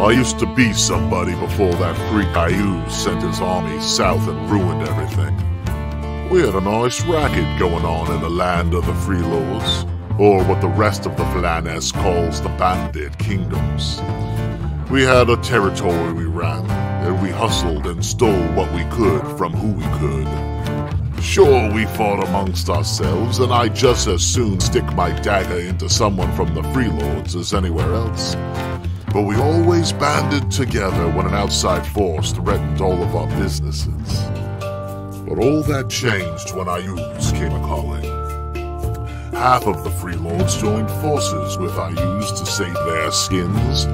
I used to be somebody before that freak Caillou sent his army south and ruined everything. We had a nice racket going on in the land of the Freelords, or what the rest of the Flaness calls the Bandit Kingdoms. We had a territory we ran, and we hustled and stole what we could from who we could. Sure, we fought amongst ourselves, and I'd just as soon stick my dagger into someone from the Freelords as anywhere else. But we always banded together when an outside force threatened all of our businesses. But all that changed when Ayus came a-calling. Half of the Freelords joined forces with Ayus to save their skins,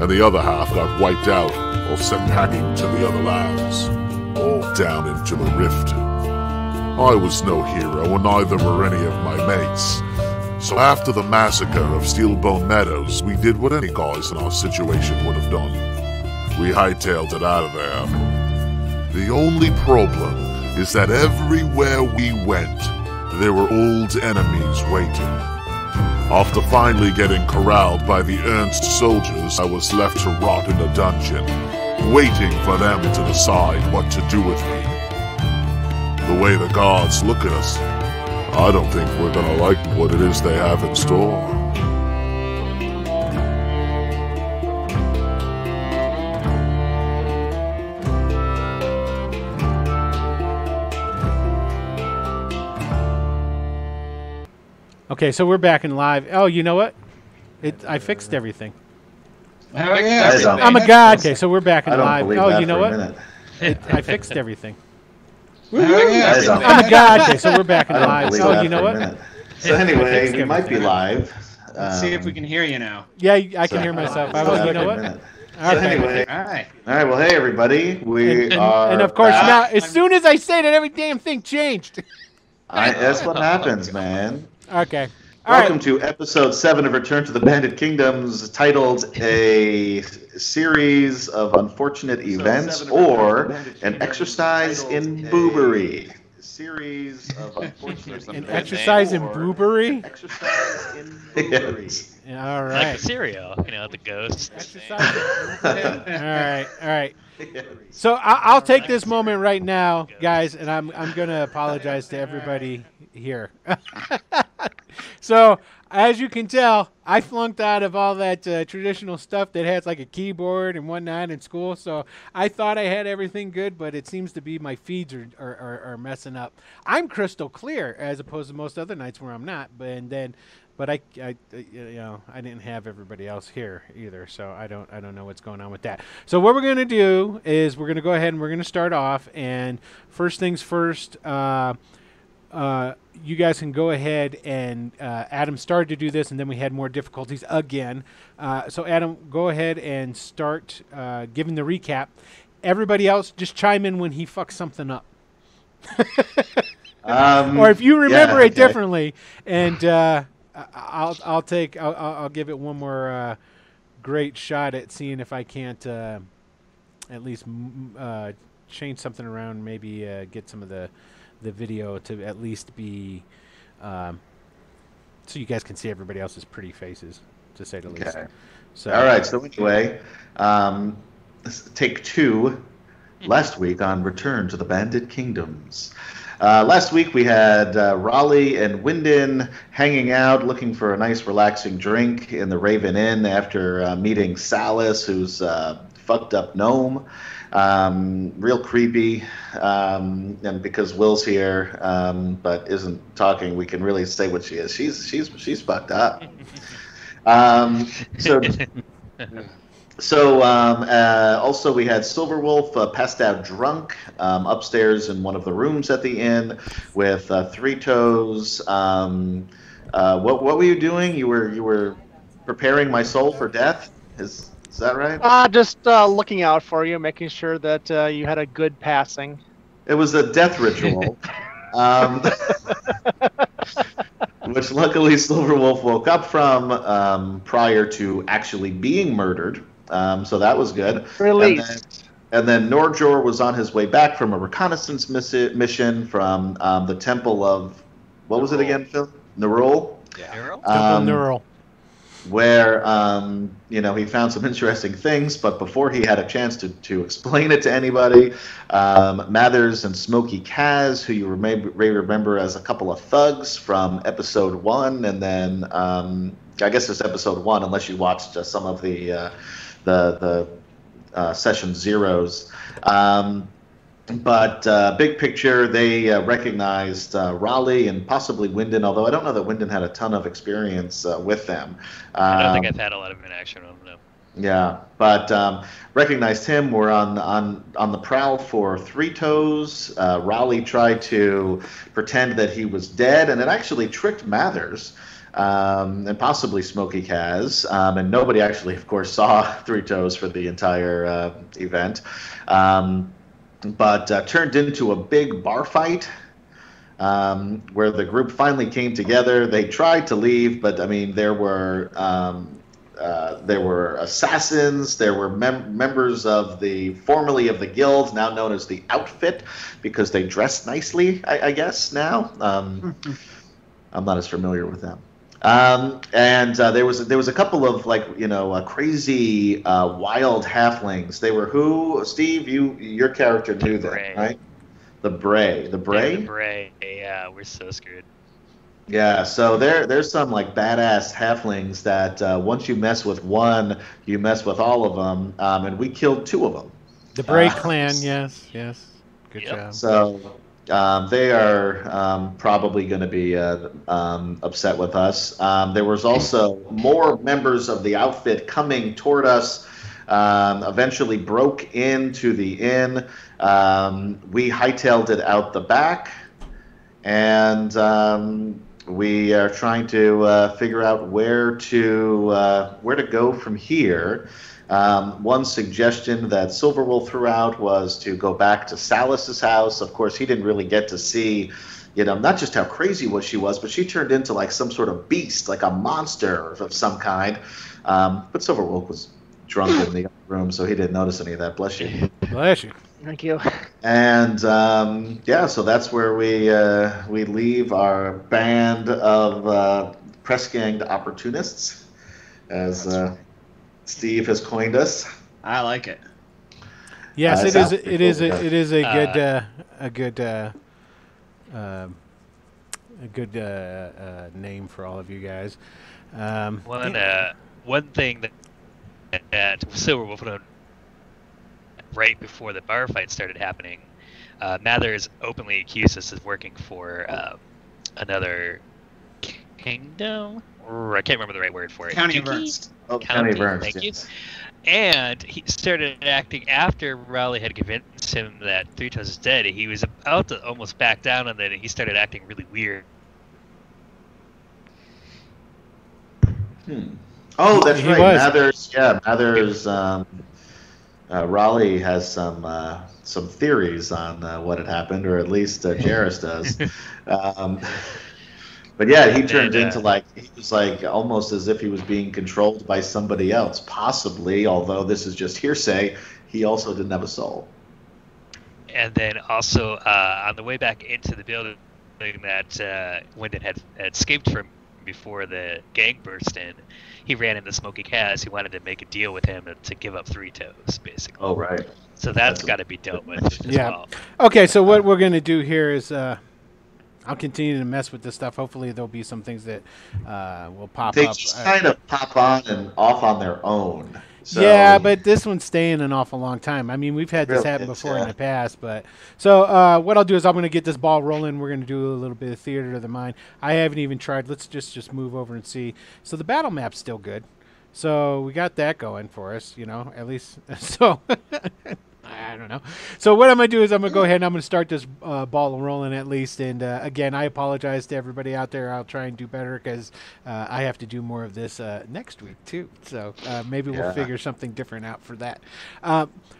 and the other half got wiped out or sent packing to the other lands, or down into the rift. I was no hero, and neither were any of my mates. So after the massacre of Steelbone Meadows, we did what any guys in our situation would have done. We hightailed it out of there. The only problem is that everywhere we went, there were old enemies waiting. After finally getting corralled by the Ernst soldiers, I was left to rot in a dungeon, waiting for them to decide what to do with me. The way the gods look at us, I don't think we're gonna like what it is they have in store. Okay, so we're back in live. Oh, you know what? I fixed everything. Oh, yeah. I'm a god. Okay, so we're back in I don't live. believe Oh, that you know for a what? minute. I fixed everything. Oh, yeah. I'm a god. Okay, so we're back in I don't live. believe Oh, that you know for a what? minute. So anyway, we might be live. Let's see if we can hear you now. Yeah, I can hear myself. You know what? So Okay. anyway, All right. all right. Well, hey everybody, we are. And of course, back. now as soon as I say that, every damn thing changed. That's what happens, man. Okay. All Welcome right. to episode 7 of Return to the Bandit Kingdoms, titled A Series of Unfortunate Events or An Exercise in Boobery. Series of unfortunate An events exercise in or boobery? Exercise in boobery. All Like right. the cereal, the ghost. Exercise in boobery. All right. So I'll take this moment right now, guys, and I'm going to apologize to everybody here. So, as you can tell, I flunked out of all that traditional stuff that has like a keyboard and whatnot in school. So I thought I had everything good, but it seems to be my feeds are messing up. I'm crystal clear as opposed to most other nights where I'm not. But I didn't have everybody else here either, so I don't know what's going on with that. So what we're going to do is we're going to go ahead and we're going to start off. And first things first. You guys can go ahead and Adam started to do this, and then we had more difficulties again. So Adam, go ahead and start giving the recap. Everybody else, just chime in when he fucks something up, or if you remember it differently. And I'll give it one more great shot at seeing if I can't at least change something around. Maybe get some of the video to at least be so you guys can see everybody else's pretty faces, to say the least. So all right, so anyway, take 2 last week on Return to the Bandit Kingdoms. Last week we had Raleigh and Wyndon hanging out, looking for a nice relaxing drink in the Raven Inn after meeting Salas, who's fucked up gnome. Real creepy, and because Will's here, but isn't talking, we can really say what she is. She's fucked up. Also we had Silverwolf passed out drunk upstairs in one of the rooms at the inn with Three Toes. What were you doing? You were preparing my soul for death. Is that right? Just looking out for you, making sure that you had a good passing. It was a death ritual, which luckily Silverwolf woke up from prior to actually being murdered. So that was good. Released. And then Norjor was on his way back from a reconnaissance mission from the Temple of, what was it again, Phil? Nerul? Yeah. Temple Neural. where he found some interesting things, but before he had a chance to explain it to anybody, Mathers and Smokey Kaz, who you may remember as a couple of thugs from episode 1, and then I guess it's episode 1, unless you watched some of the session zeros. But big picture, they recognized Raleigh and possibly Wyndon, although I don't know that Wyndon had a ton of experience with them. I don't think I've had a lot of interaction with them, no. Yeah, but recognized him. We're on the prowl for Three Toes. Raleigh tried to pretend that he was dead, and it actually tricked Mathers. And possibly Smokey Kaz, and nobody actually, of course, saw Three Toes for the entire event. But turned into a big bar fight where the group finally came together. They tried to leave, but I mean, there were assassins, there were members of formerly of the guild, now known as the Outfit, because they dressed nicely, I guess now. I'm not as familiar with them. And there was a couple of crazy wild halflings. They were who? Steve, your character knew them, right? The Bray. Yeah, the Bray. Yeah, we're so screwed. Yeah, so there's some badass halflings that once you mess with one, you mess with all of them, and we killed 2 of them. The Bray clan, yes, good job. So. They are probably going to be upset with us. There was also more members of the Outfit coming toward us. Eventually broke into the inn. We hightailed it out the back, and we are trying to figure out where to go from here. One suggestion that Silverwolf threw out was to go back to Salus's house. Of course, he didn't really get to see, not just how crazy she was, but she turned into some sort of beast, like a monster of some kind. But Silverwolf was drunk in the room, so he didn't notice any of that. Bless you. Bless you. Thank you. And so that's where we leave our band of press-ganged opportunists, as Steve has coined us. I like it. Yes, it is a good name for all of you guys. One thing that Silverwolf put on right before the bar fight started happening, Mathers openly accused us of working for another kingdom. Or I can't remember the right word for it. County of Ernst. County of Ernst, thank yes. you. And he started acting after Raleigh had convinced him that Three Toes is dead. He was about to almost back down, and then he started acting really weird. Oh, that's He right. was. Mathers. Raleigh has some theories on what had happened, or at least Jarrus does. But yeah, he turned into he was almost as if he was being controlled by somebody else, possibly, although this is just hearsay. He also didn't have a soul. And then also on the way back into the building that Wyndon had escaped from before the gang burst in, he ran into Smokey Kaz, who wanted to make a deal with him to give up Three Toes, basically. Oh, right. So that's got to be dealt with as well. Okay, so what we're going to do here is I'll continue to mess with this stuff. Hopefully there'll be some things that will pop up. They just kind of pop on and off on their own. So, yeah, but this one's staying an awful long time. I mean, we've had this happen before in the past. But so what I'll do is I'm going to get this ball rolling. We're going to do a little bit of theater of the mind. I haven't even tried. Let's just move over and see. So the battle map's still good. So we got that going for us, at least. So I don't know. So what I'm going to do is I'm going to go ahead and I'm going to start this ball rolling at least. And again, I apologize to everybody out there. I'll try and do better because I have to do more of this next week too. So maybe we'll figure something different out for that.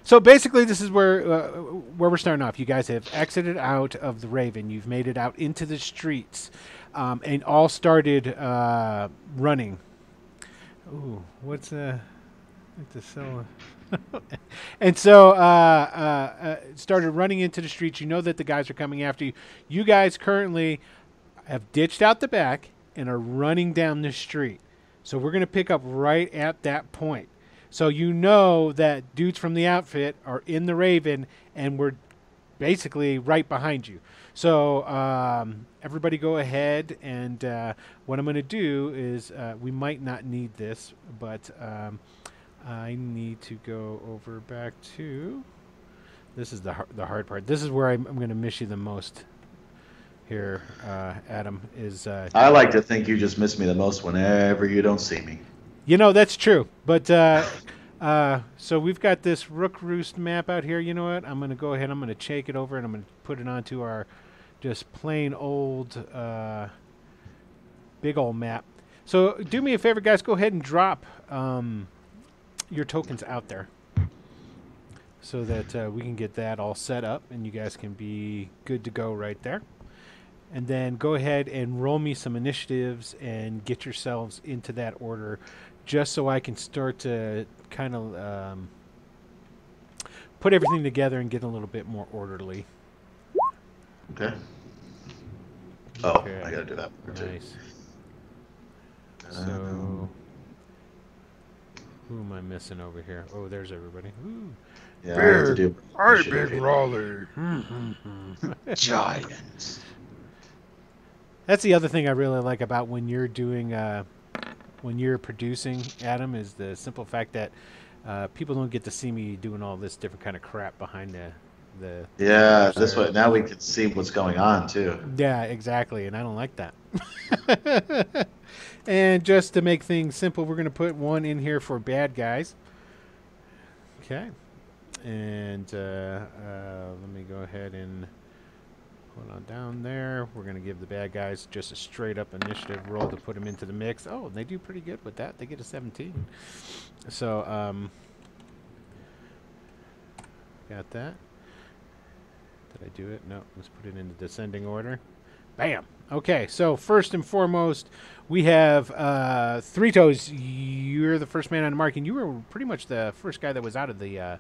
So basically, this is where we're starting off. You guys have exited out of the Raven. You've made it out into the streets and all started running. Ooh, what's the cell? And so started running into the streets. You know that the guys are coming after you. You guys currently have ditched out the back and are running down the street. So we're going to pick up right at that point. So you know that dudes from the outfit are in the Raven, and we're basically right behind you. So everybody go ahead, and what I'm going to do is we might not need this, but I need to go over back to... This is the hard part. This is where I'm going to miss you the most here, Adam. I like to think you just miss me the most whenever you don't see me. You know, that's true. But so we've got this Rookroost map out here. You know what? I'm going to go ahead. I'm going to take it over, and I'm going to put it onto our just plain old big old map. So do me a favor, guys. Go ahead and drop your tokens out there, so that we can get that all set up, and you guys can be good to go right there. And then go ahead and roll me some initiatives and get yourselves into that order, just so I can start to kind of put everything together and get a little bit more orderly. Okay. Oh, Okay. I gotta do that. Nice. So, who am I missing over here? Oh, there's everybody. Ooh. Yeah, I have to do. Hi, Big Raleigh. Giants. That's the other thing I really like about when you're doing, when you're producing, Adam, is the simple fact that people don't get to see me doing all this different kind of crap behind the. Yeah, this way now we can see what's going on too. Yeah, exactly, and I don't like that. And just to make things simple, we're going to put one in here for bad guys. Okay. And let me go ahead and put on down there. We're going to give the bad guys just a straight up initiative roll to put them into the mix. Oh, they do pretty good with that. They get a 17. So, got that. Did I do it? No. Let's put it in the descending order. Bam. Okay, so first and foremost, we have Three Toes. You're the first man on the mark, and you were pretty much the first guy that was out of the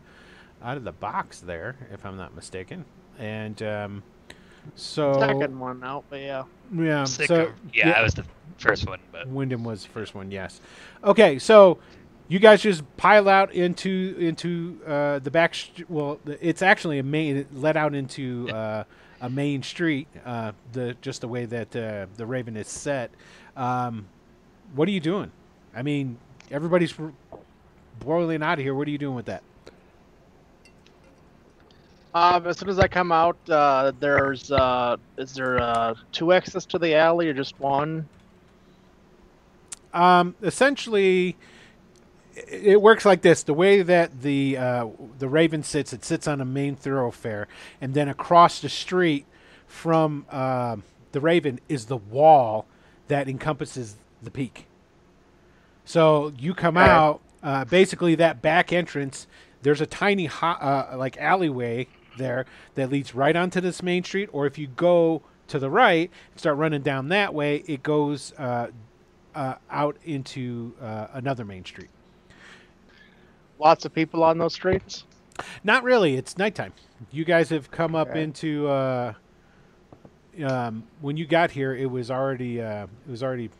box there, if I'm not mistaken. And so Second one out, but yeah. yeah. So yeah, I was the first one, but Wyndham was the first one. Yes. Okay, so you guys just pile out into the back. Well, it's actually a main. It led out into a main street. Just the way that the Raven is set. What are you doing? I mean, everybody's boiling out of here. What are you doing with that? As soon as I come out, is there 2 exits to the alley or just one? Essentially, it works like this. The way that the Raven sits, it sits on a main thoroughfare, and then across the street from the Raven is the wall that encompasses the peak. So you come out, basically that back entrance. There's a tiny like alleyway there that leads right onto this main street, or if you go to the right and start running down that way, it goes out into another main street. Lots of people on those streets? Not really. It's nighttime. You guys have come up into when you got here, it was already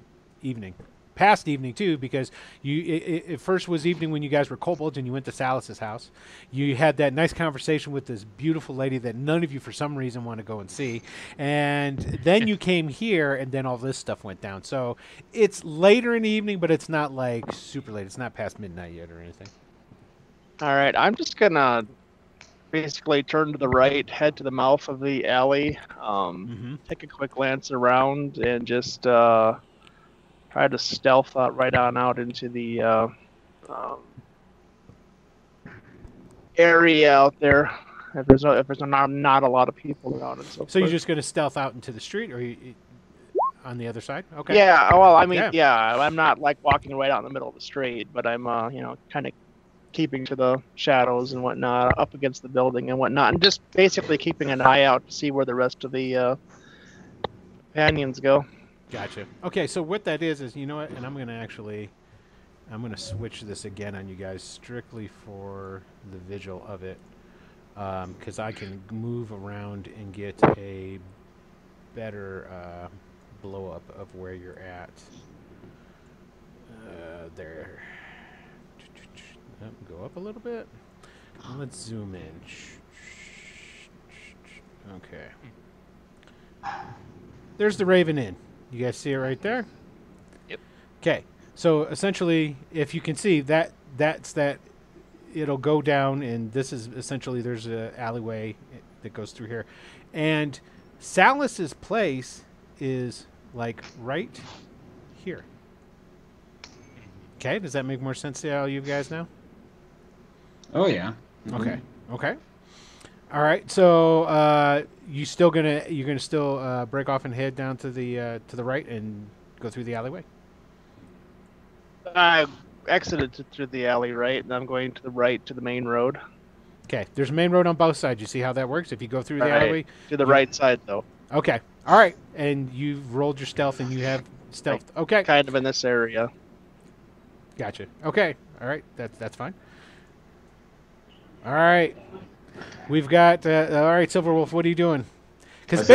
evening. Past evening too, because it first was evening when you guys were kobolds and you went to Salus's house. You had that nice conversation with this beautiful lady that none of you for some reason want to go and see, and then you came here, and then all this stuff went down. So it's later in the evening, but it's not like super late. It's not past midnight yet or anything. All right, I'm just gonna basically turn to the right, head to the mouth of the alley, take a quick glance around, and just try to stealth right on out into the area out there. If there's not a lot of people around and so forth. So you're just going to stealth out into the street, or you on the other side? Okay. Yeah. Well, I mean, yeah. I'm not like walking right out in the middle of the street, but I'm kind of keeping to the shadows and whatnot, up against the building and whatnot, and just basically keeping an eye out to see where the rest of the companions go. Gotcha. Okay, so what that is you know what, and I'm going to switch this again on you guys strictly for the visual of it, because I can move around and get a better blow up of where you're at. There. Go up a little bit. Let's zoom in. Okay. There's the Raven Inn. You guys see it right there? Yep. Okay. So essentially, if you can see that's that. It'll go down, and this is essentially there's an alleyway that goes through here, and Salus's place is like right here. Okay, does that make more sense to all you guys now? Oh yeah. Okay. Okay. All right. So you're gonna still break off and head down to the right and go through the alleyway. I exited through the alley, right, and I'm going to the right to the main road. Okay. There's a main road on both sides. You see how that works? If you go through the alleyway to the right side, though. Okay. All right. And you've rolled your stealth, and you have stealth. Okay. Kind of in this area. Gotcha. Okay. All right. That's fine. All right. We've got. All right, Silverwolf. What are you doing? Because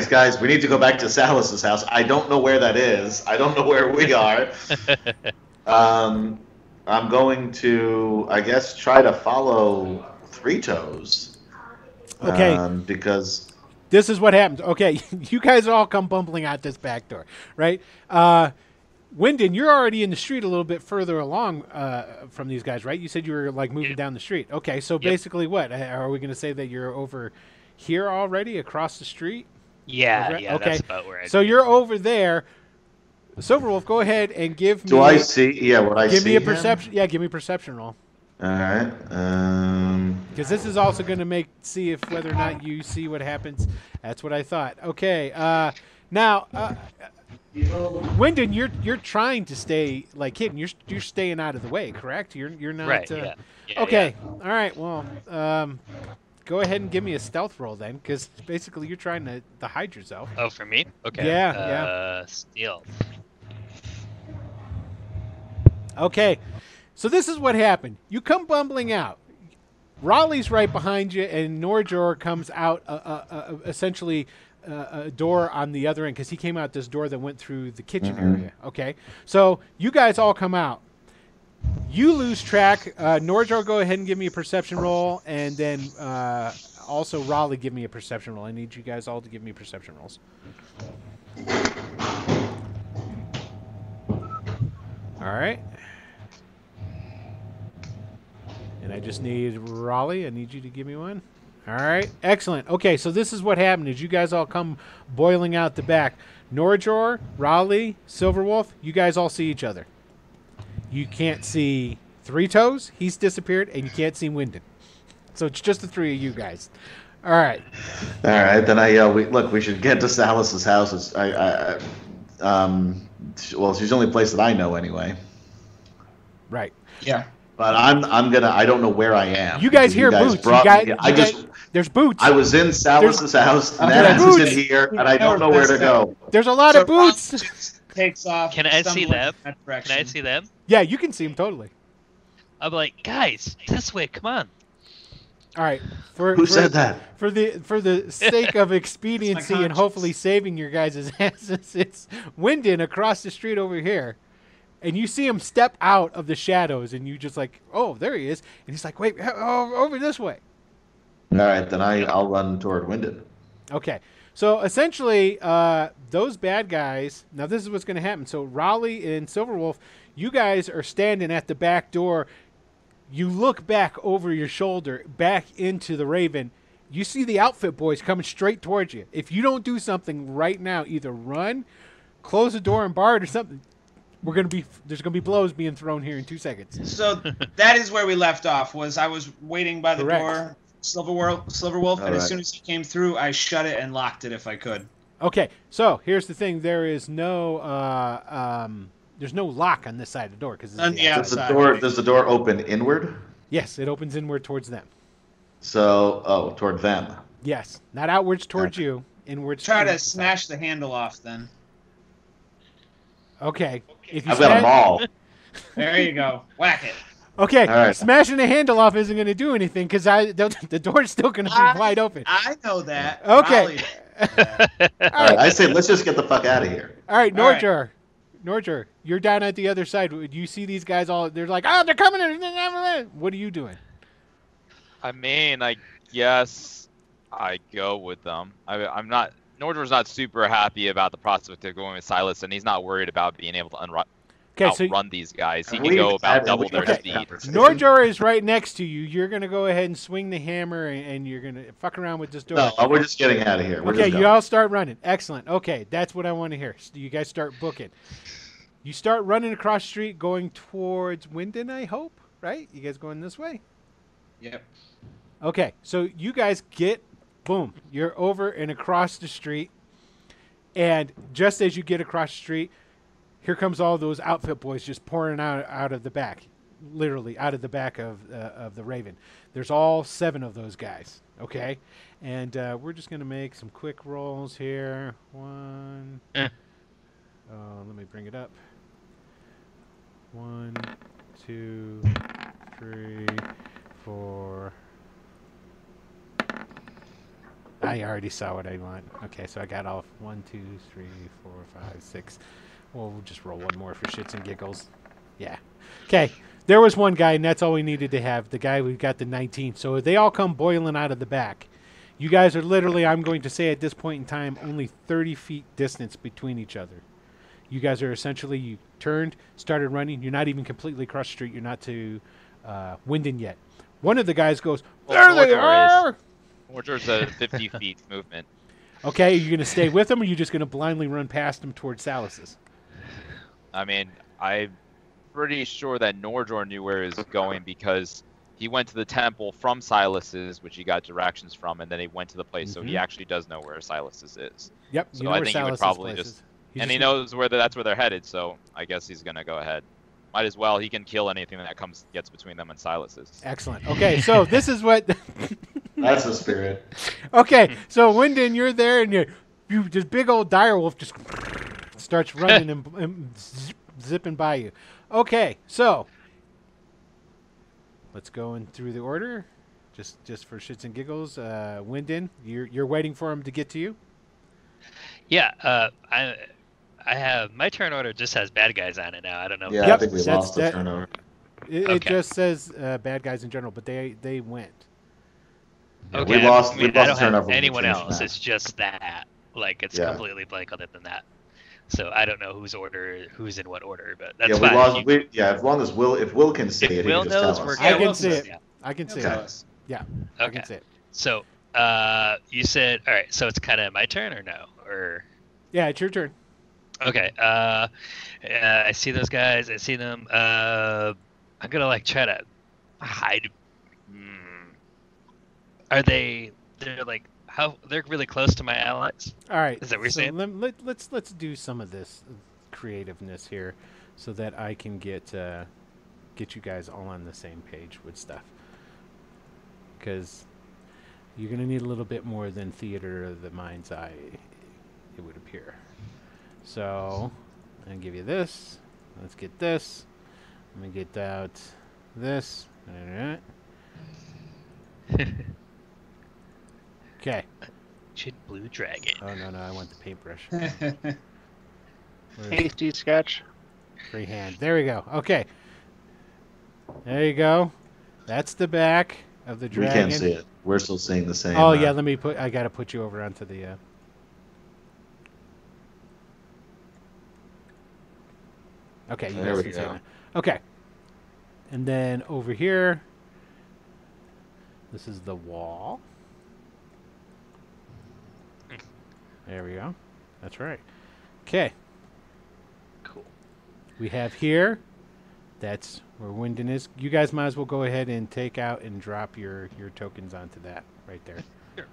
guys, we need to go back to Salus's house. I don't know where that is. I don't know where we are. I'm going to, I guess, try to follow Three Toes. Okay. Because this is what happens. Okay, you guys all come bumbling out this back door, right? Wyndon, you're already in the street a little bit further along from these guys, right? You said you were like moving down the street. Okay, so basically what? Are we going to say that you're over here already, across the street? Yeah, okay. That's about where So you're over there. Silverwolf, go ahead and give me... Do I see? Yeah, what I see Give me a perception... Yeah, give me a perception roll. All right. Because this is also going to see if whether or not you see what happens. That's what I thought. Okay. Now, Wyndon, you're trying to stay like hidden. You're staying out of the way, correct? You're not. Right. Yeah. Okay. Yeah. All right. Well, go ahead and give me a stealth roll then, because basically you're trying to hide yourself. Oh, for me? Okay. Yeah. Stealth. Okay. So this is what happened. You come bumbling out. Raleigh's right behind you, and Norjor comes out essentially a door on the other end, because he came out this door that went through the kitchen area. Okay. So you guys all come out. You lose track. Norjor, go ahead and give me a perception roll, and then also Raleigh, give me a perception roll. I need you guys all to give me perception rolls. All right. And I just need Raleigh. I need you to give me one. All right. Excellent. Okay, so this is what happened is you guys all come boiling out the back. Norjor, Raleigh, Silverwolf, you guys all see each other. You can't see Three Toes. He's disappeared. And you can't see Wyndon. So it's just the three of you guys. All right. All right. Then I yell, look, we should get to Salus's house. Well, she's the only place that I know anyway. Right. Yeah. But I don't know where I am. You guys hear boots. There's boots. I was in Salus's house, and Nana's is in here, and I don't know where to go. There's a lot of boots. Takes off. Can I see them? Can I see them? Yeah, you can see them totally. I'm like, guys, this way, come on. All right. Who said that? For the sake of expediency and hopefully saving your guys' asses, it's Wyndon across the street over here. And you see him step out of the shadows, and you just like, oh, there he is. And he's like, wait, over this way. All right, then I'll run toward Wyndon. Okay. So essentially, those bad guys, now this is what's going to happen. So Raleigh and Silverwolf, you guys are standing at the back door. You look back over your shoulder, back into the Raven. You see the outfit boys coming straight towards you. If you don't do something right now, either run, close the door and bar it, or something, there's gonna be blows being thrown here in 2 seconds. So that is where we left off. I was waiting by the door, Silverwolf, and as soon as he came through, I shut it and locked it if I could. Okay, so here's the thing: there's no lock on this side of the door because on the outside. Does the door open inward? Yes, it opens inward towards them. So, toward them. Yes, not outwards towards you, inwards. Try to smash the handle off then. Okay. If you I've got a ball. There you go. Whack it. Okay. Right. Smashing the handle off isn't going to do anything because the door's still going to be wide open. I know that. Okay. All right. I say let's just get the fuck out of here. All right, Norjor. Norger, you're down at the other side. You see these guys all? They're like, oh, they're coming in. What are you doing? I mean, I guess I go with them. I'm not. Nordor's not super happy about the prospect of going with Silas, and he's not worried about being able to outrun these guys. He can go about double their speed. Norjor is right next to you. You're going to go ahead and swing the hammer, and you're going to fuck around with this door. No, we're just getting out of here. Okay, you all start running. Excellent. Okay, that's what I want to hear. So you guys start booking. You start running across the street going towards Winden, I hope, right? You guys going this way? Yep. Okay, so you guys boom, you're over and across the street. And just as you get across the street, here comes all those outfit boys just pouring out of the back, literally out of the back of the Raven. There's all 7 of those guys, okay? And we're just going to make some quick rolls here. 1. Let me bring it up. 1, 2, 3, 4. I already saw what I want. Okay, so I got off 1, 2, 3, 4, 5, 6. Well, we'll just roll one more for shits and giggles. Yeah. Okay. There was one guy, and that's all we needed to have. The guy who got the 19. So they all come boiling out of the back. You guys are literally, I'm going to say at this point in time, only 30 feet distance between each other. You guys are essentially, you turned, started running. You're not even completely across the street. You're not to Winden yet. One of the guys goes, there they are! Norjor's a 50 feet movement. Okay, are you going to stay with them, or are you just going to blindly run past them towards Salus's? I mean, I'm pretty sure that Norjor knew where he was going because he went to the temple from Silas's, which he got directions from, and then he went to the place, so he actually does know where Silas's is. Yep. So I think he would probably just, and he knows where that's where they're headed. So I guess he's gonna go ahead. Might as well. He can kill anything that gets between them and Silas's. Excellent. Okay, so this is what. That's the spirit. Okay, so Winden, you're there, and you this big old direwolf just starts running and zipping by you. Okay, so let's go in through the order, just for shits and giggles. Winden, you're waiting for him to get to you. Yeah, I have my turn order just has bad guys on it now. I don't know. Yeah, I think we lost the turnover. It just says bad guys in general, but they went. Yeah, Okay, we lost. I I don't have anyone else. It's just that. Like it's completely blank other than that. So I don't know who's in what order, but that's fine. As long as if Will can see it, Will he can knows just tell us. I can see it. I can see Okay. it. Yeah. Okay. I can see it. So you said all right. So it's kind of my turn or no? Or yeah, it's your turn. okay. I see those guys. I see them. I'm gonna try to hide. Are they? They're like how? They're really close to my allies. All right. Is that what you're saying? Let's do some of this creativeness here, so that I can get you guys all on the same page with stuff. Because you're gonna need a little bit more than theater of the mind's eye, it would appear. So I'm gonna give you this. Let's get this. I'm gonna get out this. Okay. Blue dragon. Oh no, I want the paintbrush. Hasty sketch. Freehand. There we go. Okay. There you go. That's the back of the dragon. We can't see it. We're still seeing the same. Oh yeah, I gotta put you over onto the. Okay. You There guys we can see go. it. Okay. And then over here, this is the wall. There we go. That's right. Okay. Cool. We have here. That's where Winden is. You guys might as well go ahead and take out and drop your tokens onto that right there. Sure.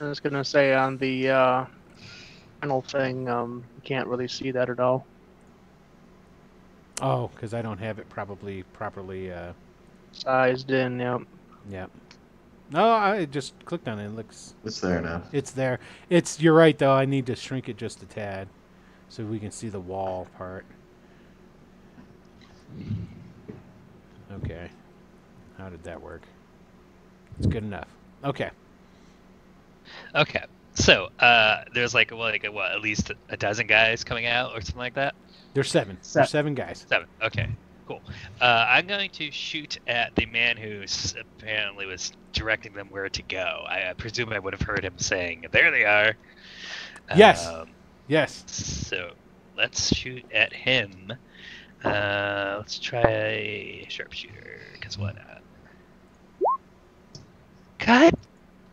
I was gonna say on the panel thing, you can't really see that at all. Oh, because I don't have it properly. Sized in, yeah. Yeah. No, I just clicked on it. It looks. It's there now. It's there. You're right though. I need to shrink it just a tad, so we can see the wall part. Okay. How did that work? It's good enough. Okay. Okay. So, there's like what, at least a dozen guys coming out or something like that? There's 7. There's 7 guys. 7. Okay, cool. I'm going to shoot at the man who apparently was directing them where to go. I presume I would have heard him saying, "There they are." Yes. Yes. So, let's shoot at him. Let's try a sharpshooter, because why not? God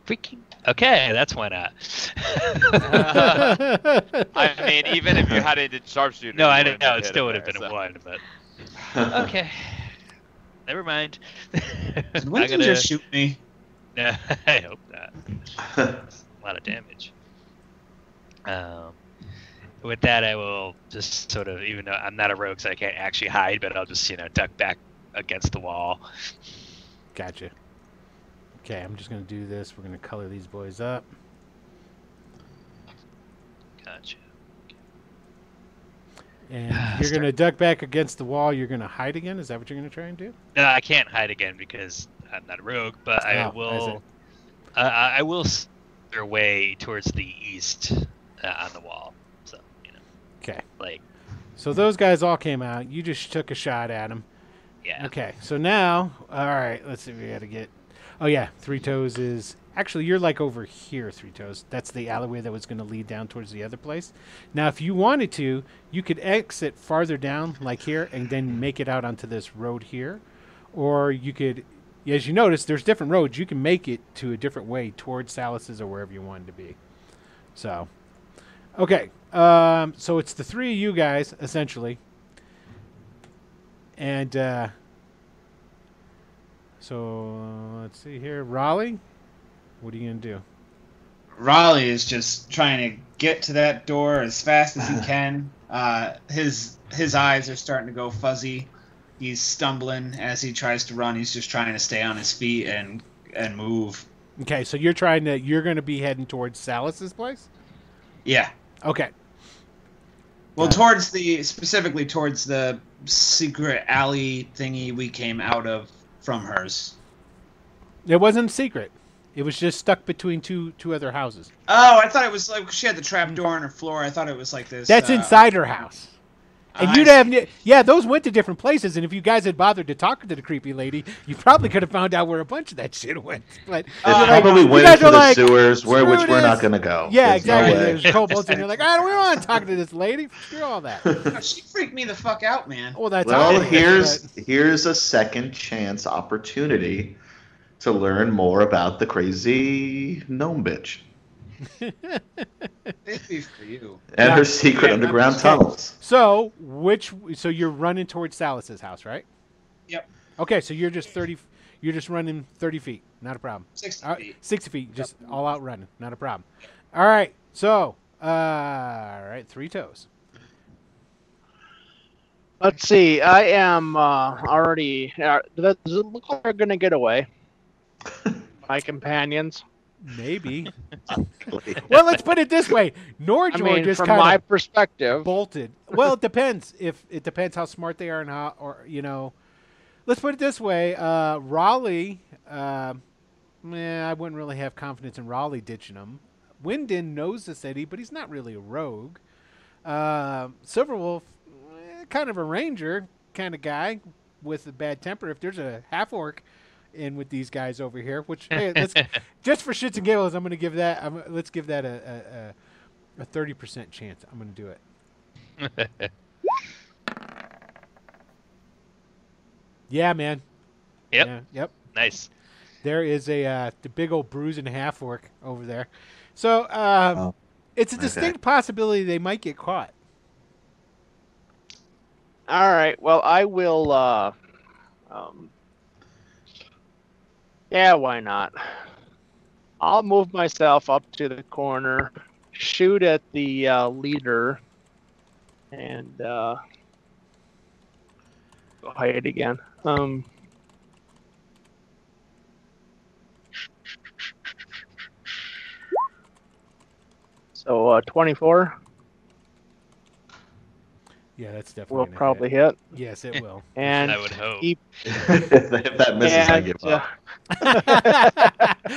freaking... Okay, that's why not. I mean, even if you had it in sharpshooter. No, I didn't know. It still would have been a 1, but... Okay. Never mind. Did Winston just shoot me? No, I hope not. A lot of damage. With that, I will just sort of, even though I'm not a rogue, so I can't actually hide, but I'll just, duck back against the wall. Gotcha. Okay, I'm just going to do this. We're going to color these boys up. Gotcha. And you're going to duck back against the wall. You're going to hide again? Is that what you're going to try and do? No, I can't hide again because I'm not a rogue, but I will... I will steer away towards the east on the wall. So, Okay. Like... So those guys all came out. You just took a shot at them. Yeah. Okay, so now... All right, let's see. We got to get... Oh, yeah. Three Toes is... Actually, you're like over here, Three Toes. That's the alleyway that was going to lead down towards the other place. Now, if you wanted to, you could exit farther down, like here, and then make it out onto this road here. Or you could, as you notice, there's different roads. You can make it to a different way towards Salas's or wherever you wanted to be. So, okay. So it's the 3 of you guys, essentially. And, so let's see here. Raleigh? What are you going to do? Raleigh is just trying to get to that door as fast as he can. His eyes are starting to go fuzzy. He's stumbling as he tries to run. He's just trying to stay on his feet and move. Okay, so you're going to be heading towards Salas's place? Yeah. Okay. Well, specifically towards the secret alley thingy we came out of from hers. It wasn't secret. It was just stuck between two other houses. Oh, I thought it was like she had the trap door on her floor. I thought it was like this. That's inside her house. And you'd have, those went to different places. And if you guys had bothered to talk to the creepy lady, you probably could have found out where a bunch of that shit went. But probably went into the sewers, which we're not going to go. Yeah, exactly. There's kobolds, and you're like, we don't want to talk to this lady. Screw all that. No, she freaked me the fuck out, man. Well, here's a second chance opportunity to learn more about the crazy gnome bitch. It'd be for you. And her secret underground tunnels. So you're running towards Salas's house, right? Yep. Okay, so you're just running 30 feet. Not a problem. 60 feet. 60 feet, just all out running. Not a problem. All right, so, Three Toes. Let's see. I am already... does it look like they're going to get away? My companions? Maybe. Well, let's put it this way. Norjoy just from my perspective, bolted. Well, it depends. It depends how smart they are and how, let's put it this way. Raleigh, I wouldn't really have confidence in Raleigh ditching them. Wyndon knows the city, but he's not really a rogue. Silverwolf, kind of a ranger kind of guy with a bad temper. If there's a half-orc in with these guys over here, which let's just for shits and giggles, I'm going to give that. Let's give that a 30% chance. I'm going to do it. Yeah, man. Yep. Yeah, yep. Nice. There is the big old bruising half-orc over there. So it's a distinct possibility they might get caught. All right. Well, I will. Yeah, why not? I'll move myself up to the corner, shoot at the leader, and go hide again. So 24. Yeah, that's definitely will gonna probably hit. hit. Yes, it will. And I would hope. If that misses, I give up.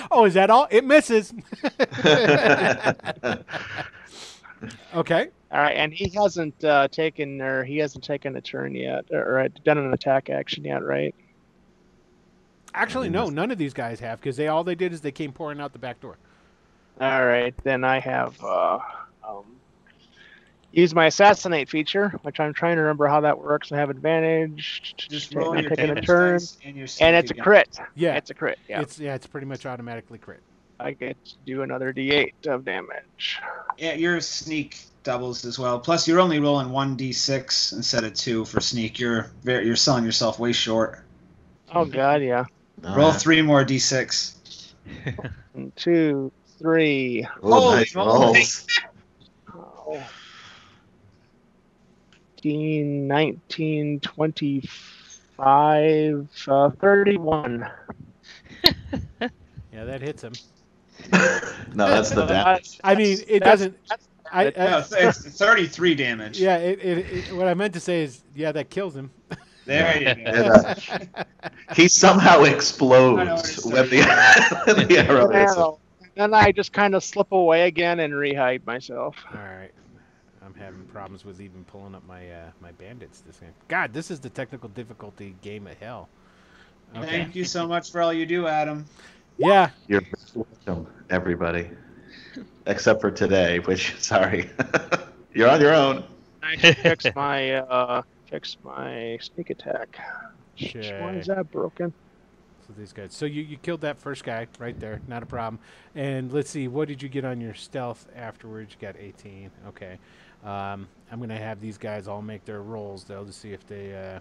Oh, is that all? It misses. Okay. All right, and he hasn't taken a turn yet, or done an attack action yet, right? Actually, no, none of these guys have, because all they did is they came pouring out the back door. All right, then I have used my assassinate feature, which I'm trying to remember how that works. I have advantage. Just roll your taking a damage turn, dice and your and it's a crit. Yeah, it's a crit. Yeah, it's pretty much automatically crit. I get to do another D8 of damage. Yeah, your sneak doubles as well. Plus, you're only rolling 1d6 instead of 2 for sneak. You're selling yourself way short. Oh God, yeah. Roll 3 more d6. 1, 2, 3. Oh, nice rolls. 18, 19, 25, 31. Yeah, that hits him. No, that's the damage. I mean, it doesn't. No, it's 33 damage. Yeah, what I meant to say is, yeah, that kills him. There you go. He somehow explodes when the arrow hits him. Then I just kind of slip away again and rehide myself. All right. I'm having problems with even pulling up my my bandits this game. God, this is the technical difficulty game of hell. Okay. Thank you so much for all you do, Adam. Yeah. You're welcome, everybody. Except for today, which, sorry. You're on your own. I fix my sneak attack. Sure. Why is that broken? So these guys. So you killed that first guy right there. Not a problem. And let's see, what did you get on your stealth afterwards? You got 18. Okay. I'm going to have these guys all make their rolls, though, to see if they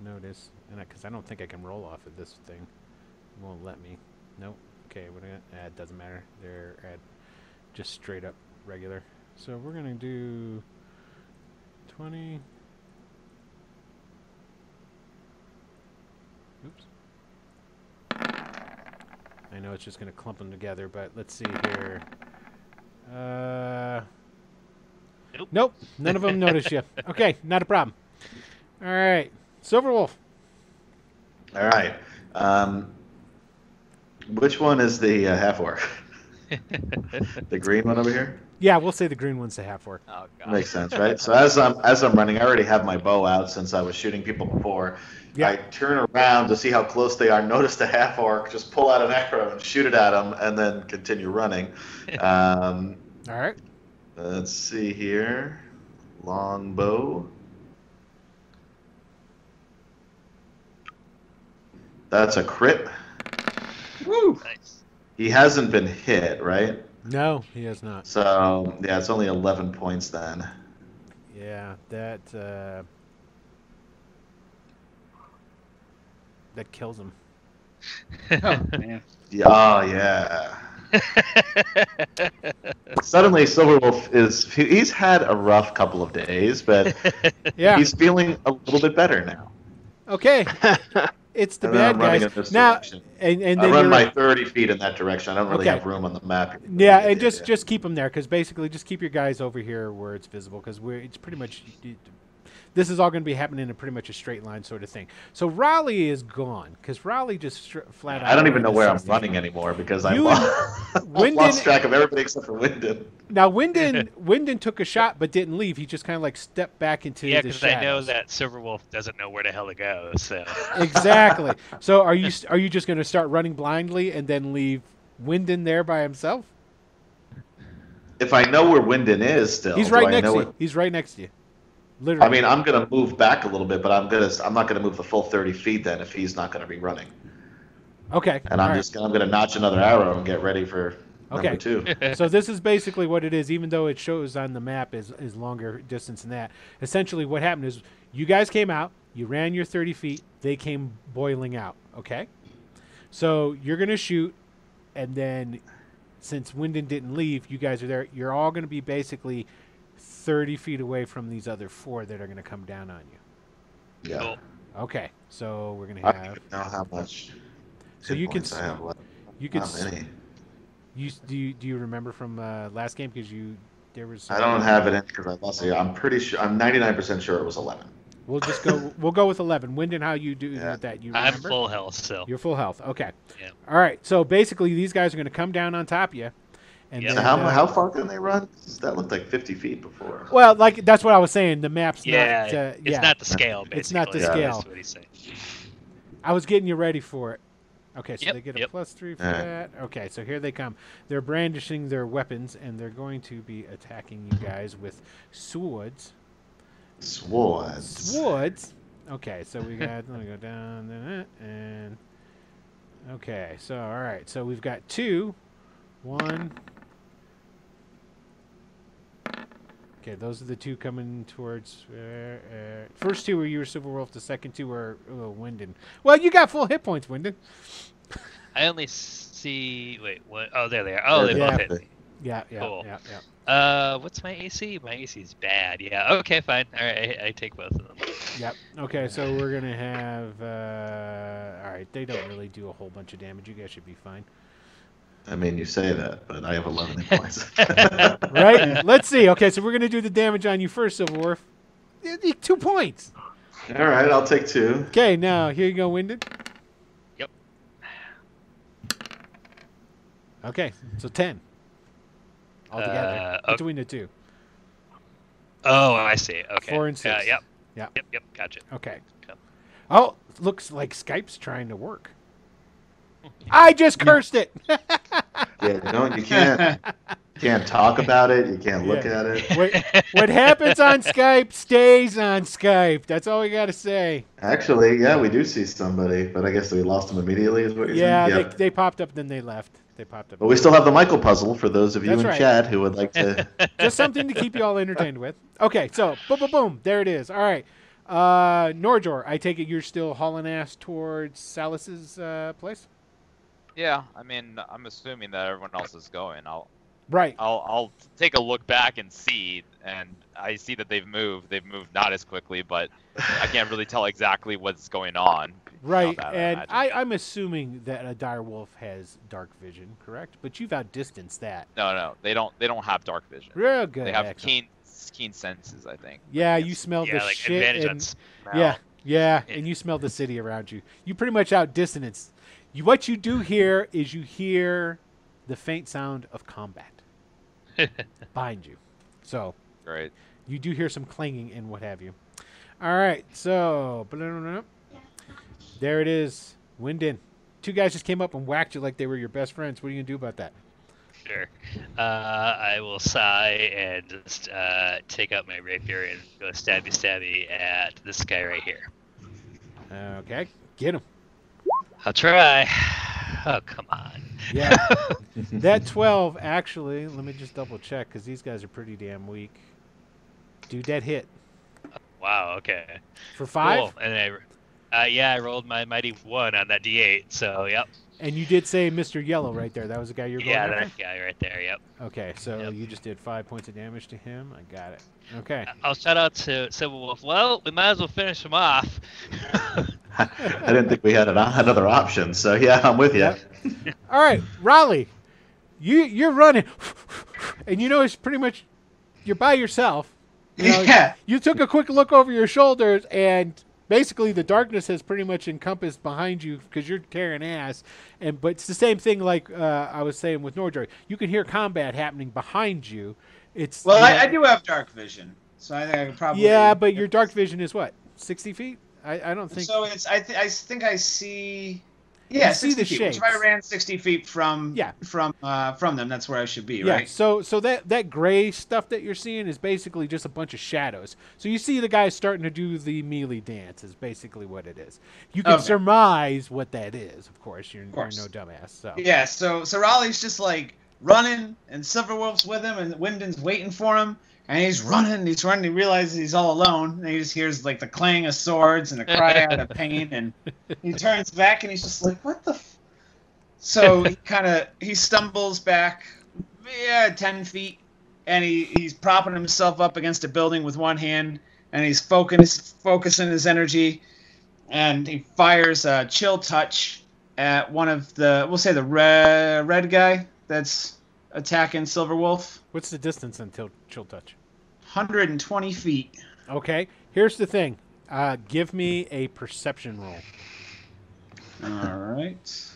notice. Because I don't think I can roll off of this thing. It won't let me. Nope. Okay, it doesn't matter. They're at just straight up regular. So we're going to do 20. Oops. I know it's just going to clump them together, but let's see here. Nope. None of them noticed you. Okay, not a problem. All right. Silver Wolf. All right. Which one is the half-orc? The green one over here? Yeah, we'll say the green one's the half-orc. Oh, God. Makes sense, right? So as I'm running, I already have my bow out since I was shooting people before. Yeah. I turn around to see how close they are, notice the half-orc, just pull out an arrow and shoot it at them, and then continue running. All right. Let's see here. Long bow. That's a crit. Woo! Nice. He hasn't been hit, right? No, he has not. So, yeah, it's only 11 points then. Yeah, that kills him. Oh, man. Yeah, oh, yeah. Suddenly, Silverwolf he's had a rough couple of days, but Yeah. he's feeling a little bit better now. Okay. It's the And then bad I'm running guys. in this Now, direction. and I then run you're my 30 feet in that direction. I don't really Okay. have room on the map. Yeah, and just keep them there, because basically just keep your guys over here where it's visible, because it's pretty much this is all going to be happening in pretty much a straight line sort of thing. So Raleigh is gone, because Raleigh just flat out. I don't even know where I'm 60. running anymore because I You and lost track of everybody except for Wyndon. Now Wyndon took a shot but didn't leave. He just kind of like stepped back into Yeah, the because shadows. I know that Silverwolf doesn't know where the hell to go. So Exactly. So are you just going to start running blindly and then leave Wyndon there by himself? If I know where Wyndon is still, He's do right I next know to you. it? He's right next to you. Literally. I mean, I'm gonna move back a little bit, but I'm not gonna move the full 30 feet then if he's not gonna be running. Okay. And I'm gonna notch another arrow and get ready for number 2. So this is basically what it is, even though it shows on the map is longer distance than that. Essentially what happened is you guys came out, you ran your 30 feet, they came boiling out, okay? So you're going to shoot, and then since Wyndon didn't leave, you guys are there. You're all going to be basically 30 feet away from these other 4 that are going to come down on you. Yeah. Cool. Okay, so we're going I to don't have... even know how much. So you can... points I have left. You could... Not many. Do you remember from last game, because you there was. I don't have it in because I lost it. I'm pretty sure. I'm 99% sure it was 11. We'll just go. We'll go with 11. Wyndon, how you do with that? You remember? I'm full health still. You're full health. Okay. Yeah. All right. So basically, these guys are going to come down on top of you. And Yep. then, How far can they run? That looked like 50 feet before. Well, like that's what I was saying. The map's Yeah, not. it's not the scale. Basically. It's not the Yeah. scale. That's what he's saying. I was getting you ready for it. Okay, so Yep, they get a yep. +3 for All right. that. Okay, so here they come. They're brandishing their weapons, and they're going to be attacking you guys with swords. Swords. Swords. Okay, so we got. Let me go down and. Okay, so all right, so we've got 2, 1. Okay, those are the 2 coming towards. First 2 were your Silver Wolf. The second 2 were Wyndon. Well, you got full hit points, Wyndon. I only see. Wait, what? Oh, there they are. Oh, they Yeah. both hit me. Yeah. Cool. Yeah. What's my AC? My AC is bad. Yeah. Okay, fine. All right, I take both of them. Yep. Okay, so we're gonna have. All right, they don't really do a whole bunch of damage. You guys should be fine. I mean, you say that, but I have 11 hit points. Right? Let's see. Okay, so we're gonna do the damage on you first, Silver Wolf. 2 points. All right, I'll take 2. Okay, now here you go, Wyndon. Yep. Okay, so 10 altogether between the 2. Oh, I see. Okay. 4 and 6. Yep. Yeah. Yep. Gotcha. Okay. Cool. Oh, looks like Skype's trying to work. I just cursed it. Yeah, no, you can't talk about it. You can't look at it. What happens on Skype stays on Skype. That's all we got to say. Actually, yeah, we do see somebody, but I guess we lost them immediately. Is what you're Yeah, saying? they popped up, then they left. They popped up. But we still have the Michael puzzle for those of you That's in right. chat who would like to. Just something to keep you all entertained with. Okay, so boom, boom, boom. There it is. All right. Norjor, I take it you're still hauling ass towards Salus's place? Yeah, I mean, I'm assuming that everyone else is going. Right. I'll take a look back and see, and I see that they've moved. They've moved not as quickly, but I can't really tell exactly what's going on. Right, Not that, and imagine. I'm assuming that a dire wolf has dark vision, correct? But you've outdistanced that. No, they don't have dark vision. Real good. They have excellent. keen senses, I think. Yeah, Yes. you smelled Yeah, the like shit. advantage on And, smell. yeah, and you smelled the city around you. You pretty much outdistanced. What you do hear is you hear the faint sound of combat behind you. So Great. you do hear some clanging and what have you. All right, so there it is, Wyndon. 2 guys just came up and whacked you like they were your best friends. What are you gonna do about that? Sure. I will sigh and just take out my rapier and go stabby at this guy right here. Okay, get him. I'll try. Oh, come on. Yeah, that 12 actually. Let me just double check because these guys are pretty damn weak. Dude, that hit Wow. Okay. for 5. Cool. And I rolled my mighty 1 on that D8. So yep. And you did say Mr. Yellow right there. That was the guy you're going Yeah, after? that guy right there. Yep. Okay, so Yep. you just did 5 points of damage to him. I got it. Okay. I'll shout out to Silver Wolf. Well, we might as well finish him off. I didn't think we had another option, so yeah, I'm with you. Yep. All right, Raleigh, you're running, and you know it's pretty much you're by yourself. You know, Yeah. You took a quick look over your shoulders, and basically the darkness has pretty much encompassed behind you because you're carrying ass. But it's the same thing like I was saying with Nordroy. You can hear combat happening behind you. It's Well, you know- I do have dark vision, so I think I could probably. Yeah, but your dark vision is what, 60 feet? I don't think. So it's I think I see. Yeah, You see 60 the feet. Which if shapes. I ran 60 feet from Yeah. from them, that's where I should be, Yeah, right? so that gray stuff that you're seeing is basically just a bunch of shadows. So you see the guy starting to do the melee dance is basically what it is. You can Okay. surmise what that is, of course. You're no dumbass. So Yeah, so Raleigh's just like running, and Silverwolf's with him, and Wyndon's waiting for him, and he's running. He realizes he's all alone, and he just hears like the clang of swords and a cry out of pain, and he turns back, and he's just like, "What the?" So he stumbles back, 10 feet, and he's propping himself up against a building with one hand, and he's focusing his energy, and he fires a chill touch at one of the, we'll say the red guy that's attacking Silverwolf. What's the distance until chill touch? 120 feet. Okay. Here's the thing. Give me a perception roll. All right.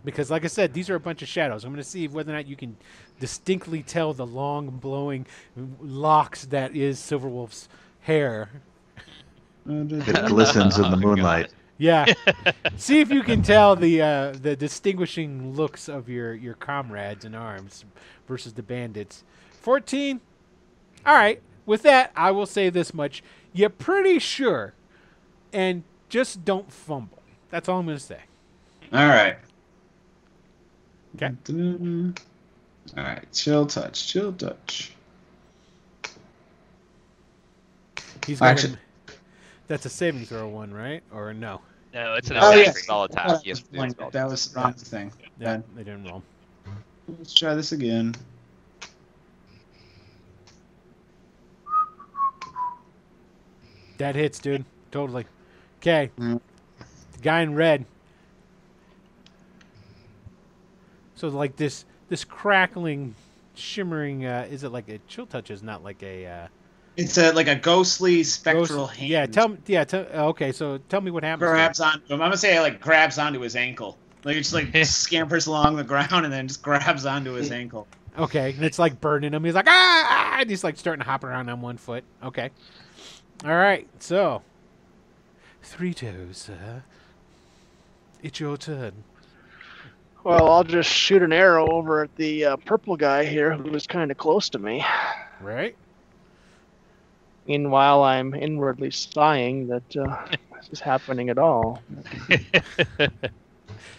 Because, like I said, these are a bunch of shadows. I'm going to see whether or not you can distinctly tell the long, blowing locks that is Silverwolf's hair. It glistens in the moonlight. Yeah. See if you can tell the distinguishing looks of your comrades in arms versus the bandits. 14? All right. With that, I will say this much. You're pretty sure. And just don't fumble. That's all I'm going to say. All right. Okay. All right. Chill touch. Chill touch. He's going That's a saving throw one, right? Or no? No, it's an spell attack. Yes, That was the wrong thing. Yeah, they didn't roll. Let's try this again. That hits, dude. Totally. Okay. The guy in red. So like this crackling, shimmering. Is it like a chill touch? Is not like a. It's like a ghostly spectral hand. Yeah. Okay. So tell me what happens. Grabs onto him. I'm gonna say it like grabs onto his ankle. Like it just like scampers along the ground and then just grabs onto his ankle. Okay. And it's like burning him. He's like ah! And he's like starting to hop around on one foot. Okay. All right. So. Three toes. It's your turn. Well, I'll just shoot an arrow over at the purple guy here who was kind of close to me. Right. Meanwhile, I'm inwardly sighing that this is happening at all.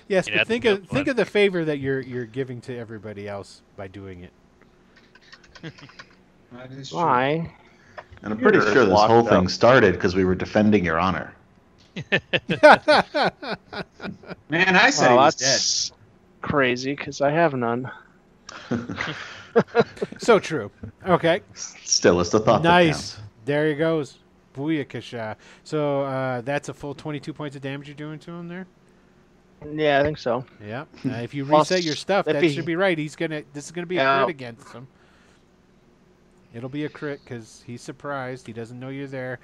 Yes, but think of the favor that you're giving to everybody else by doing it. Why? And I'm pretty sure this whole thing started because we were defending your honor. Man, I said he was dead. Crazy, because I have none. So true. Okay. Still, it's the thought. Nice. There he goes. Booyakasha. So that's a full 22 points of damage you're doing to him there? Yeah, I think so. Yeah. If you reset your stuff, that should be right. This is gonna be a crit against him. It'll be a crit because he's surprised. He doesn't know you're there.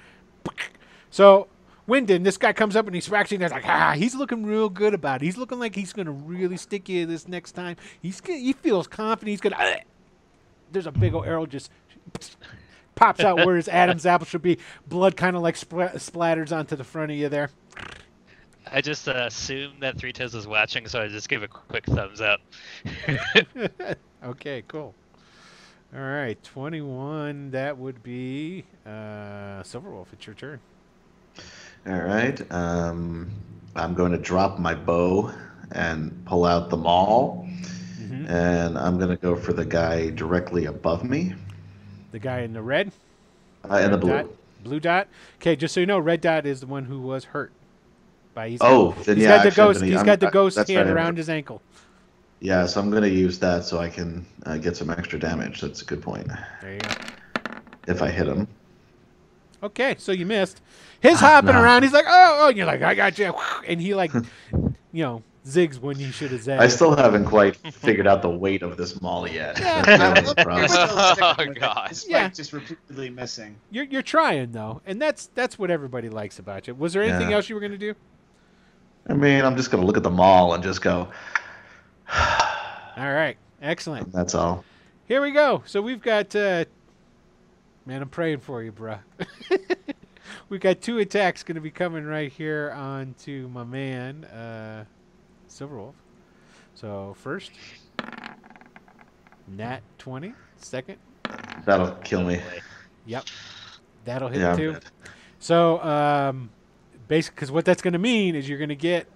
So, Wyndon, this guy comes up and he's actually like, he's looking real good about it. He's looking like he's going to really stick you this next time. He feels confident. He's going to, there's a big old arrow just pops out where his Adam's apple should be. Blood kind of like splatters onto the front of you there. I just assumed that Three Toes was watching, so I just gave a quick thumbs up. Okay, cool. All right, 21. That would be Silverwolf. It's your turn. All right. I'm going to drop my bow and pull out the maul, and I'm going to go for the guy directly above me. The guy in the red? In the blue. Dot? Blue dot? Okay, just so you know, red dot is the one who was hurt. He's got the ghost hand around his ankle. Yeah, so I'm going to use that so I can get some extra damage. That's a good point. There you go. If I hit him. Okay, so you missed. His hopping around. He's like, oh, and you're like, I got you. And he like, zigs when you should have zagged. I still haven't quite figured out the weight of this maul yet. Oh god. Despite just repeatedly missing. You're trying though, and that's what everybody likes about you. Was there anything else you were gonna do? I mean, I'm just gonna look at the maul and just go. All right, excellent. That's all. Here we go. So we've got. Man, I'm praying for you, bruh. We've got 2 attacks going to be coming right here onto my man, Silverwolf. So first, nat 20. Second. That'll kill me. Yep. That'll hit too. So basically, because what that's going to mean is you're going to get.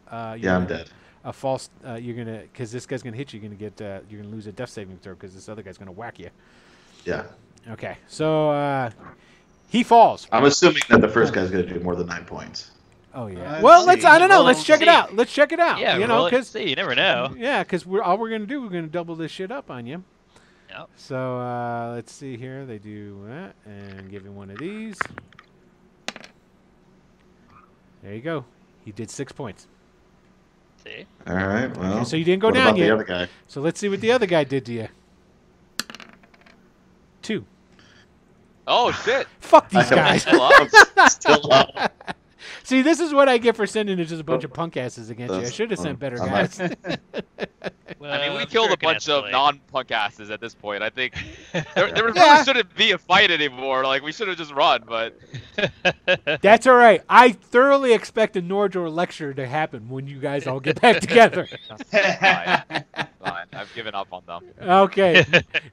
I'm dead. A false. You're going to, because this guy's going to hit you. You're going to get. You're going to lose a death saving throw because this other guy's going to whack you. Yeah. Okay, so he falls. I'm assuming that the first guy's going to do more than 9 points. Oh yeah. Well, I don't know. Let's check it out. Yeah, because you never know. Yeah, because we're going to do. We're going to double this shit up on you. Yep. So let's see here. They do that and give him one of these. There you go. He did 6 points. See? All right. Well. Okay, so you didn't go what down about yet. the other guy? So let's see what the other guy did to you. 2. Oh shit! Fuck these guys. Still up. Still up. See, this is what I get for sending just a bunch of punk asses against you. I should have sent better I'm guys. Well, I mean, we I'm killed sure a it can bunch of escalate. non-punk asses at this point. I think there Yeah. really shouldn't be a fight anymore. Like, we should have just run, but That's all right. I thoroughly expect a Nordor lecture to happen when you guys all get back together. fine. Fine. I've given up on them. Okay.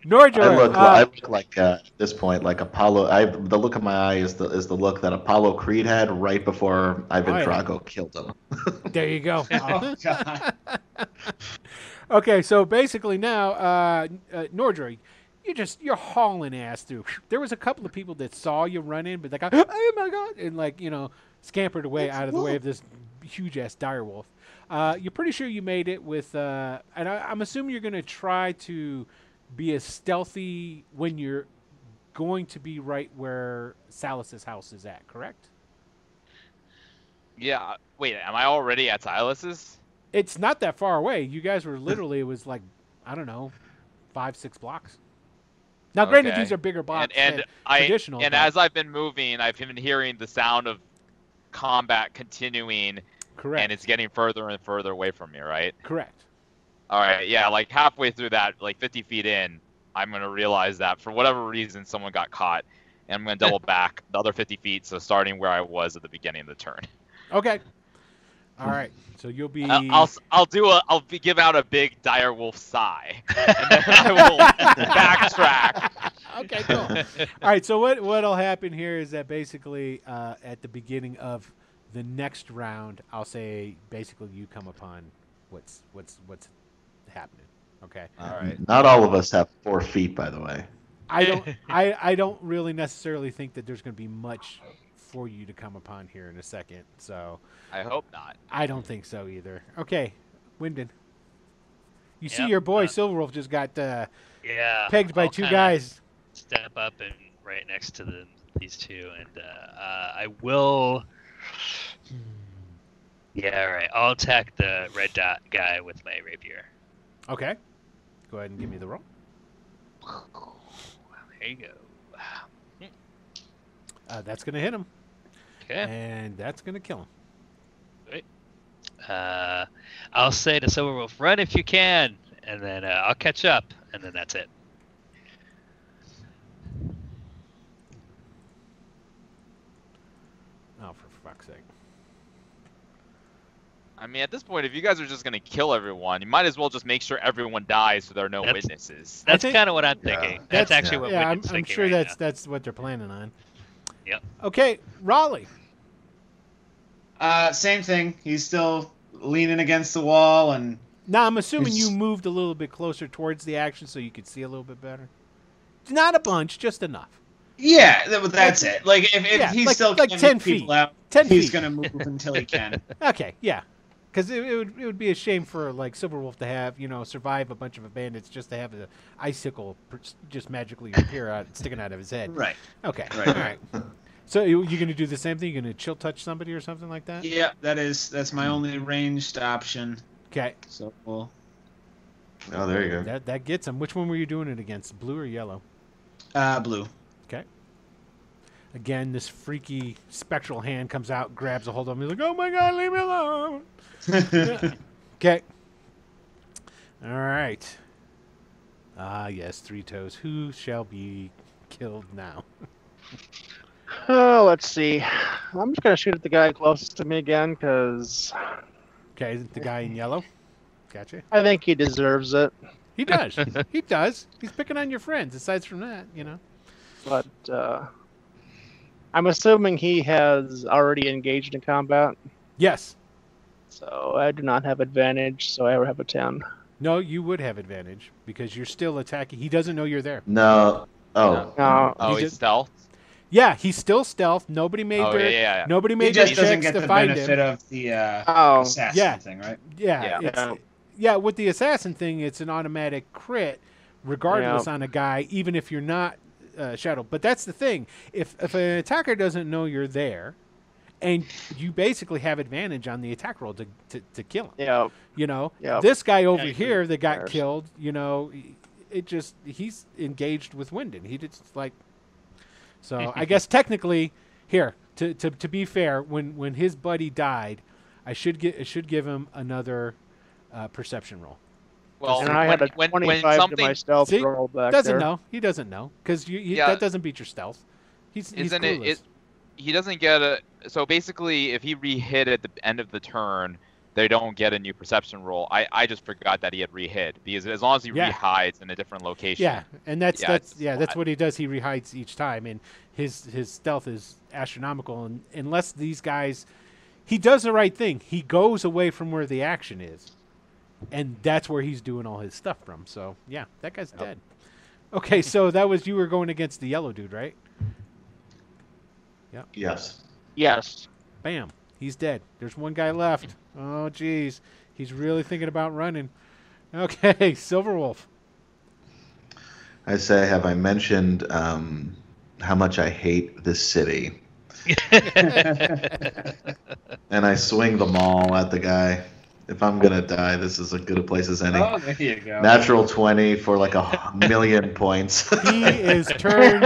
Nordor. I look like at this point like Apollo. The look of my eye is the look that Apollo Creed had right before Ivan Oh, yeah. Drago killed him. There you go. Oh God. Okay, so basically now, Nordor, you're hauling ass through. There was a couple of people that saw you run in, but they got, oh my God, and scampered away out of the way of this huge ass direwolf. You're pretty sure you made it with, and I'm assuming you're going to try to be as stealthy when you're going to be right where Salus's house is at, correct? Yeah. Wait, am I already at Silas's? It's not that far away. You guys were literally, it was like, I don't know, 5-6 blocks. Now, granted, Okay. these are bigger blocks And than I traditional. and but- as I've been moving, I've been hearing the sound of combat continuing, correct. and it's getting further and further away from me. Right? Correct. All right. Yeah. Like halfway through that, like 50 feet in, I'm gonna realize that for whatever reason someone got caught, and I'm gonna double back the other 50 feet, so starting where I was at the beginning of the turn. Okay. All right. So you'll be. I'll give out a big dire wolf sigh, and then I will backtrack. Okay, cool. All right. So what'll happen here is that basically at the beginning of the next round, I'll say basically you come upon what's happening. Okay. All right. Not all of us have 4 feet, by the way. I don't really necessarily think that there's going to be much for you to come upon here in a second. So I hope not. I don't think so either. Okay, Wyndon. You see Yep, your boy Silverwolf just got Yeah. pegged by I'll 2 kinda guys. Step up and right next to these 2, and I will. Yeah, all right. I'll attack the red dot guy with my rapier. Okay. Go ahead and give me the roll. There you go. That's going to hit him. Okay. And that's going to kill him. I'll say to Silverwolf, run if you can, and then I'll catch up, and then that's it. Oh, for fuck's sake. I mean, at this point, if you guys are just gonna kill everyone, you might as well just make sure everyone dies so there are no That's- witnesses. That's think- kind of what I'm Yeah. thinking. That's actually what Yeah, Wyndon's I'm thinking sure right that's what they're planning on. Yep. Okay, Raleigh. Same thing. He's still leaning against the wall, and Now, I'm assuming you It's- moved a little bit closer towards the action so you could see a little bit better. Not a bunch, just enough. yeah, that's it. Like if Yeah, he's like- still like can't 10 make people feet. out, 10 he's feet. gonna move until he can. Okay, yeah. Because it would be a shame for like Silverwolf to have survive a bunch of bandits just to have an icicle just magically appear out sticking out of his head. Right. Okay. Right. All right. So you're going to do the same thing? You're going to chill touch somebody or something like that? Yeah, that's my only ranged option. Okay. So we'll Oh, there you go. That gets him. Which one were you doing it against? Blue or yellow? blue. Okay. Again, this freaky spectral hand comes out, grabs a hold of him. He's like, "Oh my God, leave me alone!" Okay. All right. Ah, yes, 3 toes. Who shall be killed now? Oh, let's see. I'm just gonna shoot at the guy closest to me again because Okay, the guy in yellow. Gotcha. I think he deserves it. He does. He does. He's picking on your friends. Aside from that, But I'm assuming he has already engaged in combat, Yes. so I do not have advantage. So I have a 10. No, you would have advantage because you're still attacking. He doesn't know you're there. No. Oh. No, Oh, He he's just- stealth. Yeah, he's still stealth. Nobody made Oh, their yeah. nobody He made their just doesn't checks get to the find benefit him. of the Oh, assassin yeah. thing, right? Yeah, Yeah. yeah. With the assassin thing, it's an automatic crit, regardless on a guy, even if you're not shadowed. But that's the thing: if an attacker doesn't know you're there, and you basically have advantage on the attack roll to kill him. Yeah. You know, Yeah. this guy over Yeah, here that got cares. killed, you know, he's engaged with Wyndon. He just like, so I guess technically here to be fair, when his buddy died, I should give him another perception roll. Well, And I had a when 25 to my something stealth See? roll back Doesn't there. know. He doesn't know because Yeah. that doesn't beat your stealth. He's isn't clueless. it? He doesn't get a. So basically, if he re-hit at the end of the turn, they don't get a new perception roll. I just forgot that he had re-hit because as long as he Yeah. re-hides in a different location. Yeah, and that's it's that's flat. what he does. He rehides each time, and his stealth is astronomical. And unless these guys, he does the right thing. He goes away from where the action is, and that's where he's doing all his stuff from. So yeah, that guy's dead. Okay, so that was you were going against the yellow dude, right? Yes. Yes. Bam, he's dead. There's one guy left. Oh geez, he's really thinking about running. Okay, Silverwolf. I say, have I mentioned how much I hate this city? And I swing the maul at the guy. If I'm gonna die, this is as good a place as any. Oh, there you go. Natural 20 for like 1,000,000 points. He is turned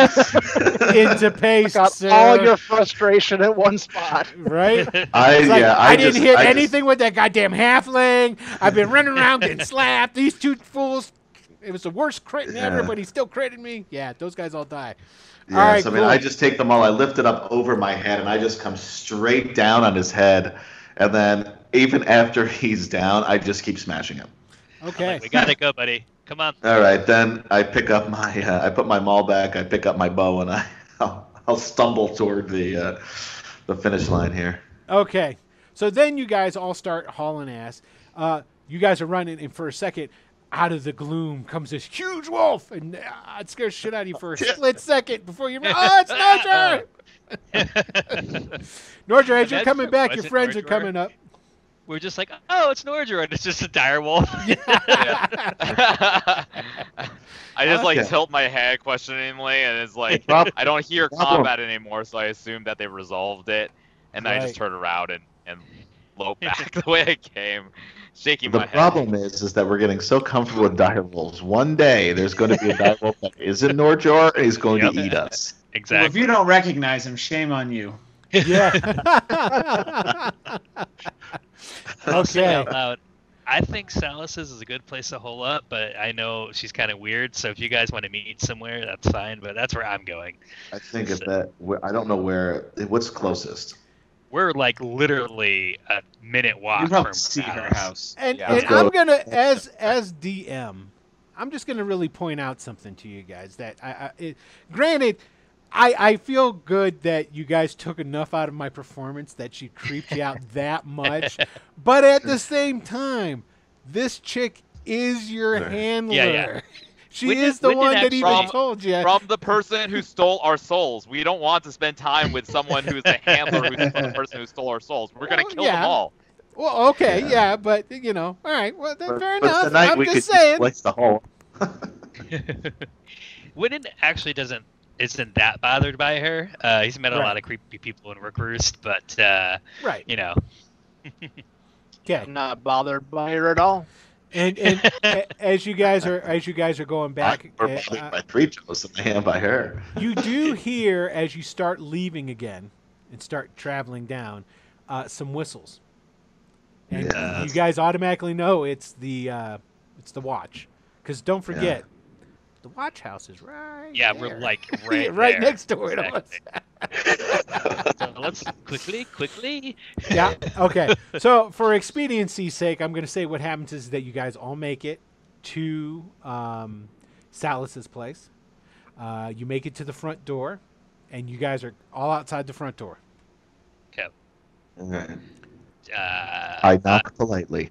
into paste, Got sir. all your frustration at one spot. Right? I It's like, I didn't just- hit I just- anything with that goddamn halfling. I've been running around getting slapped. These two fools. It was the worst crit ever, Yeah. but he still critted me. Yeah, those guys all die. Yes, all right, I mean, cool. I just take them all. I lift it up over my head, and I just come straight down on his head. And then, even after he's down, I just keep smashing him. Okay. Like, we gotta go, buddy. Come on. All right, then I pick up my, I put my maul back. I pick up my bow, and I'll stumble toward the finish line here. Okay. So then you guys all start hauling ass. You guys are running, and for a second, out of the gloom comes this huge wolf, and it scares shit out of you for a split second before you run. Oh, it's Nordra! Nordra, as you're That's coming true. back, Was your it friends are Nordra? coming up. We're just like, oh, it's Nordra, and it's just a dire wolf. I just like Okay. tilt my head questioningly, and it's like Prob- I don't hear problem- combat anymore, so I assume that they resolved it, and I Right. just turn around and lope back the way I came, shaking The my head. problem is that we're getting so comfortable with dire wolves. One day, there's going to be a dire wolf that isn't Norjor, and he's going Yep. to eat us. Well, if Exactly. you don't recognize him, shame on you. Yeah. I'll say Okay. out loud, I think Salus's is a good place to hole up, but I know she's kind of weird. So if you guys want to meet somewhere, that's fine. But that's where I'm going. I think if that, I don't know what's closest. We're like literally a minute walk You from probably see her house. house. And, Yeah. and Let's go. I'm gonna, as DM, I'm just gonna really point out something to you guys that granted, I feel good that you guys took enough out of my performance that she creeped you out that much, but at the same time, this chick is your Sure. handler. Yeah. She Wyndon- is the Wyndon one that actually- even told you. From the person who stole our souls. We don't want to spend time with someone who's the handler who's the person who stole our souls. We're gonna Well, kill yeah. them all. Well, okay, Yeah. yeah, but you know, all right, well, then fair But enough. tonight I'm we just could saying. place the whole. Wyndon actually isn't that bothered by her. He's met a Right. lot of creepy people in Rookroost, but Right. you know, Okay. I'm not bothered by her at all. And as you guys are going back, We're bothered by three toes than I am by her. you do hear as you start leaving again and start traveling down, some whistles, and Yes. you guys automatically know it's the watch, because don't forget, the watch house is right. yeah, there. we're like right right there. next door to us. So let's quickly. Yeah. Okay. So for expediency's sake, I'm going to say what happens is that you guys all make it to Salus's place. You make it to the front door, and you guys are all outside the front door. Okay. Okay. I I knock politely.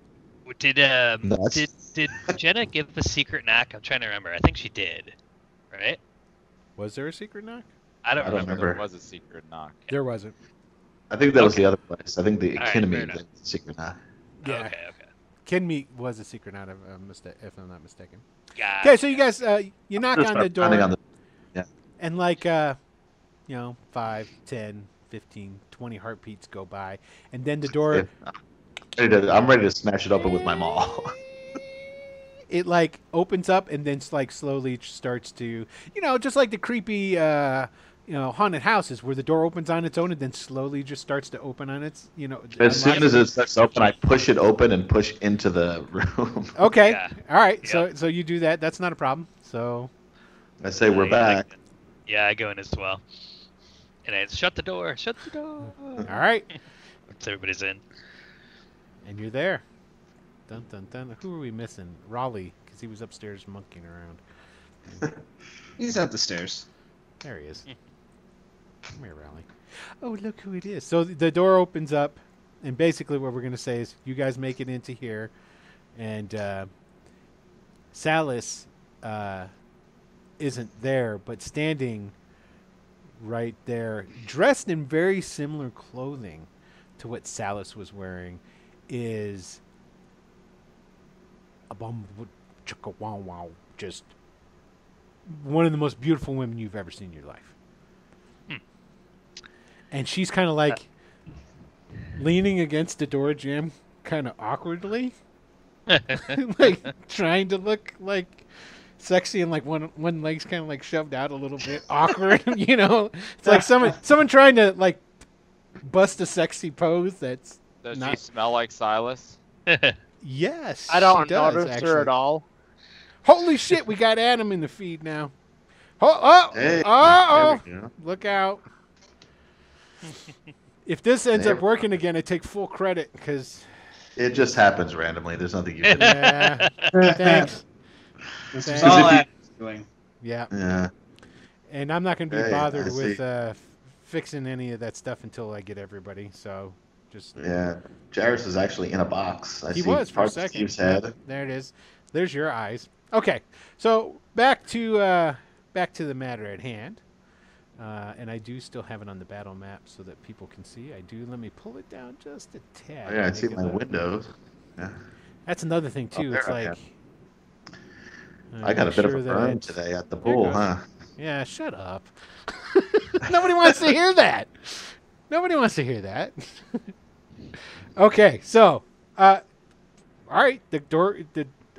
did Nuts. did Jenna give the secret knock? I'm trying to remember. I think she did. Right? Was there a secret knock? I don't I don't remember. There remember. was a secret knock. There wasn't. I think that was Okay. the other place. I think the All right, Academy fair enough. did the secret knock. Yeah. Okay. Kinmeet was a secret knock, if I'm not mistaken. Gotcha. Okay, so you guys, you knock Just on the start door, pounding on the- and like, 5, 10, 15, 20 heartbeats go by, and then the door. I'm ready to smash it open with my maul. It like opens up and then like slowly starts to, just like the creepy, haunted houses where the door opens on its own and then slowly just starts to open on its, As soon as it starts to open, I push it open and push into the room. Okay. Yeah. All right. Yep. So you do that. That's not a problem. So. I say we're back. I go in as well. And I shut the door. Shut the door. All right. Once everybody's in. And you're there. Dun dun dun. Who are we missing? Raleigh, because he was upstairs monkeying around. He's up the stairs. There he is. Come here, Raleigh. Oh, look who it is. So the door opens up, and basically what we're going to say is you guys make it into here, and Salas isn't there, but standing right there, dressed in very similar clothing to what Salas was wearing, is a bum chicka wow wow, just one of the most beautiful women you've ever seen in your life. And she's kind of like leaning against the door jamb, kind of awkwardly, like trying to look like sexy, and like one leg's kind of like shoved out a little bit, awkward. It's like someone trying to like bust a sexy pose. That's Does not... she smell like Silas? Yes, I don't she does, notice actually. her at all. Holy shit, we got Adam in the feed now. Oh, Hey, oh, there we go. look out. If this ends up working again, I take full credit because... It just happens randomly. There's nothing you can do. Yeah, thanks. This Thanks. is all If you- Adam's doing. Yeah, Yeah. and I'm not going to be Hey, bothered I with see. fixing any of that stuff until I get everybody, so just... Yeah. Jairus is actually in a box. I He see was for a parts of second. Steve's head. There it is. There's your eyes. Okay, so back to the matter at hand. And I do still have it on the battle map so that people can see. I do. Let me pull it down just a tad. Oh, yeah, I Make see it my look- windows. Yeah. That's another thing too. Oh, It's there I like I got a make bit of sure a that burn it's- today at the There pool, goes. huh? Yeah, shut up. Nobody wants to hear that. Nobody wants to hear that. Okay, so all right, the door.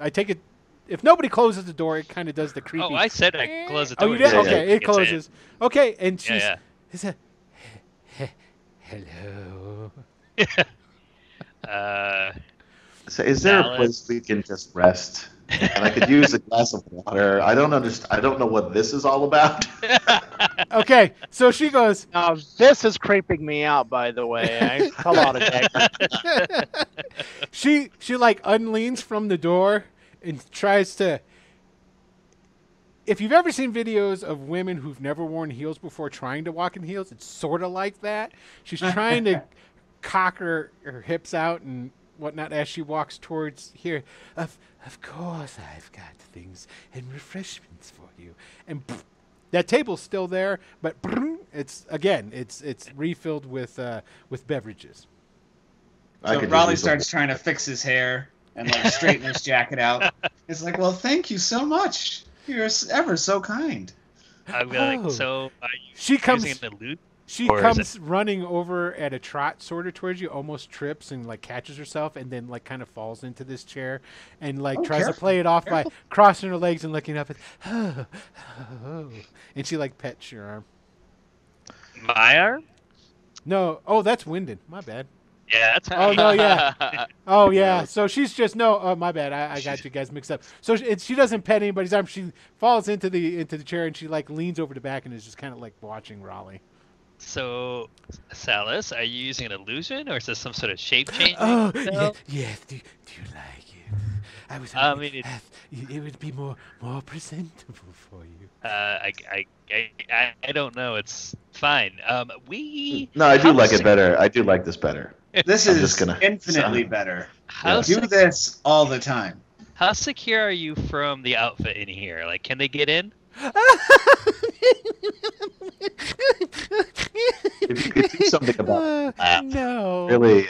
I take it. If nobody closes the door, it kind of does the creepy. Oh, I said I closed the Oh, door. you did? Yeah, Okay, yeah. it closes. Okay, and she's. Yeah, It's a, hello. So is there a Salad. place we can just rest? And I could use a glass of water. I don't understand. I don't know what this is all about. Okay, so she goes. Now this is creeping me out. By the way, I fell out of dagger. she like unleans from the door and tries to. If you've ever seen videos of women who've never worn heels before trying to walk in heels, it's sort of like that. She's trying to cock her hips out and whatnot as she walks towards here. Of course, I've got things and refreshments for you. And that table's still there, but it's refilled with beverages. I So could Raleigh use a- starts trying to fix his hair and like straighten his jacket out. It's like, well, thank you so much. You're ever so kind. I'm like, Oh. so are you She comes- using an allude? She Or is comes running over at a trot sort of towards you, almost trips and like catches herself, and then like kind of falls into this chair and like Oh, tries to careful, play it off careful. by crossing her legs and looking up and and she like pets your arm. My arm? No, oh that's Wyndon. My bad. Yeah, that's Oh no, yeah. Oh yeah. So she's just oh my bad. I got you guys mixed up. So she doesn't pet anybody's arm. She falls into the chair and she like leans over the back and is just kind of like watching Raleigh. So, Salas, are you using an illusion, or is this some sort of shape changing? Oh, spell? yes. Do you like it? I was. I hoping mean, it would be more presentable for you. I don't know. It's fine. We. No, I do how like it sec- better. I do like this better. This I'm is just gonna- infinitely better. How, Do this all the time. how secure are you from the outfit in here? Like, can they get in? If you could do something about that, no. really,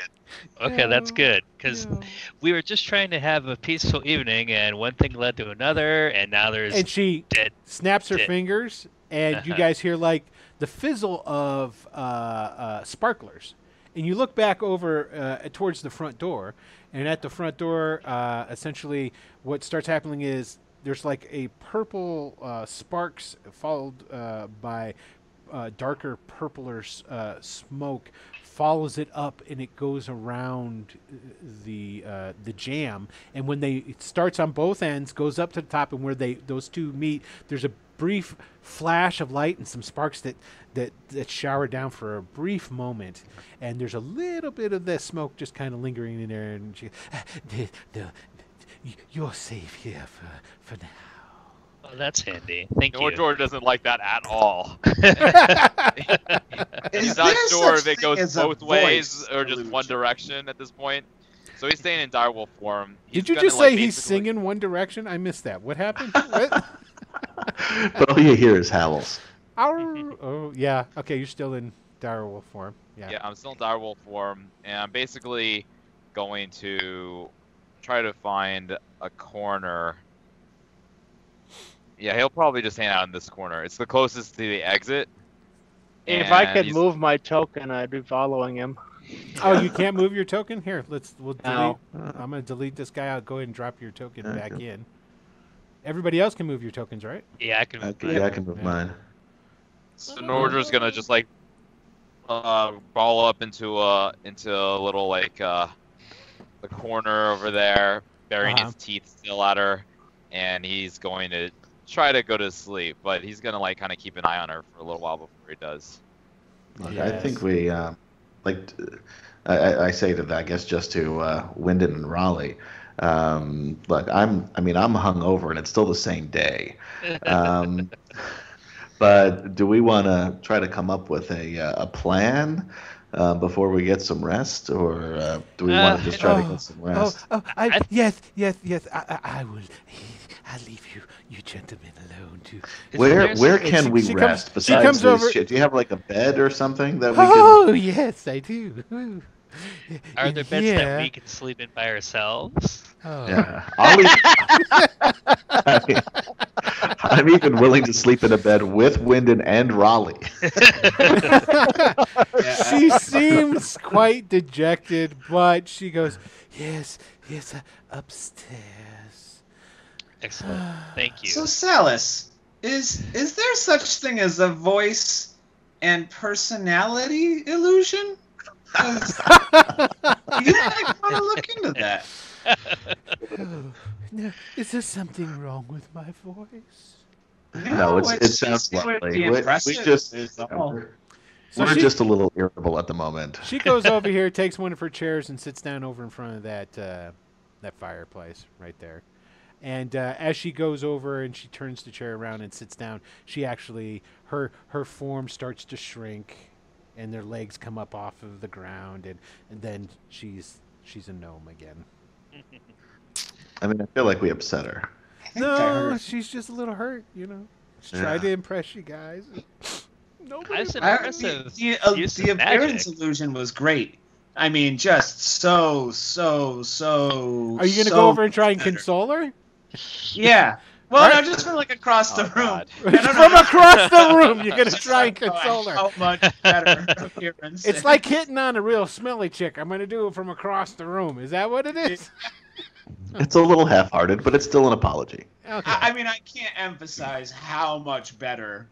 Okay, that's No, good, because no. we were just trying to have a peaceful evening, and one thing led to another, and now there's And she dead. snaps her Dead. fingers, and you guys hear like the fizzle of sparklers. And you look back over towards the front door, and at the front door, essentially what starts happening is there's like a purple sparks followed by darker purpler smoke follows it up, and it goes around the jam. And when it starts on both ends, goes up to the top, and where those two meet, there's a brief flash of light and some sparks that shower down for a brief moment, and there's a little bit of the smoke just kind of lingering in there. And she, you're safe here for now. Oh, that's handy. Thank you. George doesn't like that at all. Is He's not there sure such if it thing goes as a both ways voice or just one illusion? direction at this point. So he's staying in direwolf form. He's Did you gonna, just like, say he's basically- singing One Direction? I missed that. What happened? What? But all you hear is howls. Oh, yeah. Okay, you're still in direwolf form. Yeah. Yeah, I'm still in direwolf form, and I'm basically going to try to find a corner. Yeah, he'll probably just hang out in this corner. It's the closest to the exit. If I and could he's- move my token, I'd be following him. Oh, you can't move your token? Here, we'll delete. No. I'm going to delete this guy. I'll go ahead and drop your token back Okay. in. Everybody else can move your tokens, right? Yeah, I can. Yeah, I can move mine. So Nordra's gonna just like ball up into a little like the corner over there, burying his teeth still at her, and he's going to try to go to sleep, but he's gonna like kind of keep an eye on her for a little while before he does. Look, I think we I say to that, I guess, just to Wyndon and Raleigh. Look, I'm hungover, and it's still the same day. But do we want to try to come up with a plan before we get some rest, or do we want to just try to get some rest? Yes. I will. I'll leave you gentlemen alone too. Where can we she rest comes- she besides comes this over- shit? Do you have like a bed or something that we can? Oh yes, I do. Are there beds that we can sleep in by ourselves? Oh. Yeah, I'm even willing to sleep in a bed with Wyndon and Raleigh. She seems quite dejected, but she goes, yes, upstairs. Excellent. Thank you. So Salas, is there such thing as a voice and personality illusion? 'Cause you might want to look into that. Oh, no, is there something wrong with my voice? No, it sounds just- it would lovely. be We impressive just is all. So we're she- just a little irritable at the moment. She goes over here, takes one of her chairs, and sits down over in front of that fireplace right there. And as she goes over and she turns the chair around and sits down, she actually her form starts to shrink, and their legs come up off of the ground, and then she's a gnome again. I mean, I feel like we upset her. I think I heard No, her- she's just a little hurt, you know. She's Yeah. trying to impress you guys. Nobody. That's an I- impressive the use the of appearance magic. illusion was great. I mean, just so. Are you gonna go over and try and console her? Yeah. Well, Alright. no, just from like across the Oh, room. God. I don't know From across the room, you're gonna try and console her. How much better appearance. It's like hitting on a real smelly chick. I'm gonna do it from across the room. Is that what it is? It's a little half-hearted, but it's still an apology. Okay. I mean, I can't emphasize how much better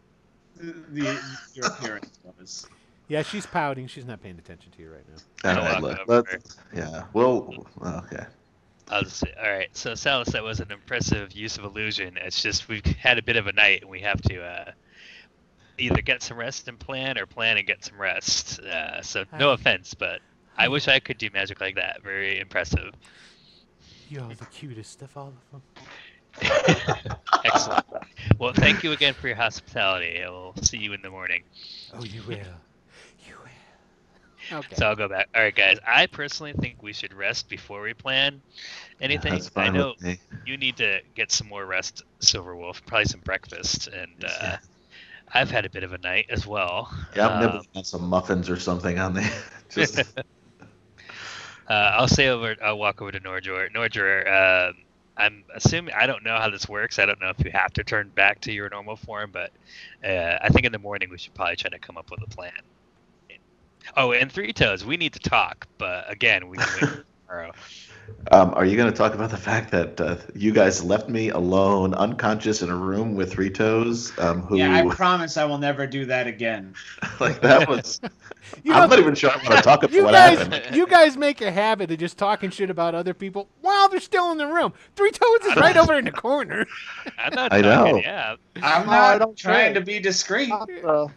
your appearance was. Yeah, she's pouting. She's not paying attention to you right now. I All right, walk look, over. yeah. Well, okay. I'll just say, all right. So Salas, that was an impressive use of illusion. It's just we've had a bit of a night, and we have to either get some rest and plan, or plan and get some rest. So no offense, but I wish I could do magic like that. Very impressive. You're the cutest of all of them. Excellent. Well, thank you again for your hospitality. I will see you in the morning. Oh, you will. You will. Okay. So I'll go back. All right, guys. I personally think we should rest before we plan anything. That's I fine know with me. you need to get some more rest, Silverwolf. Probably some breakfast, and Yeah. I've had a bit of a night as well. Yeah, I'm nibbling on some muffins or something on the. Just I'll walk over to Nordjor. Nordjor, I'm assuming, I don't know how this works. I don't know if you have to turn back to your normal form, but I think in the morning we should probably try to come up with a plan. Oh, and Three Toes, we need to talk, but again, we can wait for tomorrow. Are you going to talk about the fact that you guys left me alone, unconscious in a room with Three Toes? Yeah, I promise I will never do that again. Like that was. You I'm know, not even sure I want to talk about You what guys, happened. you guys make a habit of just talking shit about other people while they're still in the room. Three Toes is right over in the corner. I'm not I talking, know. yeah. I'm I not don't trying care. to be discreet. I'm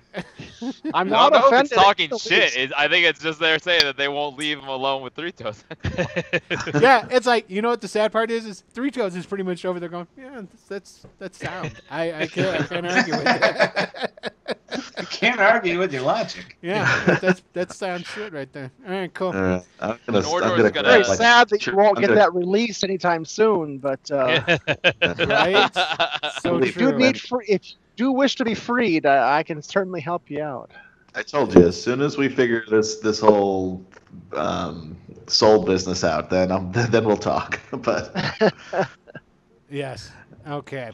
I not don't know if offended. it's talking It's shit. I think it's just they're saying that they won't leave him alone with Three Toes. Yeah, it's like, you know what the sad part is Three Toes is pretty much over there going, yeah, that's sound. I can't argue with that. You can't argue with your logic. Yeah, that's sound shit right there. All right, cool. I'm Nordor's gonna very gonna- sad that you won't I'm get gonna- that released anytime soon, but Right? So If if you true. need if you do wish to be freed, I can certainly help you out. I told you, as soon as we figure this whole soul business out, then we'll talk. But Yes. Okay.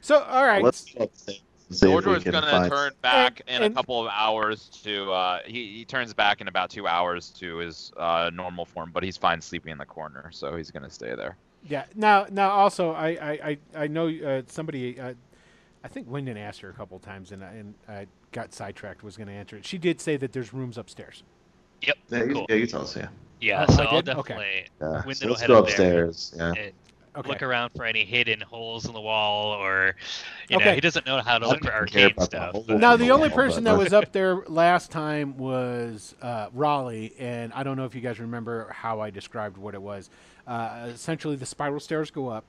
So, all right. let's go upstairs and see if we Nordor's can gonna find. turn back in a and- couple of hours to. He turns back in about 2 hours to his normal form, but he's fine sleeping in the corner, so he's gonna stay there. Yeah. Now, also, I know somebody. I think Wyndon asked her a couple times, and I got sidetracked. Was going to answer it. She did say that there's rooms upstairs. Yep. Yeah, Cool. you tell us. Yeah. Yeah, Oh, so I I'll did? Okay. definitely Yeah. Wyndon So will let's head go up there upstairs. Yeah. and Okay. look around for any hidden holes in the wall, or you know, Okay. he doesn't know how to I look for don't care arcane about the stuff. whole but- Now, the only wall, person but- that was up there last time was Raleigh, and I don't know if you guys remember how I described what it was. Essentially, the spiral stairs go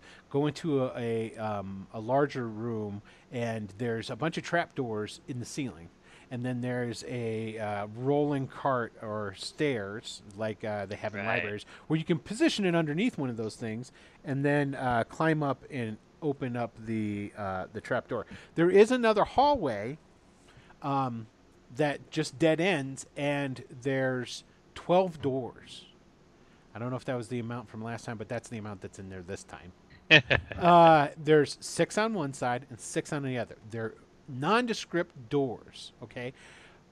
into a larger room, and there's a bunch of trapdoors in the ceiling. And then there's a rolling cart or stairs, like they have in Right. libraries, where you can position it underneath one of those things, and then climb up and open up the trapdoor. There is another hallway that just dead ends, and there's 12 doors. I don't know if that was the amount from last time, but that's the amount that's in there this time. There's 6 on one side and 6 on the other. They're nondescript doors, okay?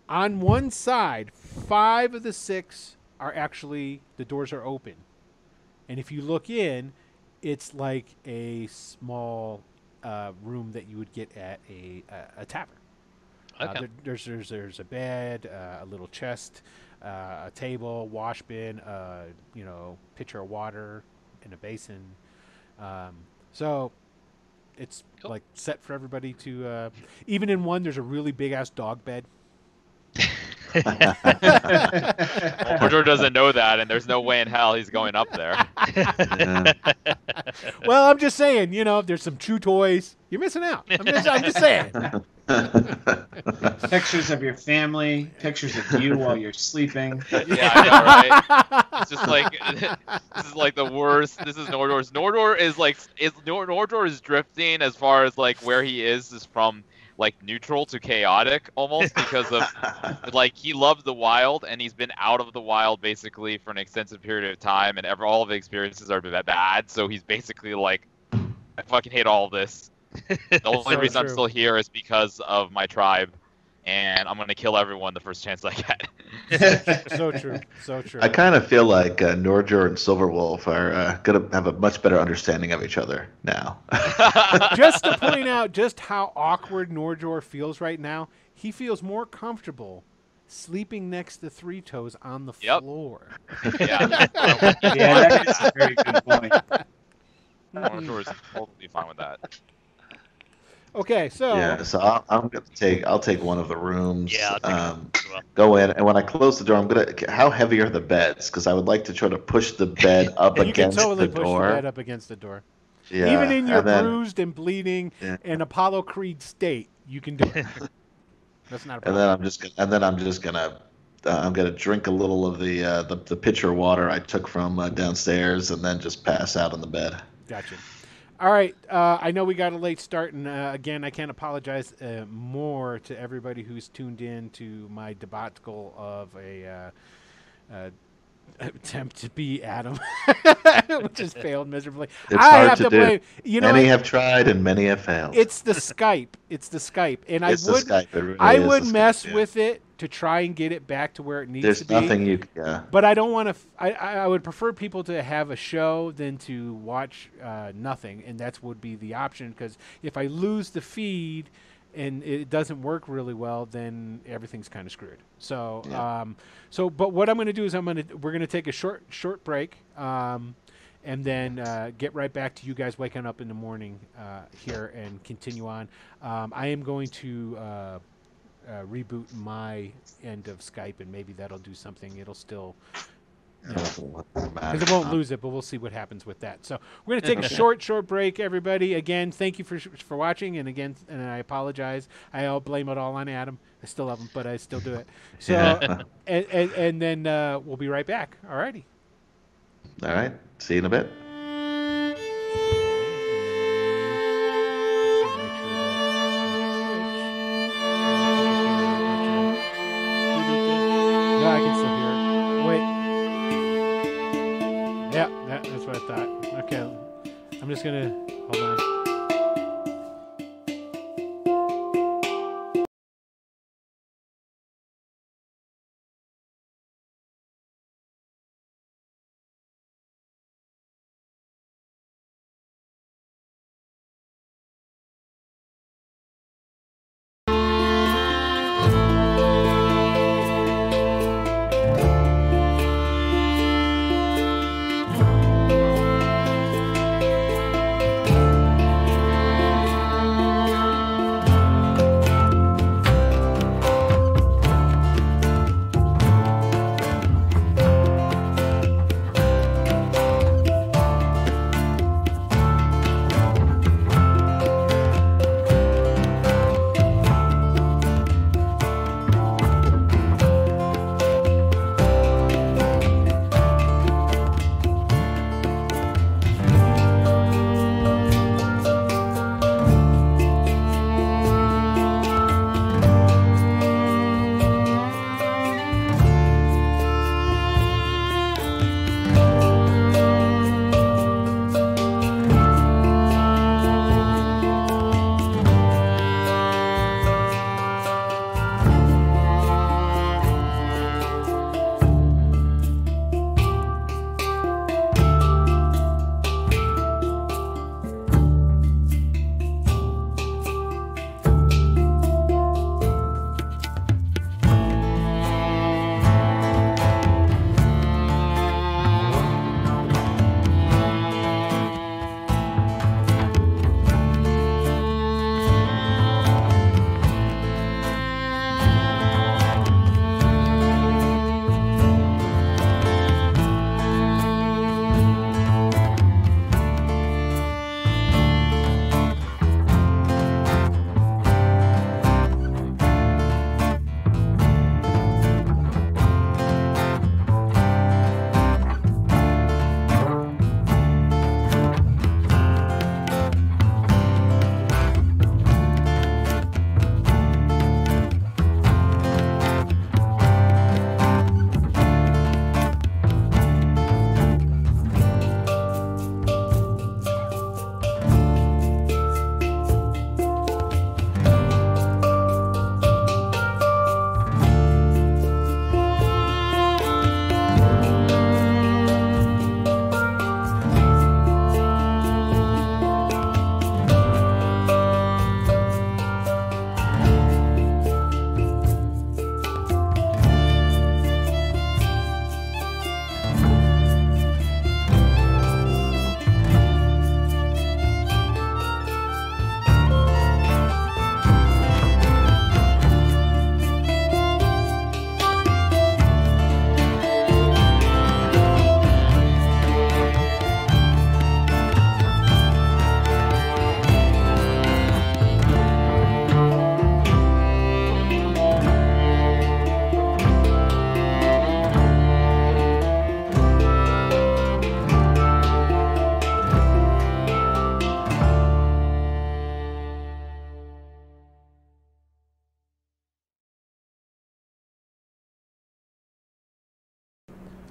On one side, 5 of the 6 are actually, the doors are open. And if you look in, it's like a small room that you would get at a tavern. Okay. There's a bed, a little chest, a table, wash bin, pitcher of water in a basin. So it's Cool. like set for everybody to. Even in one, there's a really big ass dog bed. Mordor doesn't know that, and there's no way in hell he's going up there. Yeah. Well, I'm just saying, there's some chew toys. You're missing out. I'm just saying. Pictures of your family, pictures of you while you're sleeping. Yeah, I know, right? It's just like this is like the worst. This is Nordor's. Nordor is drifting as far as like where he is from like neutral to chaotic almost because of like he loves the wild and he's been out of the wild basically for an extensive period of time and all of the experiences are bad. So he's basically like, I fucking hate all of this. The only So reason I'm true. still here is because of my tribe, and I'm gonna kill everyone the first chance I get. So true. So true. I kind of feel like Nordjor and Silverwolf are going to have a much better understanding of each other now. Just to point out just how awkward Nordjor feels right now, he feels more comfortable sleeping next to Three Toes on the Yep. floor. Yeah, Yeah, that is a very good point. Mordor is totally fine with that. Okay, so Yeah, so I'll take one of the rooms. Yeah, I'll take it as well. Go in, and when I close the door, how heavy are the beds? Because I would like to try to push the bed up you can against totally the push door. the bed up against the door. Yeah, Even in your and then, bruised and bleeding Yeah. and Apollo Creed state, you can do it. That's not a and problem. then I'm just gonna I'm gonna drink a little of the pitcher of water I took from downstairs, and then just pass out on the bed. Gotcha. All right. I know we got a late start, and again, I can't apologize more to everybody who's tuned in to my debacle of a attempt to be Adam, which has failed miserably. It's I hard have to to do. blame. You know, Many have tried and many have failed. it's the Skype. It's the Skype, and It's the Skype. It really I is would the Skype, mess yeah. with it to try and get it back to where it needs There's to be. nothing you. Yeah. But I don't want to. I would prefer people to have a show than to watch nothing, and that would be the option. Because if I lose the feed and it doesn't work really well, then everything's kind of screwed. So, Yeah. but what I'm going to do is we're going to take a short break, and then get right back to you guys waking up in the morning here and continue on. I am going to reboot my end of Skype, and maybe that'll do something. It'll still, because it won't lose it, but we'll see what happens with that. So we're going to take a short break, everybody. Again, thank you for watching, and again, and I apologize. I'll blame it all on Adam. I still love him, but I still do it. So, and then we'll be right back. All righty. All right. See you in a bit. No, I can still hear it. Wait. Yeah, that's what I thought. Okay. I'm just going to... Hold on.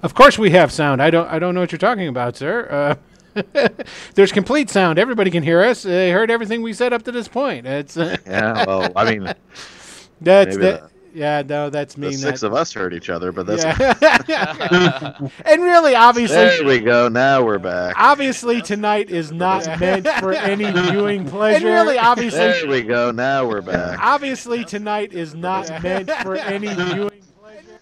Of course we have sound. I don't know what you're talking about, sir. There's complete sound. Everybody can hear us. They heard everything we said up to this point. It's Yeah, well, I mean, that's maybe that. Yeah, no, that's me. the six of us heard each other, but that's And really, obviously, there we go. Now we're back. obviously tonight is not meant for any viewing pleasure. And really, obviously, There we go. Now we're back. obviously tonight is not meant for any viewing pleasure.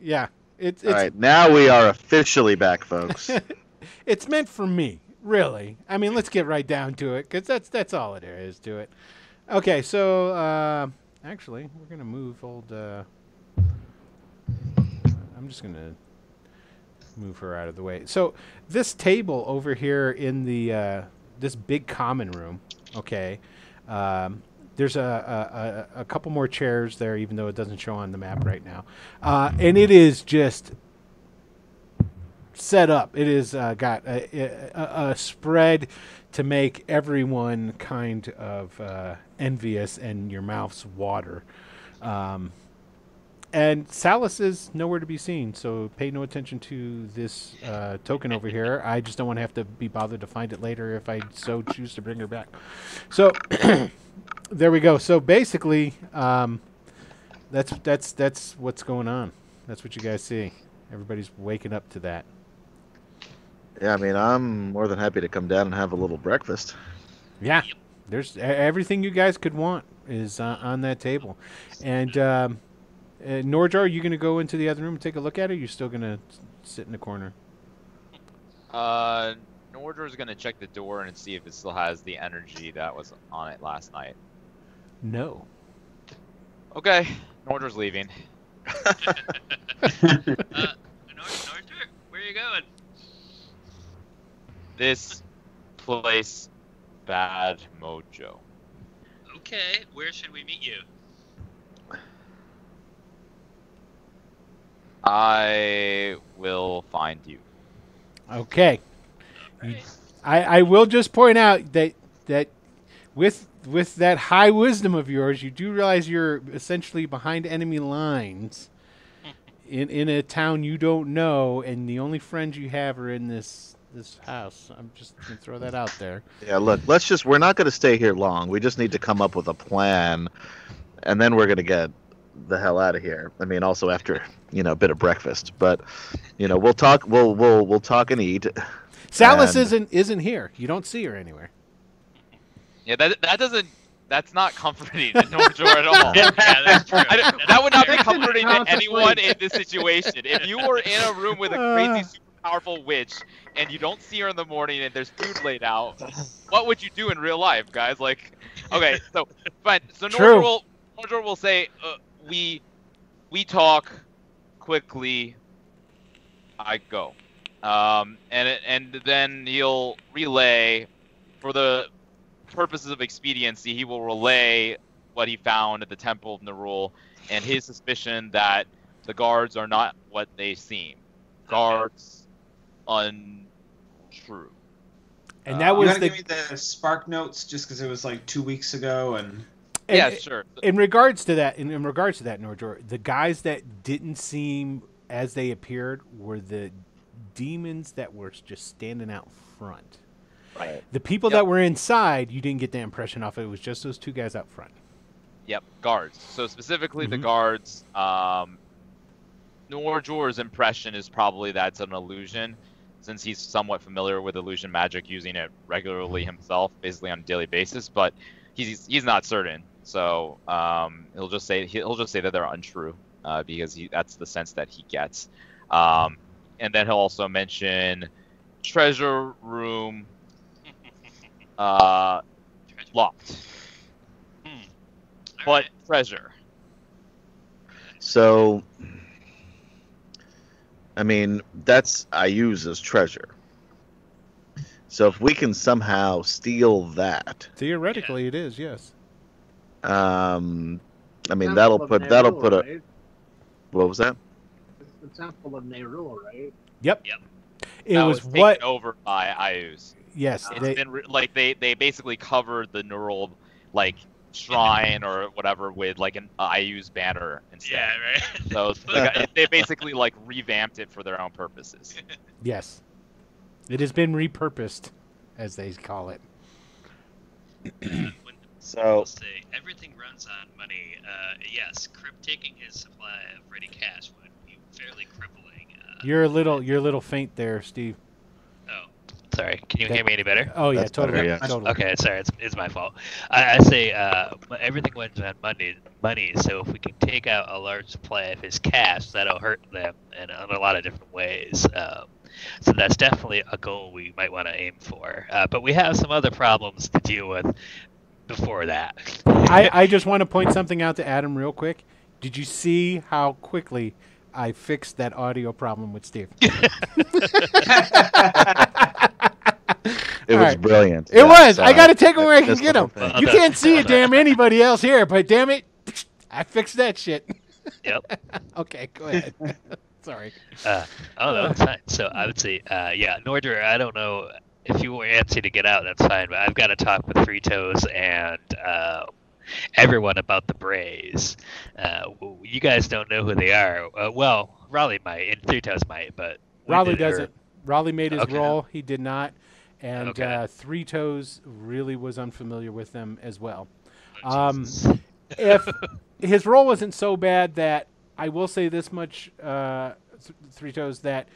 Yeah, it's All right, now we are officially back, folks. it's meant for me, really. I mean, let's get right down to it, because that's all it is to it. Okay, so actually, we're gonna move old. I'm just gonna move her out of the way. So this table over here in the this big common room. Okay, there's a couple more chairs there, even though it doesn't show on the map right now, and it is just set up. It is got a spread to make everyone kind of envious and your mouths water. And Salus is nowhere to be seen, so pay no attention to this token over here. I just don't want to have to be bothered to find it later if I so choose to bring her back. So there we go. So basically, that's what's going on. That's what you guys see. Everybody's waking up to that. Yeah, I mean, I'm more than happy to come down and have a little breakfast. Yeah, there's everything you guys could want is on that table. And Norjar, are you going to go into the other room and take a look at it? Or are you still going to sit in the corner? Norjar's gonna check the door and see if it still has the energy that was on it last night. No. Okay, Norjar's leaving. Norjar, where are you going? This place, bad mojo. Okay, where should we meet you? I will find you. Okay. Right. I will just point out that with that high wisdom of yours, you do realize you're essentially behind enemy lines in a town you don't know, and the only friends you have are in this house. I'm just gonna throw that out there. Yeah, look, we're not going to stay here long. We just need to come up with a plan, and then we're going to get the hell out of here. I mean, also after, a bit of breakfast, but, we'll talk, we'll talk and eat. Salus isn't here. You don't see her anywhere. Yeah, that's not comforting to Norjar at all. Yeah, that's true. That would not be That's comforting to consciously. anyone in this situation. If you were in a room with a crazy, super powerful witch, and you don't see her in the morning, and there's food laid out, what would you do in real life, guys? Like, okay, so fine. So True. Norjar will say, we talk quickly. I go, and then he'll relay, for the purposes of expediency, he will relay what he found at the Temple of Nerul and his suspicion that the guards are not what they seem. Guards untrue. And that You was want to the give me the spark notes just because it was like 2 weeks ago and. Yeah, sure. In regards to that, Norjor, the guys that didn't seem as they appeared were the demons that were just standing out front. Right. The people that were inside, you didn't get that impression off. It was just those two guys out front. Yep, guards. So specifically the guards, Norjor's impression is probably that's an illusion, since he's somewhat familiar with illusion magic, using it regularly himself, basically on a daily basis, but he's not certain. So he'll just say that they're untrue, because that's the sense that he gets. And then he'll also mention treasure room locked. But treasure. So, I mean, I use as treasure. So if we can somehow steal that, Theoretically, it is, yes. I mean, Temple that'll of put Nerul, a. right? What was that? It's the Temple of Nerul, right? Yep. Yep. It That was taken what? over by Ayus. Yes. It's been like they basically covered the neural, like shrine or whatever with like an IU's banner instead. Yeah, right. So they basically like revamped it for their own purposes. Yes. It has been repurposed, as they call it. So people say everything runs on money. Yes, taking his supply of ready cash would be fairly crippling. You're a little faint there, Steve. Oh, sorry. Can you hear me any better? Oh yeah, That's totally. better, yeah. Totally. Okay, sorry, it's my fault. I say everything runs on money. So if we can take out a large supply of his cash, that'll hurt them in a lot of different ways. So that's definitely a goal we might want to aim for. But we have some other problems to deal with before that. I just want to point something out to Adam real quick. Did you see how quickly I fixed that audio problem with Steve? It was brilliant. It was. I got to take him where I can get him. Well, You can't see it, damn anybody else here, but damn it, I fixed that shit. Yep. Okay, go ahead. Sorry. Oh, no, it's fine. So I would say, yeah, Norder, I don't know if you want Nancy to get out, that's fine, but I've got to talk with Three Toes and everyone about the Brays. You guys don't know who they are. Well, Raleigh might, and Three Toes might, but Raleigh doesn't. Raleigh made his Okay. role. He did not. And Okay. Three Toes really was unfamiliar with them as well. Oh, Jesus. If his role wasn't so bad that I will say this much, Three Toes, that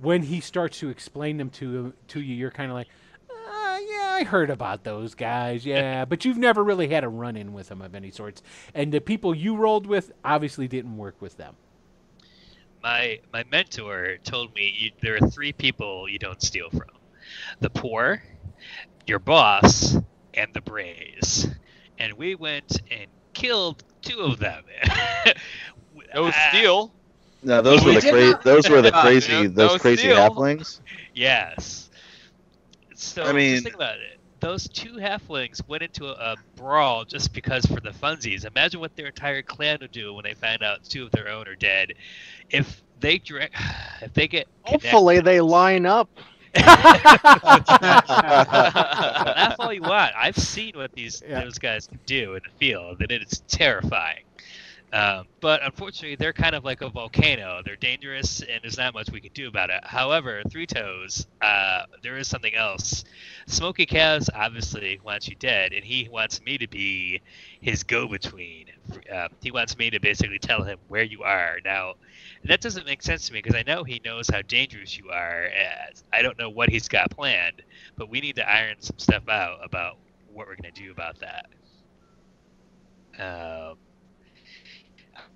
when he starts to explain them to you, you're kind of like, yeah, I heard about those guys, yeah, but you've never really had a run-in with them of any sorts. And the people you rolled with obviously didn't work with them. My mentor told me there are 3 people you don't steal from: the poor, your boss, and the Brays. And we went and killed 2 of them. No steal. No, those were We the did crazy. not- Those were the No, crazy. no Those crazy steal. halflings. Yes. So I mean- just think about it. Those 2 halflings went into a brawl just because for the funsies. Imagine what their entire clan would do when they find out 2 of their own are dead. If they get Hopefully they line up. Laugh all you want. I've seen what those guys can do in the field, and it is terrifying. But unfortunately, they're kind of like a volcano. They're dangerous, and there's not much we can do about it. However, Three Toes, there is something else. Smokey Kaz obviously wants you dead, and he wants me to be his go-between. He wants me to basically tell him where you are. Now, that doesn't make sense to me because I know he knows how dangerous you are. I don't know what he's got planned, but we need to iron some stuff out about what we're going to do about that.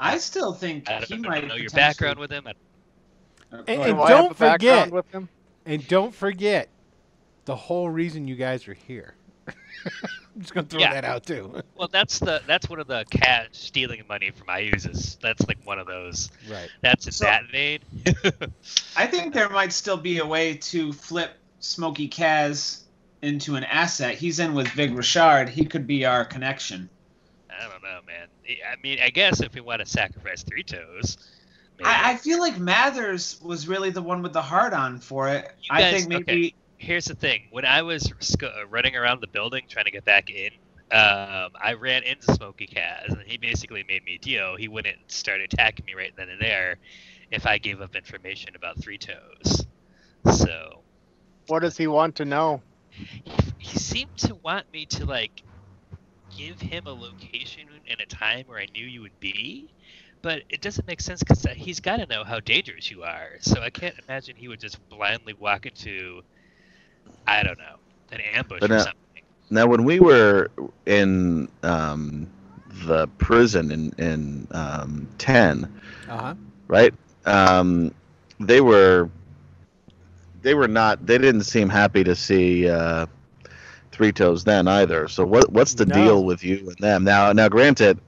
I still think I he don't might know your potentially- background with him. And Do I have don't a background forget, with him? and don't forget the whole reason you guys are here. I'm just gonna throw Yeah. that out too. Well, that's one of the cat stealing money from IUs. That's like one of those. Right. That's in So- that vein. I think there might still be a way to flip Smokey Kaz into an asset. He's in with Vig Richard. He could be our connection. I don't know, man. I mean, I guess if we want to sacrifice Three Toes, maybe. I feel like Mathers was really the one with the heart on for it. You I guys- think maybe. okay. Here's the thing. When I was running around the building trying to get back in, I ran into Smokey Kaz, and he basically made me a deal. He wouldn't start attacking me right then and there if I gave up information about Three Toes. So What does he want to know? he seemed to want me to, like, give him a location and a time where I knew you would be, but it doesn't make sense because he's got to know how dangerous you are. So I can't imagine he would just blindly walk into, I don't know, an ambush But or now- something. Now, when we were in the prison in 10, Uh-huh. right? They were not. They didn't seem happy to see Three Toes then either. So what's the No. deal with you and them? Now, granted,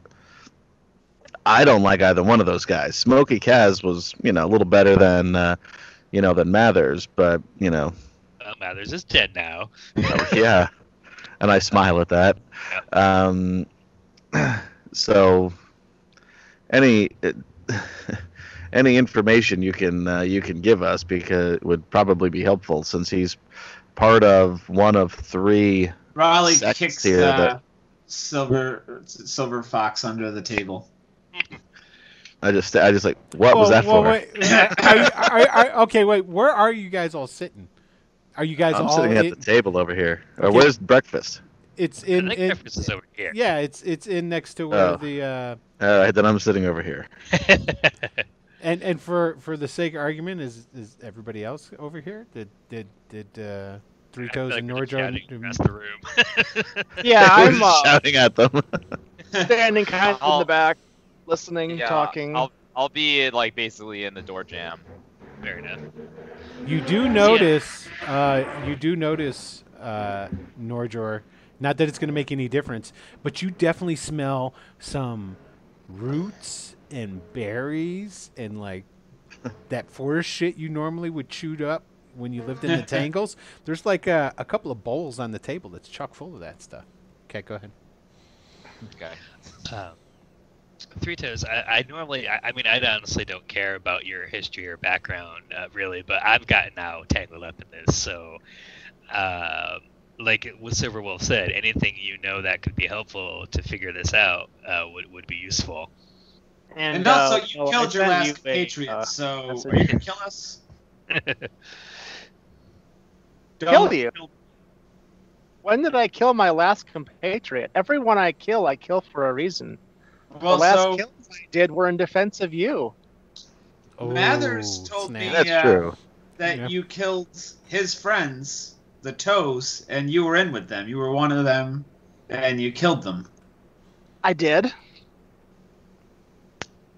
I don't like either one of those guys. Smokey Kaz was, a little better than than Mathers, but Well, Mathers is dead now. yeah. And I smile at that. So, any information you can give us because would probably be helpful since he's part of one of 3 Raleigh sects kicks here that- silver fox under the table. I just like, what was that for? Wait, okay, wait. Where are you guys all sitting? Are you guys I'm all sitting at the table over here. Okay. Where's breakfast? It's I in. think breakfast is over here. Yeah, it's in next to where the. All right, then I'm sitting over here. And for the sake of argument, is everybody else over here? Did Three Toes and Norjo across the room? Yeah, I'm shouting at them. standing kind of in the back, listening, Yeah, talking. I'll be like basically in the door jam. Fair enough. You do notice. You do notice, Norjor. Not that it's going to make any difference, but you definitely smell some roots and berries and like that forest shit you normally would chew up when you lived in the tangles. There's like a couple of bowls on the table that's chock full of that stuff. Okay, go ahead. Okay. Three Toes, I normally, I mean, I honestly don't care about your history or background, really, but I've gotten now tangled up in this, so, like what Silverwolf said, anything you know that could be helpful to figure this out would be useful. And also, you killed your last compatriot, so are you going to kill us? Kill you? When did I kill my last compatriot? Everyone I kill for a reason. Well, the last kills I did were in defense of you. Mathers told me That's true. that you killed his friends, the Toes, and you were in with them. You were one of them, and you killed them. I did.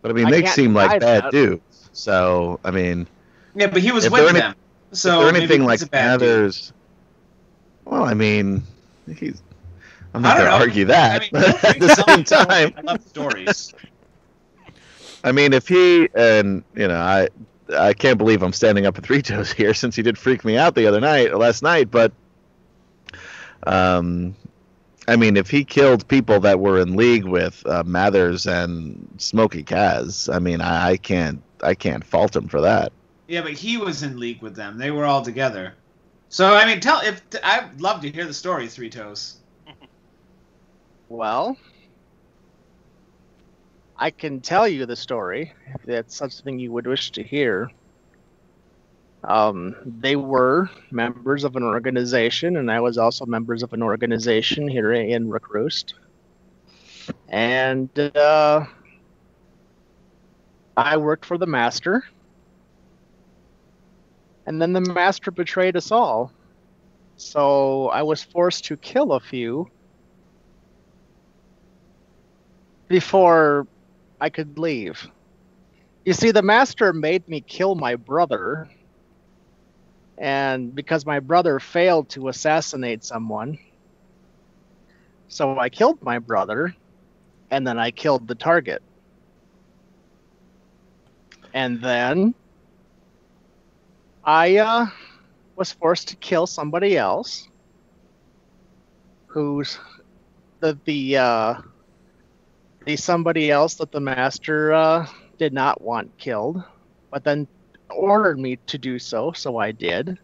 But I mean, they seem like bad dudes. So I mean, yeah, but he was with them. So if they're anything like Mathers, well, I mean, I'm not going to argue that. I mean, at the same time, I love stories. I mean, if he and I can't believe I'm standing up with Three Toes here since he did freak me out last night. But I mean, if he killed people that were in league with Mathers and Smokey Kaz, I mean, I can't fault him for that. Yeah, but he was in league with them. They were all together. So I mean, I'd love to hear the story, Three Toes. Well, I can tell you the story if that's something you would wish to hear. They were members of an organization, and I was also members of an organization here in Rookroost. And I worked for the Master. And then the Master betrayed us all. So I was forced to kill a few before I could leave. You see, the Master made me kill my brother. And because my brother failed to assassinate someone, so I killed my brother, and then I killed the target. And then I was forced to kill somebody else, who's the somebody else that the Master did not want killed, but then ordered me to do so, so I did.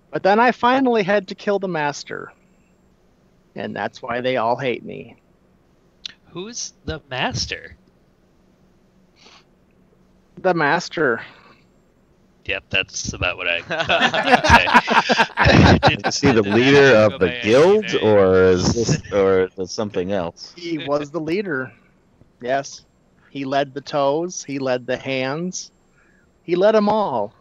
But then I finally had to kill the Master, and that's why they all hate me. Who's the Master? The Master. Yep, that's about what I thought. Is he the leader of the guild, or is it something else? He was the leader. Yes. He led the toes. He led the hands. He led them all.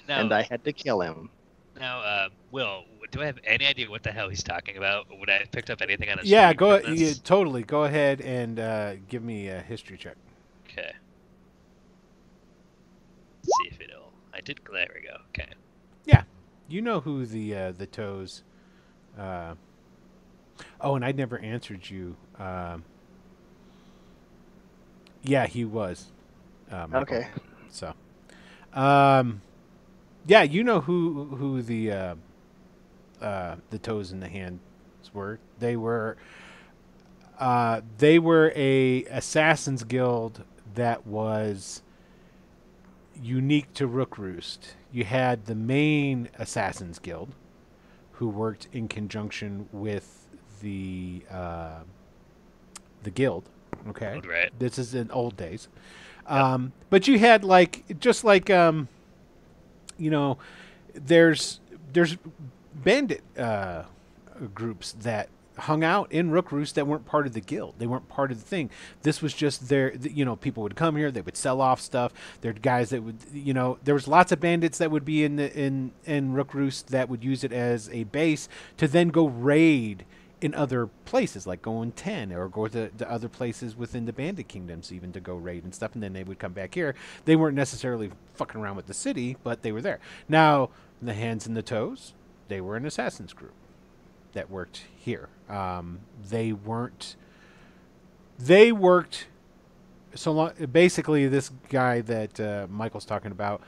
Now, and I had to kill him. Now, Will, do I have any idea what the hell he's talking about? Would I have picked up anything on his Yeah, screen from yeah, this? totally. Go ahead and give me a history check. Okay. Let's see if it'll. I did. There we go. Okay. Yeah, you know who the Toes. Oh, and I never answered you. Yeah, he was. Michael. Okay. So, yeah, you know who the Toes in the Hands were. They were a Assassin's Guild that was unique to Rookroost. You had the main Assassin's Guild, who worked in conjunction with the guild. Okay, Right. this is in old days. But you had there's bandit groups that hung out in Rookroost that weren't part of the guild. They weren't part of the thing. This was just people would come here, they would sell off stuff. There'd guys that would, there was lots of bandits that would be in Rookroost that would use it as a base to then go raid in other places, like go in 10 or go to other places within the bandit kingdoms even to go raid and stuff, and then they would come back here. They weren't necessarily fucking around with the city, but they were there. Now, the Hands and the Toes, they were an assassin's group that worked here. They worked so long. Basically, this guy that Michael's talking about,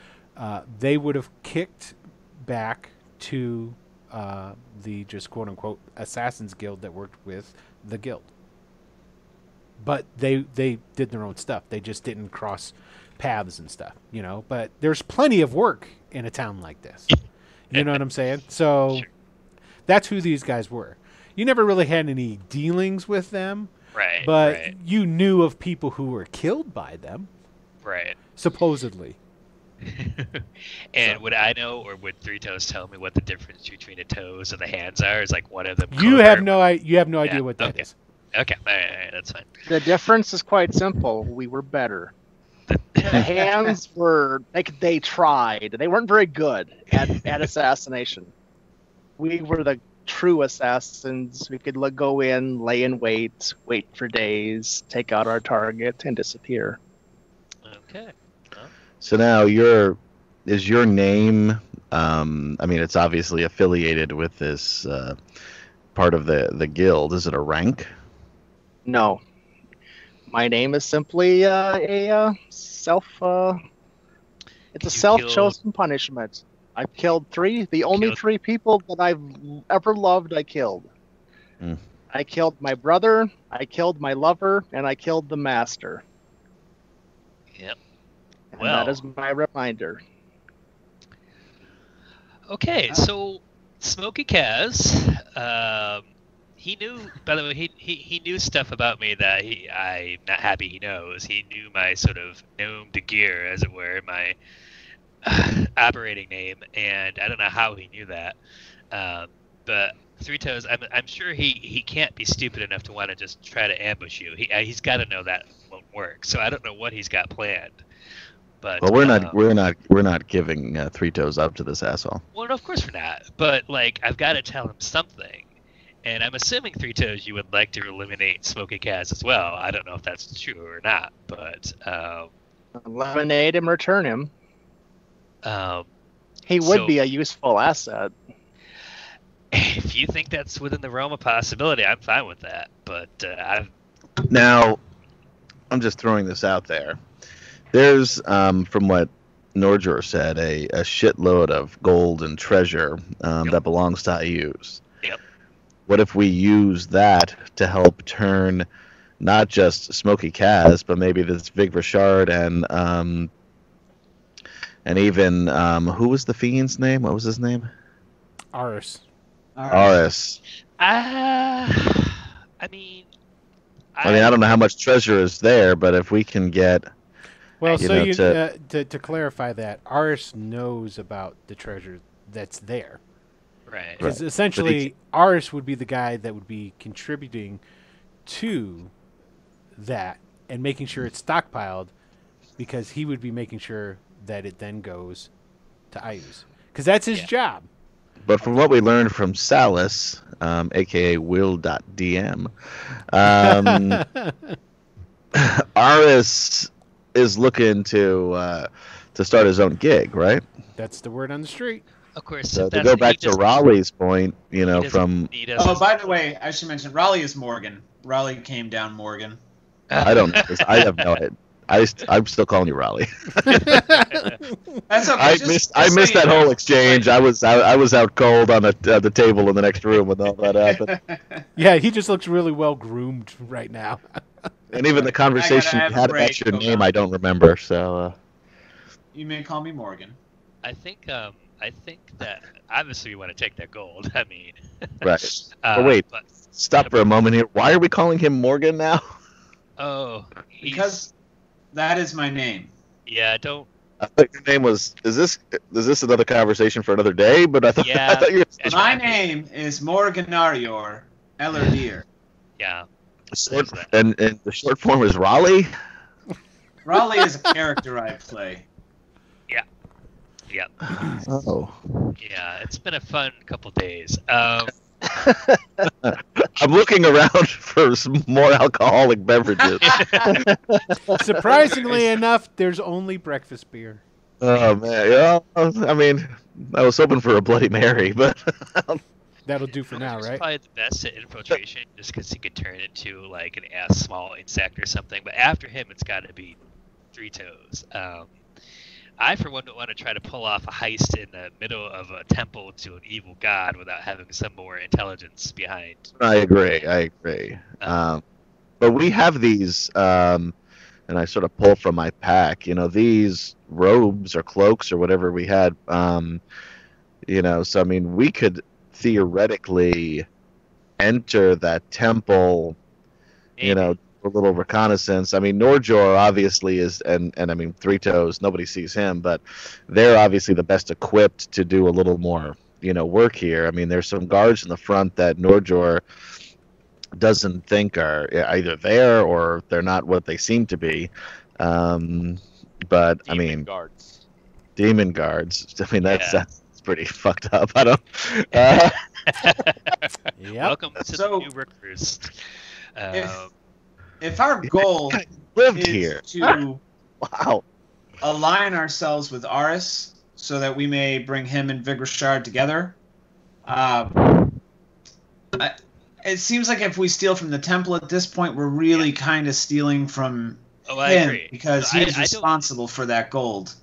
they would have kicked back to the just quote unquote assassins guild that worked with the guild, but they did their own stuff. They just didn't cross paths and stuff, But there's plenty of work in a town like this. You know what I'm saying? So that's who these guys were. You never really had any dealings with them, Right? but right. you knew of people who were killed by them, Right. supposedly. And would I know, or would Three Toes tell me what the difference between the toes and the hands are? Is like one of them. You have no idea what that is. Okay, all right, that's fine. The difference is quite simple. We were better. The Hands were they tried. They weren't very good at assassination. We were the true assassins. We could go in, lay in wait for days, take out our target, and disappear. Okay. So now is your name? It's obviously affiliated with this part of the guild. Is it a rank? No, my name is simply a self. It's a self-chosen punishment. I've killed the only three people that I've ever loved. I killed. I killed my brother. I killed my lover, and I killed the master. Yep. And that is my reminder. Okay, so Smokey Kaz, he knew. By the way, he knew stuff about me that I'm not happy he knows. He knew my sort of nom de guerre, as it were, my operating name, and I don't know how he knew that. But Three Toes, I'm sure he can't be stupid enough to want to just try to ambush you. He's got to know that won't work. So I don't know what he's got planned. But well, we're not giving Three Toes up to this asshole. Well, of course we're not. But I've got to tell him something, and I'm assuming Three Toes, you would like to eliminate Smokey Kaz as well. I don't know if that's true or not, but eliminate him, return him. He would be a useful asset. If you think that's within the realm of possibility, I'm fine with that. But now, I'm just throwing this out there. There's, from what Norjor said, a shitload of gold and treasure that belongs to IUs. Yep. What if we use that to help turn not just Smokey Kaz, but maybe this Vig Richard and even who was the fiend's name? What was his name? Aris. I don't know how much treasure is there, but if we can get... Well, to clarify that, Aris knows about the treasure that's there. Right. Because essentially, Aris would be the guy that would be contributing to that and making sure it's stockpiled, because he would be making sure that it then goes to IUs. Because that's his job. But from what we learned from Salas, a.k.a. Will.dm, Aris is looking to start his own gig, right? That's the word on the street. Of course. So to go back to Raleigh's point, by the way, I should mention, Raleigh is Morgan. Raleigh came down Morgan. I don't know. I have no idea. I'm still calling you Raleigh. That's okay. I missed that whole exchange. I was out cold on the table in the next room when all that happened. Yeah, he just looks really well groomed right now. And even the conversation you had about your name, I don't remember. So you may call me Morgan. I think that obviously we want to take that gold. I mean, right. But wait. stop for a moment here. Why are we calling him Morgan now? Oh, Because that is my name. Yeah, don't. I thought your name was. Is this another conversation for another day? But I thought. Yeah. I thought you were My name is Morganarior Ellerdeer. Yeah. short, and the short form is Raleigh. Raleigh is a character I play. Yeah. Oh. Yeah, it's been a fun couple days. I'm looking around for some more alcoholic beverages. Surprisingly enough, there's only breakfast beer. Oh man, yeah. I mean, I was hoping for a Bloody Mary, but That'll do for now, It's right? probably the best at infiltration, just because he could turn into like a small insect or something. But after him, it's got to be Three Toes. I, for one, don't want to try to pull off a heist in the middle of a temple to an evil god without having some more intelligence behind. I agree. But we have these, and I sort of pull from my pack. These robes or cloaks or whatever we had. So I mean, we could theoretically enter that temple. Maybe. A little reconnaissance. I mean, Norjor obviously is, and I mean, Three Toes, nobody sees him, but they're obviously the best equipped to do a little more, work here. I mean, there's some guards in the front that Norjor doesn't think are either there or they're not what they seem to be. But I mean, demon guards. I mean, that's pretty fucked up. I don't. Yep. Welcome to the new Rookroost. If our goal lived is here. to Wow. align ourselves with Aris so that we may bring him and Vigrashard together, it seems like if we steal from the temple at this point, we're really kind of stealing from I him agree. because he's responsible for that gold.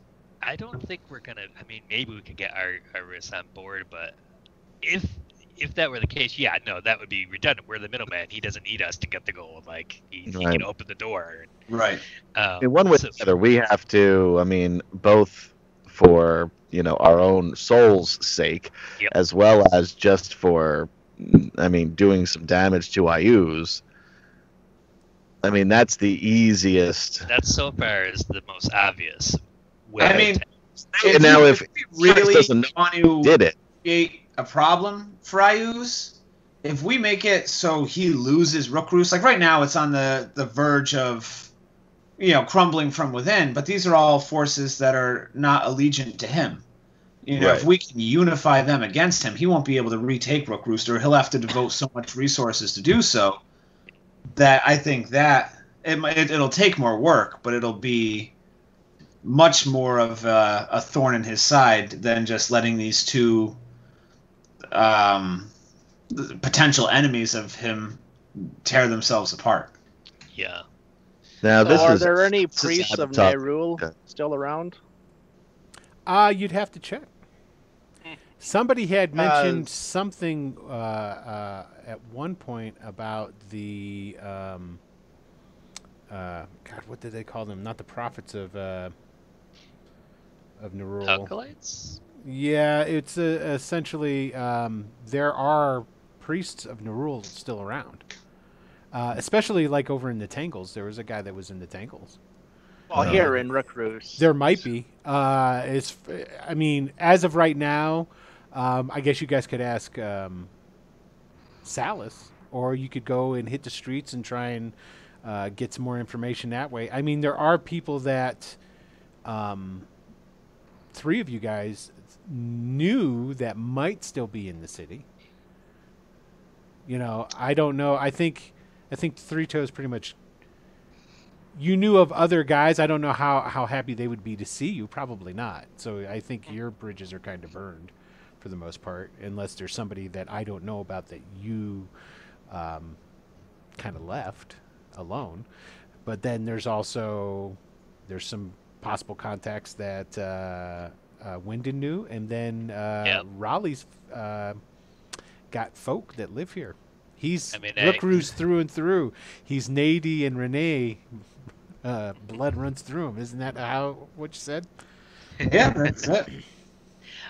I don't think we're gonna. I mean, maybe we could get Aris on board, but if that were the case, that would be redundant. We're the middleman. He doesn't need us to get the gold. Like he can open the door. Right. In one way or the other, we have to. I mean, both for our own soul's sake, as well as just for, I mean, doing some damage to IUs. I mean, that's the easiest. That so far is the most obvious way. I mean, if we really doesn't want to did it. create a problem for Ayuz, if we make it so he loses Rookroost, like right now it's on the verge of, crumbling from within, but these are all forces that are not allegiant to him. If we can unify them against him, he won't be able to retake Rookroost, or he'll have to devote so much resources to do so, that I think that it'll take more work, but it'll be much more of a thorn in his side than just letting these two potential enemies of him tear themselves apart. Yeah. Now, are there any priests of Nehruel still around? You'd have to check. Somebody had mentioned something at one point about the God, what did they call them? Not the prophets of Nehruel. Acolytes? Yeah, it's essentially there are priests of Nehruel still around, especially like over in the Tangles. There was a guy that was in the Tangles. Well, here in Rookroost, there might be. I mean, as of right now, I guess you guys could ask Salas, or you could go and hit the streets and try and get some more information that way. I mean, there are people that three of you guys knew that might still be in the city. I don't know. I think Three Toes pretty much. You knew of other guys. I don't know how happy they would be to see you. Probably not. So I think your bridges are kind of burned for the most part, unless there's somebody that I don't know about that you kind of left alone. But then there's some possible contacts that Wyndon knew, and then Raleigh's got folk that live here. He's Rookroost through and through. He's Nady and Renee. Blood runs through him. Isn't that what you said? Yeah, that's it.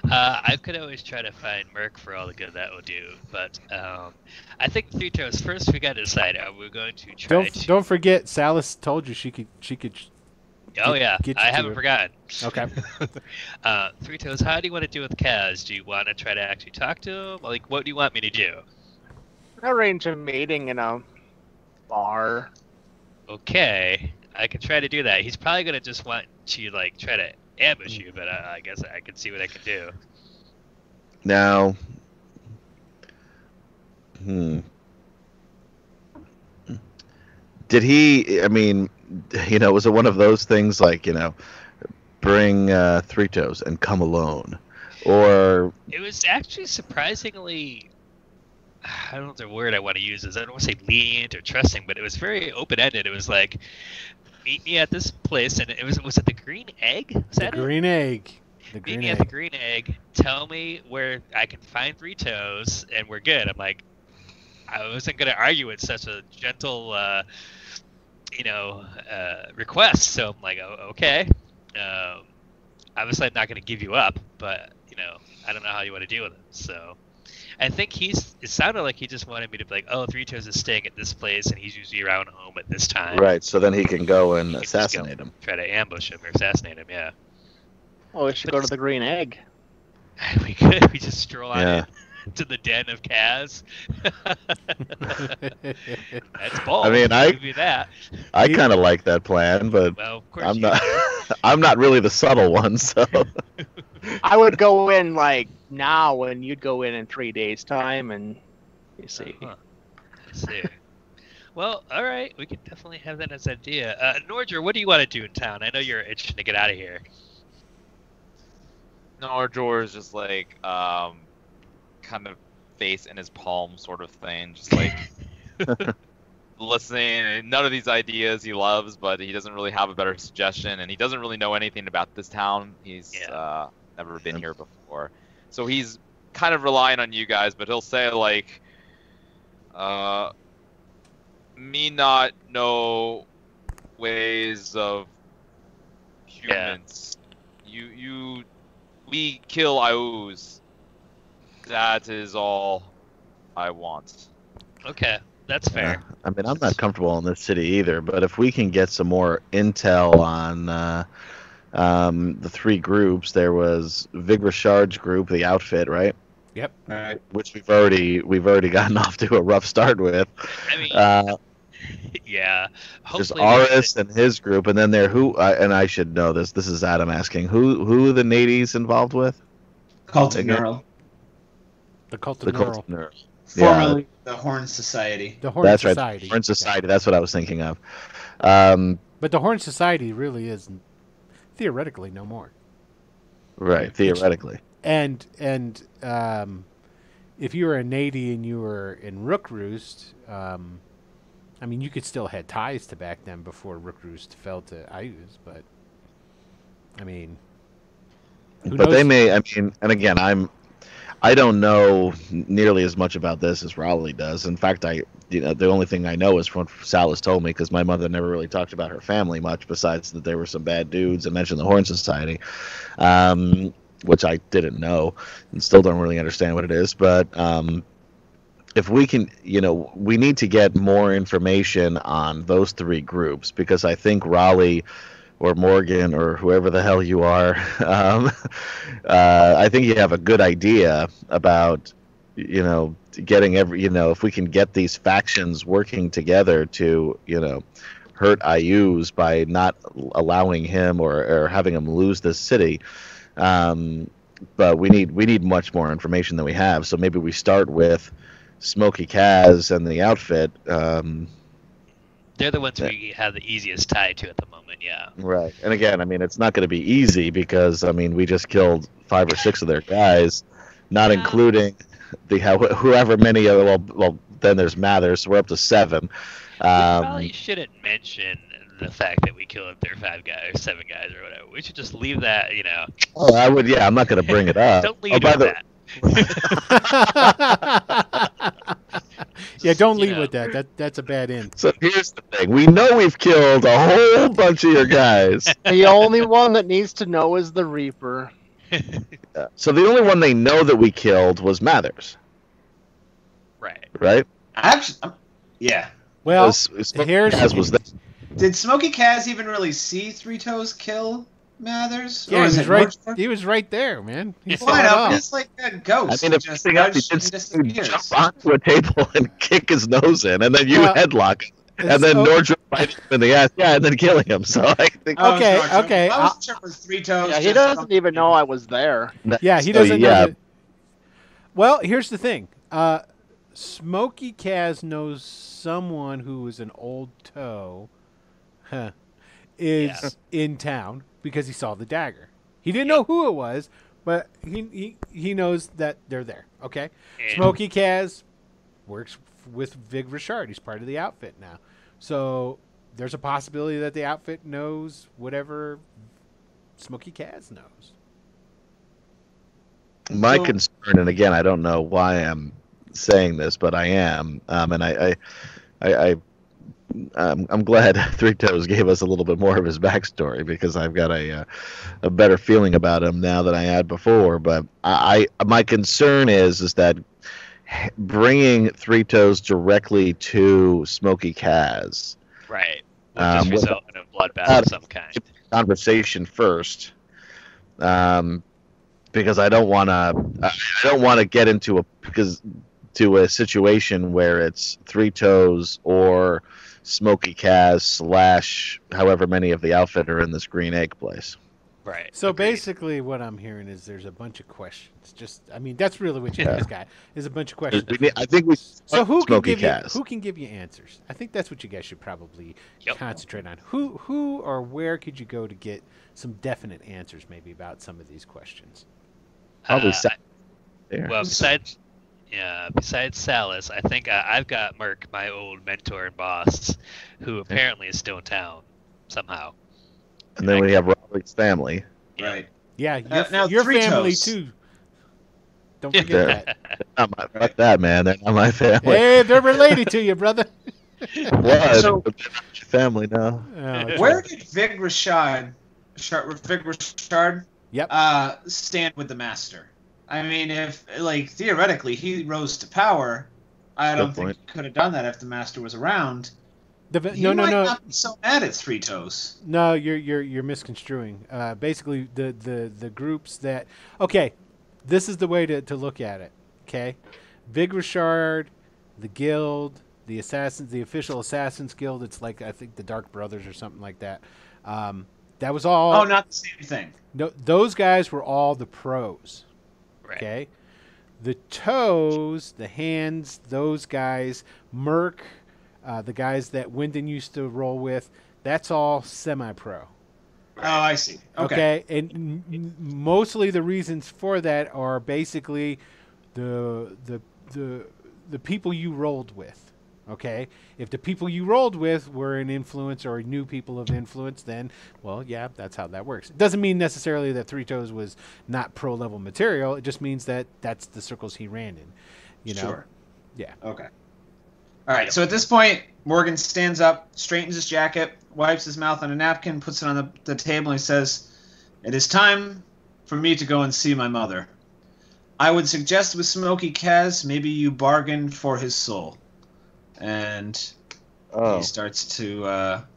I could always try to find Merc for all the good that will do, but I think Three Toes. First, we got to decide: are we going to try to? Don't forget, Salis told you she could. Oh yeah, get you I to haven't it. forgotten. Okay. Three Toes, how do you want to do with Kaz? Do you want to try to actually talk to him? Like, what do you want me to do? Arrange a meeting in a bar. Okay, I can try to do that. He's probably gonna just want to like try to ambush you, but I guess I can see what I can do. Now, did he? I mean, was it one of those things like bring Three Toes and come alone, or? It was actually surprisingly. I don't know the word I want to use is I don't want to say lenient or trusting, but it was very open-ended. It was like, meet me at this place, and was it the Green Egg? Was that Green Egg. Meet me at the Green Egg. Tell me where I can find Three Toes, and we're good. I'm like, I wasn't gonna argue with such a gentle, request. So I'm like, oh, okay. Obviously, I'm not gonna give you up, but I don't know how you want to deal with it. So. I think it sounded like he just wanted me to be like, oh, Three Toes is staying at this place, and he's usually around home at this time. Right, so then he can go and assassinate him. Try to ambush him or assassinate him, yeah. Oh, we should go to the Green Egg. We could. We just stroll on into the den of Kaz. That's bold. I mean, I'll give you that. I kind of like that plan, but well, of course I'm not. I'm not really the subtle one, so. I would go in like now, and you'd go in 3 days' time, and you see. I see. Well, all right. We can definitely have that as an idea. Nordger, what do you want to do in town? I know you're itching to get out of here. Nordger is just like, kind of face in his palm sort of thing, just like listening. None of these ideas he loves, but he doesn't really have a better suggestion, and he doesn't really know anything about this town. He's never been here before, so he's kind of relying on you guys. But he'll say like, me not know ways of humans. We kill Ius. That is all I want. Okay, that's fair. I mean, I'm not comfortable in this city either, but if we can get some more intel on the three groups, there was Vig Richard's group, the outfit, right? Yep. Right. Which we've already gotten off to a rough start with. I mean, yeah. There's Hopefully Aris and his group, and then there and I should know this. This is Adam asking who are the natives involved with? Cult of Neural. The Cult of Neural. Formerly the Horn Society. The Horn That's Society. right. The Horn Society. That's what I was thinking of. But the Horn Society really is theoretically no more. Right. Theoretically. And if you were a Nady and you were in Rookroost, I mean, you could still had ties to back then before Rookroost fell to Ius, but I mean, who knows? They may. I mean, and again, I don't know nearly as much about this as Raleigh does. In fact, the only thing I know is from what Salis told me, because my mother never really talked about her family much, besides that there were some bad dudes and mentioned the Horn Society, which I didn't know and still don't really understand what it is. But if we can, we need to get more information on those three groups, because I think Raleigh or Morgan or whoever the hell you are, I think you have a good idea about, getting if we can get these factions working together to, hurt Ius by not allowing him or having him lose this city. But we need much more information than we have. So maybe we start with Smokey Kaz and the outfit. they're the ones we have the easiest tie to at the moment, yeah. Right. And again, I mean, it's not going to be easy because, I mean, we just killed 5 or 6 of their guys, not including whoever many of, well, then there's Mathers, so we're up to 7. We probably shouldn't mention the fact that we killed their 5 guys or 7 guys or whatever. We should just leave that, Oh, I would, yeah, I'm not going to bring it up. Don't lead with that. Yeah, don't leave with that. That's a bad end. So here's the thing. We know we've killed a whole bunch of your guys. The only one that needs to know is the Reaper. So the only one they know that we killed was Mathers, Right. right? Actually, yeah. Well, Smokey here's Kaz was there. Did Smokey Kaz even really see Three Toes kill Mathers? yeah, Or he is was it right. Northshore? He was right there, man. He saw Why it not? all. He's like a ghost. I mean, if just anything else, he nudged just and disappears. jump onto a table and kick his nose in, and then you Well, headlock him, and it's- then oh. Nordstrom bites him in the ass, yeah, and then killing him. So I think Oh, Okay, it's Northshore. okay, I wasn't sure if it was Three Toes. Yeah, he just doesn't something. even know I was there. Yeah, he so, doesn't know yeah, that. Well, here's the thing. Smokey Kaz knows someone who is an old toe is in town because he saw the dagger. He didn't know who it was, but he knows that they're there. Okay? And- Smokey Kaz works with Vig Richard. He's part of the outfit now. So there's a possibility that the outfit knows whatever Smokey Kaz knows. my So- concern, and again, I don't know why I'm saying this, but I am, and I'm glad Three Toes gave us a little bit more of his backstory because I've got a better feeling about him now than I had before. But my concern is that bringing Three Toes directly to Smokey Kaz, Right. Would just with- result in a bloodbath of some kind. conversation first, because I don't want to get into a situation where it's Three Toes or Smokey Kaz / however many of the outfit are in this green egg place. Right. So Agreed. basically, what I'm hearing is there's a bunch of questions. That's really what you guys got is a bunch of questions. I think we So who can Smokey give you Kaz. who can give you answers? I think that's what you guys should probably Yep. concentrate on. Who or where could you go to get some definite answers, maybe about some of these questions? Probably Uh, Seth there. Well, besides Salas, I think I've got Merc, my old mentor and boss, who apparently is still in town somehow. And then we have Robert's family. Right. Yeah, now your Three family Toes. too. Don't forget that. Fuck that, man. They're not my family. Hey, they're related to you, brother. What? So- But they're not your family now. Oh, Where did Vig Richard Yep. stand with the Master? I mean, if theoretically he rose to power, I don't think point. he could have done that if the Master was around. He No, might not be so mad at Three Toes. No, you're misconstruing. Basically, the groups that. Okay, this is the way to look at it. Okay, Vig Richard, the Guild, the Assassins, the official Assassins Guild. It's like I think the Dark Brothers or something like that. That was all. Oh, not the same thing. No, those guys were all the pros. Right. Okay, the toes, the hands, those guys, Merc, the guys that Wyndon used to roll with. That's all semi-pro. Oh, I see. Okay. And mostly the reasons for that are basically the people you rolled with. Okay, if the people you rolled with were an influence or new people of influence, then well, yeah, that's how that works. It doesn't mean necessarily that Three Toes was not pro level material. It just means that that's the circles he ran in. You know. Sure. Yeah. Okay. All right. So at this point, Morgan stands up, straightens his jacket, wipes his mouth on a napkin, puts it on the table, and he says, "It is time for me to go and see my mother. I would suggest with Smokey Kaz, maybe you bargain for his soul." And he starts to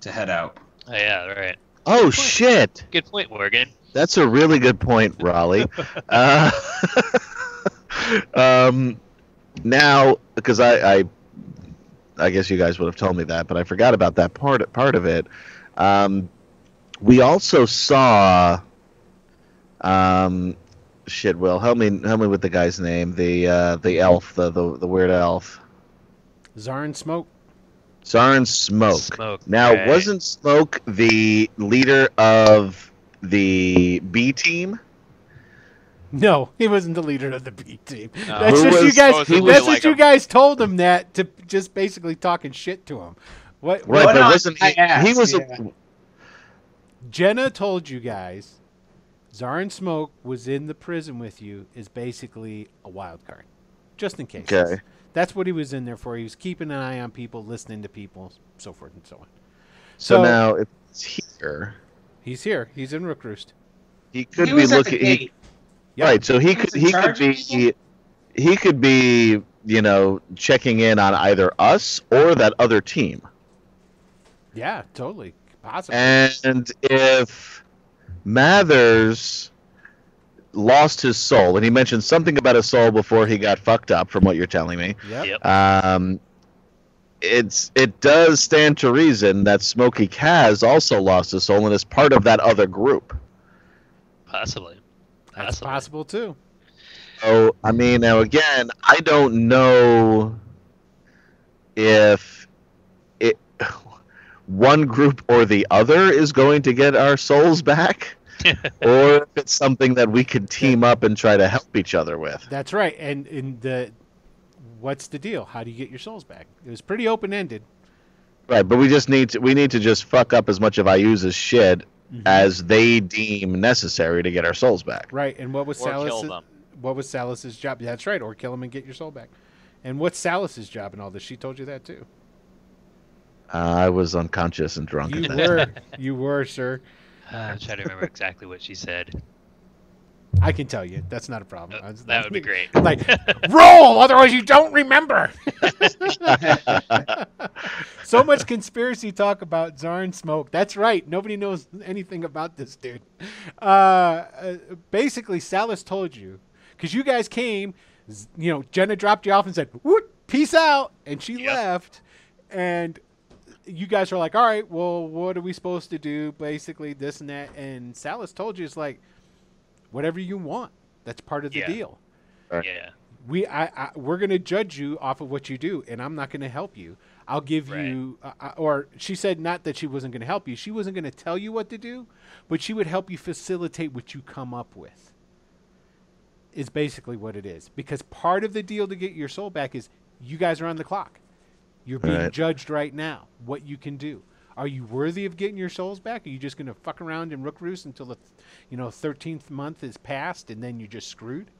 head out. Oh, yeah, right. Oh shit! Good point, Morgan. That's a really good point, Raleigh. Now, because I guess you guys would have told me that, but I forgot about that part of it. We also saw, Will help me with the guy's name, the elf, the weird elf, Zarin Smoke. Zarin Smoke. Now, right. wasn't Smoke the leader of the B team? No, he wasn't the leader of the B team. No. That's Who just you was guys. supposedly That's like what you him? guys told him that to just basically talking shit to him. What? Right, What but on- wasn't I he? asked, He was yeah. Jenna told you guys. Zarin Smoke was in the prison with you. Is basically a wild card, just in case. Okay. That's what he was in there for. He was keeping an eye on people, listening to people, so forth and so on. So now it's here. He's here. He's in Rookroost. He could He be was at the looking. gate. Yep. Right. So he He's in charge of people? he could be, checking in on either us or that other team. Yeah, totally. Possibly. And if Mathers lost his soul, and he mentioned something about his soul before he got fucked up, from what you're telling me. Yep. It does stand to reason that Smokey Kaz also lost his soul and is part of that other group. Possibly. That's possible too. So, I mean, now again, I don't know if one group or the other is going to get our souls back, or if it's something that we could team up and try to help each other with. That's right. And what's the deal? How do you get your souls back? It was pretty open-ended. Right, but we need to just fuck up as much of Ayuza's shit as they deem necessary to get our souls back. Right, and what was kill them. What was Salas's job? That's right, or kill him and get your soul back. And what's Salas's job in all this? She told you that too. I was unconscious and drunk. You were, sir. I'm trying to remember exactly what she said. I can tell you. That's not a problem. That would be great. Like, roll, otherwise you don't remember. So much conspiracy talk about Zarn Smoke. That's right. Nobody knows anything about this dude. Basically, Salas told you, because you guys came, Jenna dropped you off and said, "Woot, peace out," and she left. And you guys are like, all right, well, what are we supposed to do? Basically, this and that. And Salas told you, it's like, whatever you want. That's part of the deal. Yeah. We're going to judge you off of what you do, and I'm not going to help you. I'll give you, or she said not that she wasn't going to help you. She wasn't going to tell you what to do, but she would help you facilitate what you come up with, is basically what it is. Because part of the deal to get your soul back is you guys are on the clock. You're being judged right now, what you can do. Are you worthy of getting your souls back? Are you just going to fuck around in Rookroost until the 13th month is passed and then you're just screwed?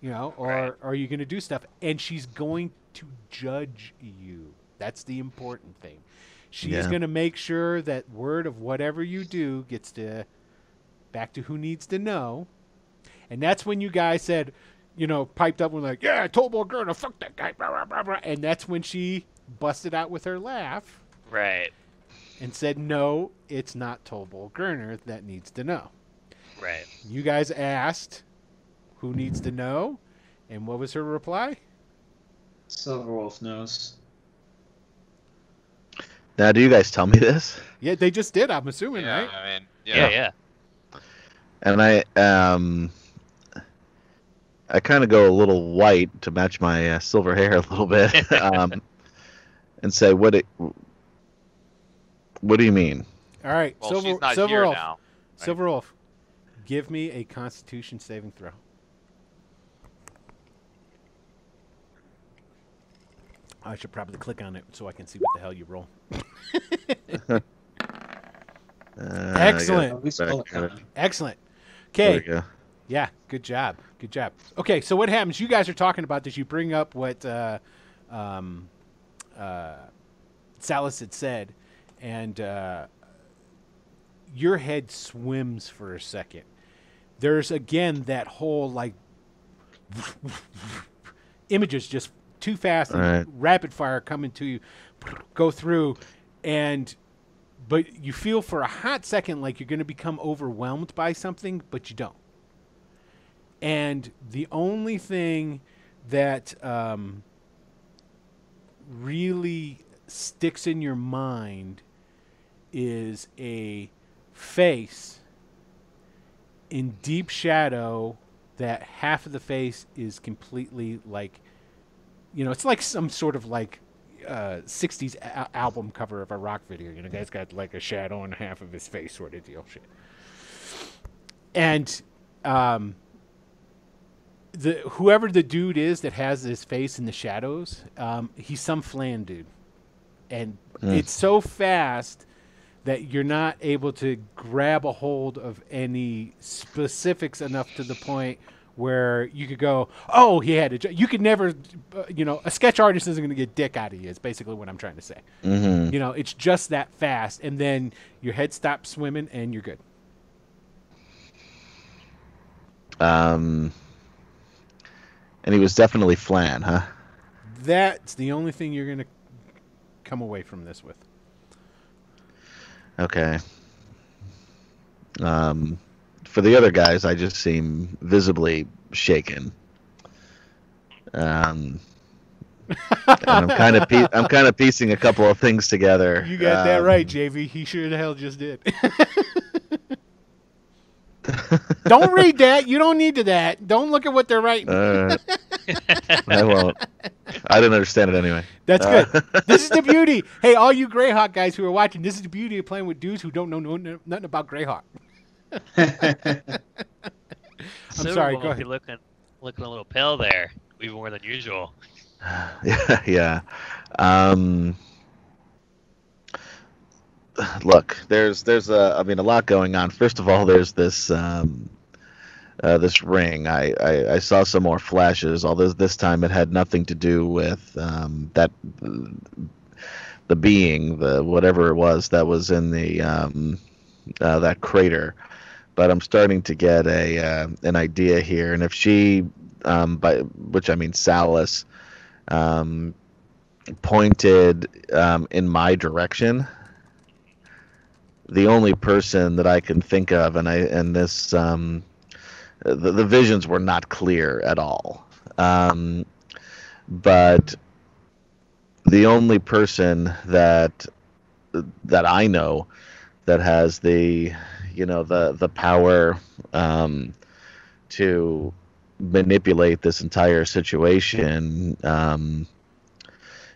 Or are you going to do stuff? And she's going to judge you. That's the important thing. She's going to make sure that word of whatever you do gets back to who needs to know. And that's when you guys said, piped up and like, yeah, Tolbo Gerda, fuck that guy, blah, blah, blah, blah. And that's when she busted out with her laugh. Right. And said, no, it's not Tolbo Gerner that needs to know. Right. You guys asked who needs to know, and what was her reply? Silverwolf knows. Now, do you guys tell me this? Yeah, they just did, I'm assuming, Yeah, right? I mean, Yeah. And I kind of go a little white to match my silver hair a little bit, and say, "What do you mean?" All right, Well, she's not here Silverwolf. now. Silverwolf, give me a Constitution saving throw. I should probably click on it so I can see what the hell you roll. Excellent. Excellent. There we Okay. go. Yeah, good job. Good job. Okay, so what happens? You guys are talking about this. You bring up what Salas had said, and your head swims for a second. There's, again, that whole, like, images just too fast and rapid fire coming to you, go through, but you feel for a hot second like you're going to become overwhelmed by something, but you don't. And the only thing that really sticks in your mind is a face in deep shadow that half of the face is completely like, it's like some sort of like 60s album cover of a rock video. Guy's got like a shadow on half of his face sort of deal. Shit. And whoever the dude is that has his face in the shadows, he's some flan dude. And it's so fast that you're not able to grab a hold of any specifics enough to the point where you could go, oh, he had a... You could never... a sketch artist isn't going to get dick out of you, is basically what I'm trying to say. Mm-hmm. It's just that fast. And then your head stops swimming and you're good. And he was definitely Flan, huh? That's the only thing you're going to come away from this with. Okay. For the other guys, I just seem visibly shaken. And I'm kind of piecing a couple of things together. You got that right, JV. He sure the hell just did. Don't read that. You don't need to that. Don't look at what they're writing. I won't. I didn't understand it anyway. That's good. This is the beauty. Hey, all you Greyhawk guys who are watching, this is the beauty of playing with dudes who don't know nothing about Greyhawk. I'm sorry. Go ahead. You're looking a little pale there, even more than usual. Yeah. Look, there's a lot going on. First of all, there's this this ring. I saw some more flashes. Although this time it had nothing to do with the being, the whatever it was that was in the that crater. But I'm starting to get an idea here, and if she, by which I mean Salas, pointed in my direction, the only person that I can think of, and this the visions were not clear at all, but the only person that I know that has the power to manipulate this entire situation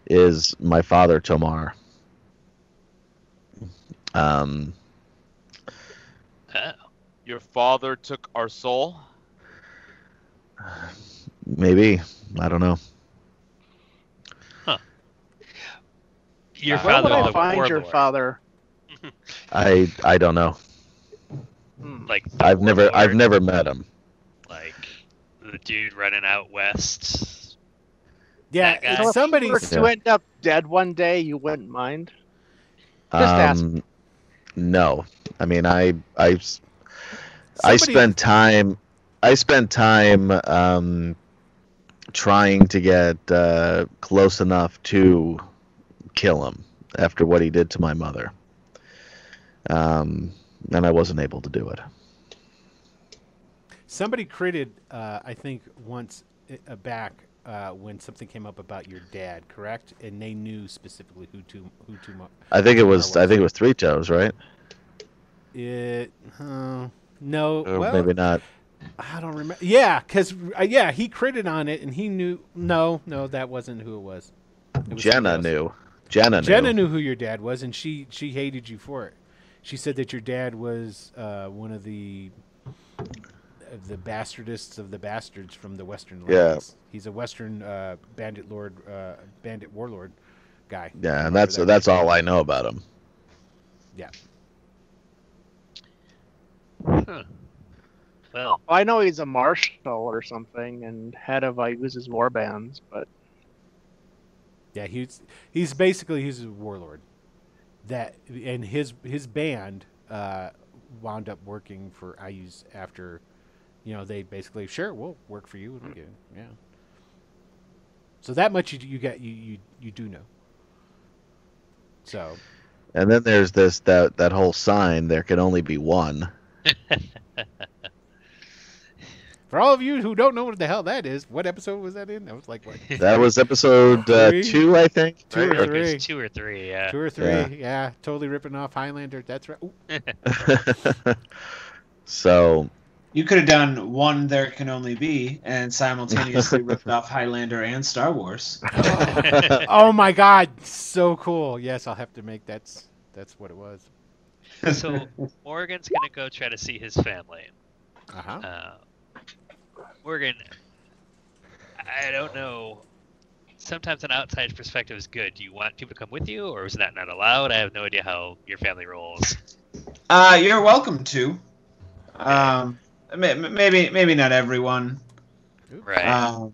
is my father, Tomar. Your father took our soul? Maybe. I don't know. Huh. Your Where father would I was a find your warlord. father? I don't know. Like the I've never warlord, met him. like the dude running out west. Yeah, That guy. So if somebody. you were to end up dead one day, you wouldn't mind? Just ask. No. I mean, I Somebody- spent time trying to get close enough to kill him after what he did to my mother. And I wasn't able to do it. Somebody critted, I think, once back when something came up about your dad, correct? And they knew specifically who to. I think it was Three Toes, right? No, Or well, maybe not. I don't remember. Yeah, because he critted on it, and he knew. No, that wasn't who it was. It was Jenna somebody else. knew. Jenna knew who your dad was, and she hated you for it. She said that your dad was one of the bastardists of the bastards from the Western lands. Yeah. He's a Western bandit warlord guy. Yeah, and that's all I know about him. Yeah. Huh. Well, I know he's a marshal or something and head of Ayuza's war bands, but Yeah, he's basically a warlord. That and his band wound up working for Ayuz after, they basically we'll work for you. Yeah. So that much you do know. So. And then there's that whole sign. There can only be one. For all of you who don't know what the hell that is, what episode was that in? That was like what? That was episode 2, I think. Two or right? three. it's 2 or 3, yeah. 2 or 3. Yeah. Yeah, totally ripping off Highlander. That's right. Ooh. So You could have done one There Can Only Be and simultaneously ripped off Highlander and Star Wars. Oh my God, so cool. Yes, I'll have to make that's what it was. So Morgan's gonna go try to see his family. Uh-huh. Morgan, I don't know. Sometimes an outside perspective is good. Do you want people to come with you, or is that not allowed? I have no idea how your family rolls. You're welcome to. Maybe not everyone. Right.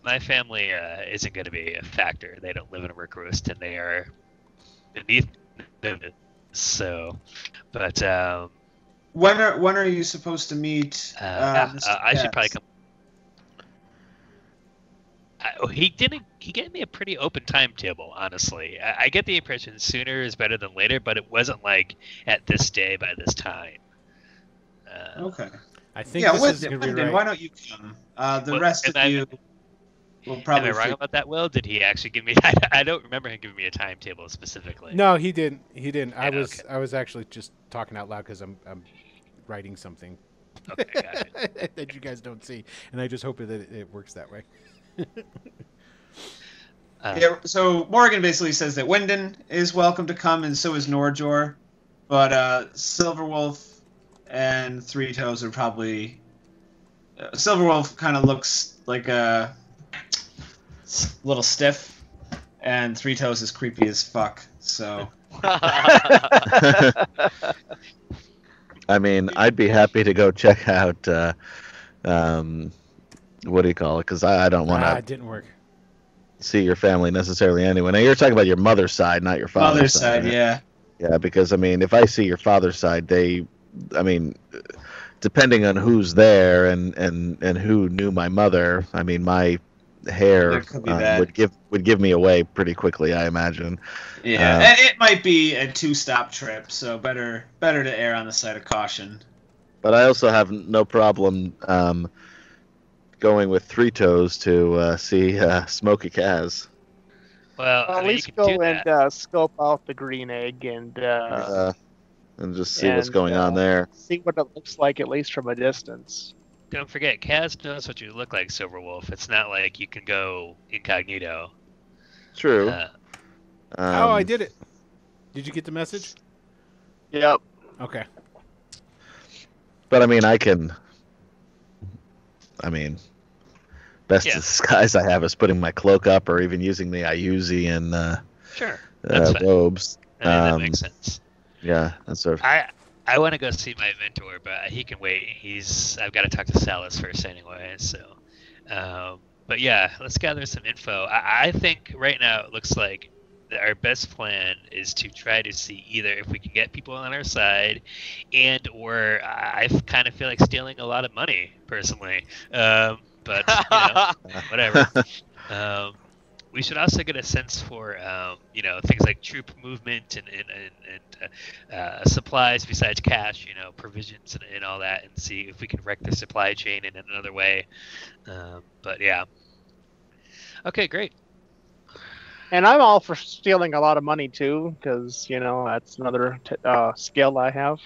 My family isn't going to be a factor. They don't live in a Rookroost, and they are beneath them. So, but when are you supposed to meet? I should probably come. He didn't. He gave me a pretty open timetable, honestly. I get the impression sooner is better than later, but it wasn't like at this day by this time. Okay. I think this is going to be right. Why don't you come? The rest of you will probably. Am I wrong about that, Will? Did he actually give me? I don't remember him giving me a timetable specifically. No, he didn't. He didn't. Yeah, I was actually just talking out loud because I'm writing something. Okay, got it. That you guys don't see, and I just hope that it works that way. Yeah, so Morgan basically says that Wyndon is welcome to come, and so is Norjor, but Silverwolf and Three Toes are probably. Silverwolf kind of looks like a little stiff, and Three Toes is creepy as fuck. So. I mean, I'd be happy to go check out. What do you call it? Because I don't want to. It didn't work. See your family necessarily anyway. Now you're talking about your mother's side, not your father's side. Right? Yeah. Yeah, because I mean, if I see your father's side, depending on who's there and who knew my mother, I mean, my hair would give me away pretty quickly, I imagine. Yeah, and it might be a 2-stop trip, so better to err on the side of caution. But I also have no problem going with Three Toes to see Smokey Kaz. Well, at least go and scope out the green egg and just see what's going on there. See what it looks like, at least from a distance. Don't forget, Kaz knows what you look like, Silverwolf. It's not like you can go incognito. True. I did it. Did you get the message? Yep. Okay. But I mean, best disguise I have is putting my cloak up, or even using the Ayuzi and robes. That makes sense. Yeah, that's sort of. I want to go see my mentor, but he can wait. I've got to talk to Salas first anyway. So, but yeah, let's gather some info. I think right now it looks like our best plan is to try to see either if we can get people on our side, or I kind of feel like stealing a lot of money personally. But whatever. We should also get a sense for things like troop movement and supplies besides cash, provisions and all that, and see if we can wreck the supply chain in another way. But yeah. Okay, great. And I'm all for stealing a lot of money too, because that's another skill I have.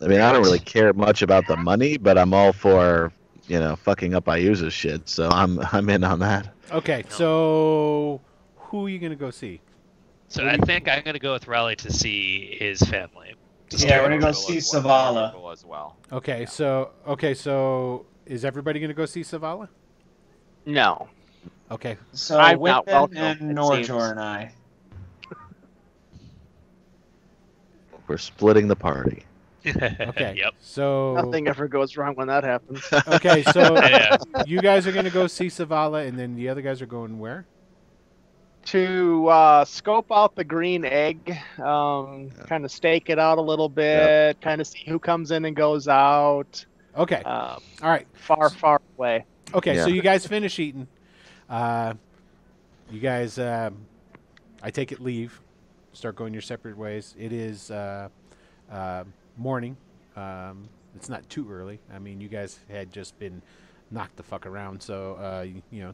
I mean, I don't really care much about the money, but I'm all for fucking up Ayuza's shit. So I'm in on that. Okay, so who are you gonna go see? So I think I'm gonna go with Raleigh to see his family. Yeah, we're gonna go see Savala as well. Okay, yeah. So is everybody gonna go see Savala? No. Okay. So Wyndon and Norjor and I. We're splitting the party. Okay. Yep. So nothing ever goes wrong when that happens. Okay, so you guys are gonna go see Savala, and then the other guys are going where? To scope out the green egg, kind of stake it out a little bit, kind of see who comes in and goes out. Okay. All right. Far away. Okay, so you guys finish eating. You guys, I take it leave, start going your separate ways. It is morning. It's not too early. I mean, you guys had just been knocked the fuck around, so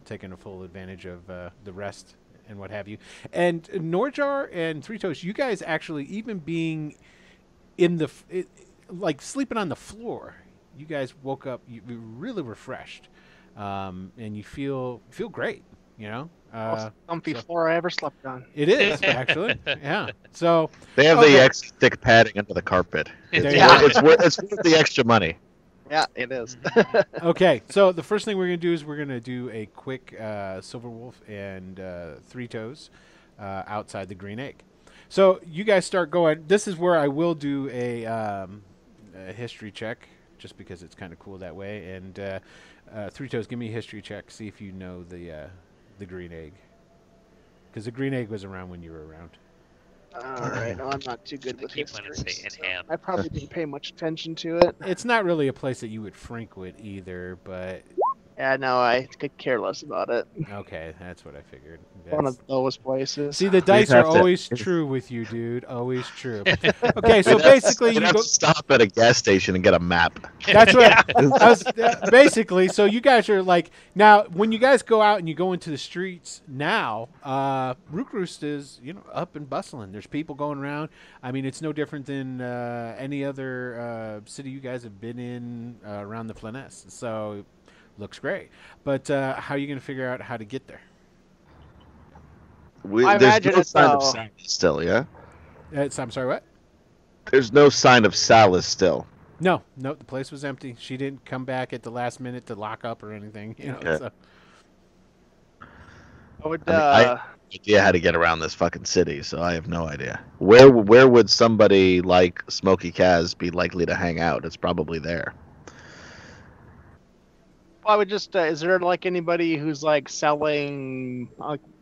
taking a full advantage of the rest and what have you. And Norjar and Three Toes, you guys actually, even being in like sleeping on the floor, you guys woke up really refreshed, and you feel great. Most comfy floor I ever slept on. It is actually, yeah. So they have the extra thick padding under the carpet. It's worth the extra money. Yeah, it is. Okay, so the first thing we're gonna do is we're gonna do a quick Silverwolf and Three Toes outside the green egg. So you guys start going. This is where I will do a history check, just because it's kind of cool that way. And Three Toes, give me a history check. See if you know the green egg, because the green egg was around when you were around. All right. No, I'm not too good I with keep wanting to say history. Inham. I probably didn't pay much attention to it. It's not really a place that you would frequent either, but Yeah, no, I could care less about it. okay, that's what I figured. One That's- of those places. See, the dice have are to- always true with you, dude. Always true. Okay, so We'd have- basically we'd you have go. to stop at a gas station and get a map. That's what I was, basically. So you guys are like now when you guys go out and you go into the streets now, Rookroost is up and bustling. There's people going around. I mean, it's no different than any other city you guys have been in around the Flanness. So looks great. But how are you going to figure out how to get there? I There's imagine no it's, sign of Salas still, yeah? I'm sorry, what? There's no sign of Salas still. No, the place was empty. She didn't come back at the last minute to lock up or anything. Okay. So. I would. I have no idea how to get around this fucking city, so I have no idea. Where would somebody like Smokey Kaz be likely to hang out? It's probably there. I would just. Is there like anybody who's like selling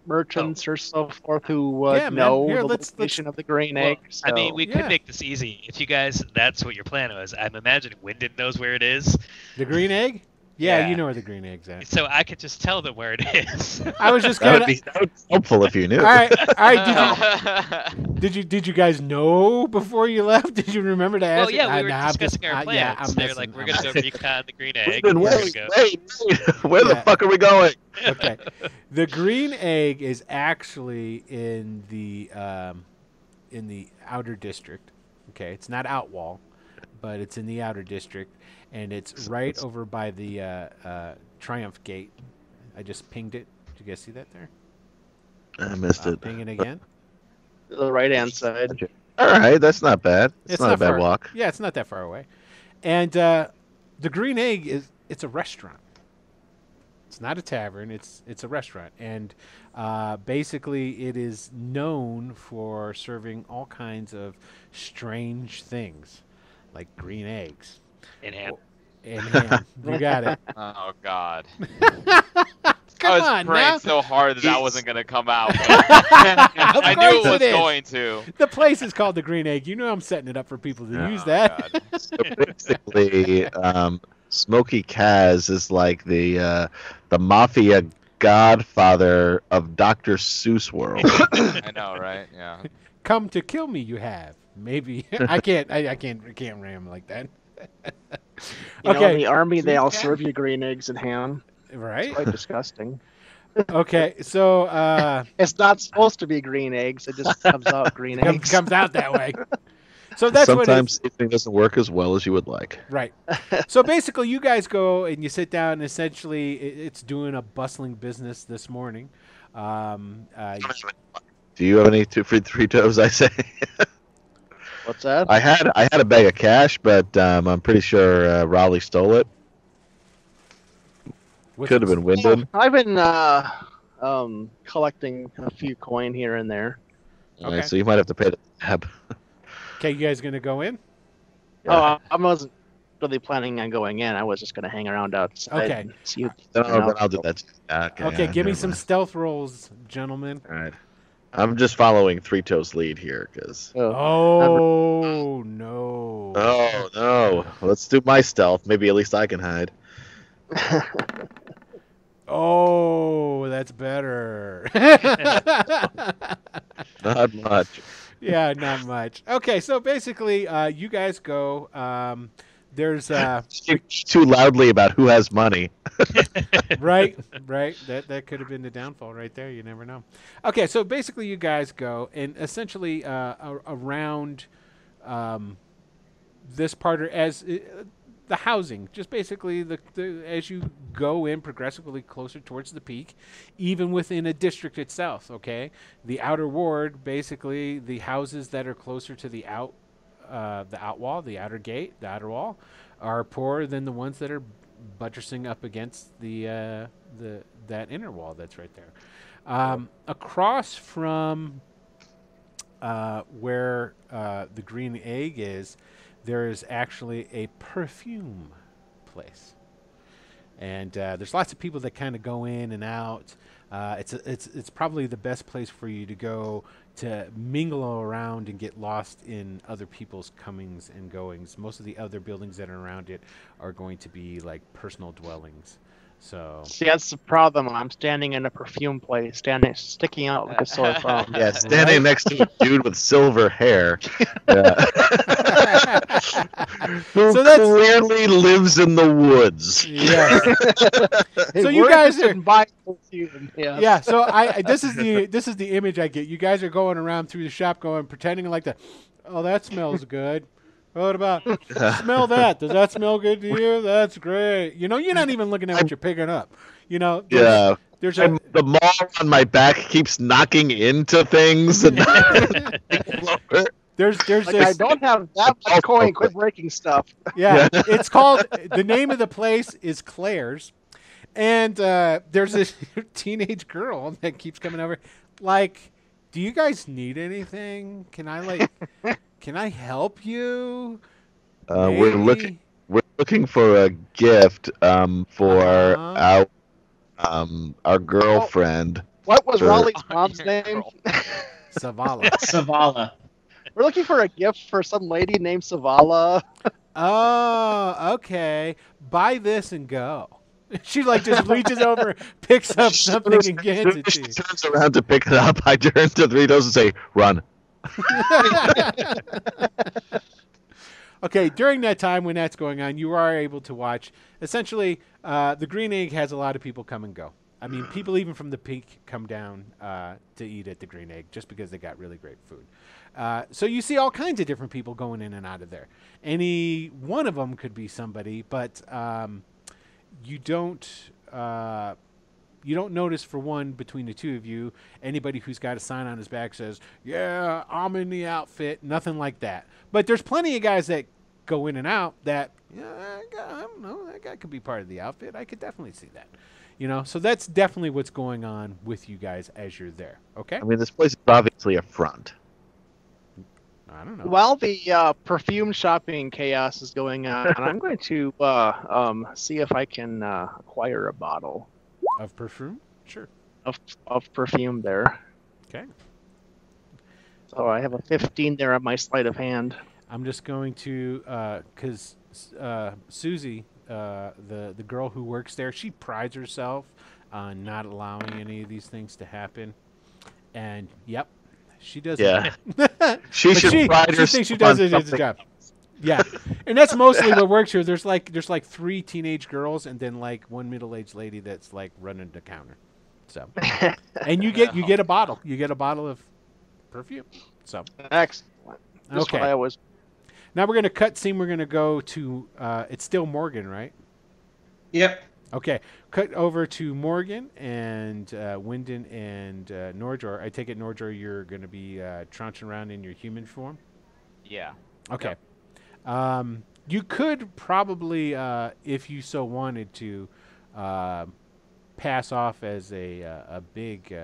merchants or so forth who would Yeah, man. know Here, the let's- location of the green Well, egg? I mean, So- we Yeah. could make this easy. If you guys, that's what your plan was. I'm imagining Wyndon knows where it is. The green egg? Yeah, Yeah. you know where the green egg's at. So I could just tell them where it is. I was just That gonna. would be helpful if you knew. All right. Did you guys know before you left? Did you remember to ask? Well, yeah, we were Nah, I'm discussing just- our plans. yeah, I'm They're messing- like, we're I'm going to go messing. recon the green egg. Wyndon, We're gonna wait, go. wait. Where the Yeah. fuck are we going? Okay, the green egg is actually in the outer district. Okay, it's not Outwall, but it's in the outer district, and it's right over by the Triumph Gate. I just pinged it. Did you guys see that there? I missed it. Ping it again. the right hand side. All right, that's not bad. It's not a bad far. walk. Yeah, it's not that far away. And the Green Egg it's a restaurant. It's not a tavern. It's a restaurant, and basically it is known for serving all kinds of strange things, like green eggs Inham. and ham. You got it. Oh God. Come I was on praying now. so hard that wasn't gonna come out. Of I knew course it was it is. going to. The place is called the Green Egg. You know I'm setting it up for people to use Oh, that. God. So basically, Smokey Kaz is like the mafia godfather of Dr. Seuss world. I know, right? Yeah. Come to kill me, you have. Maybe I can't ram like that. You know, in Okay, the army, they all Yeah. serve you green eggs and ham. right? Quite disgusting. Okay, so It's not supposed to be green eggs. It just comes out green eggs. comes out that way. So that's Sometimes seasoning doesn't work as well as you would like. right. So basically, you guys go and you sit down. And essentially, it's doing a bustling business this morning. Do you have any three toes? I say. What's that? I had a bag of cash, but I'm pretty sure Raleigh stole it. Could have been Wyndon. I've been collecting a few coin here and there. All right, Okay. so you might have to pay the tab. Okay, you guys gonna go in? Oh, I wasn't really planning on going in. I was just going to hang around outside. Okay. And see what- Then I'll do that. Okay, give me never some mind. stealth rolls, gentlemen. All right. I'm just following Three Toes' lead here, because. Oh no! Oh no! Let's do my stealth. Maybe at least I can hide. Oh, that's better. Not much. Yeah, not much. Okay, so basically, you guys go. There's Too loudly about who has money. right. That could have been the downfall right there. You never know. Okay, so basically, you guys go, and essentially around this part as the housing, just basically the as you go in progressively closer towards the peak, even within a district itself. Okay, the outer ward, basically the houses that are closer to the outwall, the outer gate, the outer wall, are poorer than the ones that are buttressing up against that inner wall that's right there. Across from where the green egg is, there is actually a perfume place. and there's lots of people that kind of go in and out. It's probably the best place for you to go to mingle around and get lost in other people's comings and goings. Most of the other buildings that are around it are going to be like personal dwellings. So See, that's the problem. I'm standing in a perfume place, sticking out like a sore thumb. Yeah, standing next to a dude with silver hair. Who So that's- clearly lives in the woods. yes. Hey, So you we're guys interested are- in buying perfume. Yes. Yeah, so this is the image I get. You guys are going around through the shop pretending like oh, that smells good. What about smell that? Does that smell good to you? That's great. You know, you're not even looking at what you're picking up. You know, there's The mall on my back keeps knocking into things. And there's Like, this I don't have that much coin. Quit breaking stuff. yeah. It's called the name of the place is Claire's, and there's this teenage girl that keeps coming over. Like, do you guys need anything? Can I help you? we're Maybe? looking for a gift for our girlfriend. What was Sure. Raleigh's mom's name? Savala. Savala. We're looking for a gift for some lady named Savala. Oh, okay. Buy this and go. She like just reaches over, picks up something and hands it to She you. turns around to pick it up. I turn to Doritos and say, "Run." Okay, during that time when that's going on, you are able to watch. Essentially, the Green Egg has a lot of people come and go. I mean, people even from the Peak come down to eat at the Green Egg just because they got really great food. So you see all kinds of different people going in and out of there. Any one of them could be somebody, but you don't notice, for one, between the two of you, anybody who's got a sign on his back says, "Yeah, I'm in the outfit." Nothing like that. But there's plenty of guys that go in and out that, I don't know, that guy could be part of the outfit. I could definitely see that. You know, so that's definitely what's going on with you guys as you're there. Okay? I mean, this place is obviously a front. I don't know. While the perfume shopping chaos is going on, I'm going to see if I can acquire a bottle Of perfume? Sure. of perfume there. Okay. So I have a 15 there on my sleight of hand. I'm just going to, because Susie, the girl who works there, she prides herself on not allowing any of these things to happen. And, yep, she does. Yeah. But She should pride she herself thinks she does on it as a something. job. Yeah, and that's mostly what works here. There's like 3 teenage girls and then like one middle-aged lady that's like running the counter. So, and you get a bottle. You get a bottle of perfume. So, Excellent. That's okay. what I was. Now we're gonna cut scene. We're gonna go to. It's still Morgan, right? Yep. Okay. Cut over to Morgan and Wyndon and Norjor. I take it, Norjor, you're gonna be trouncing around in your human form. Yeah. Okay. You could probably, if you so wanted to, pass off as a big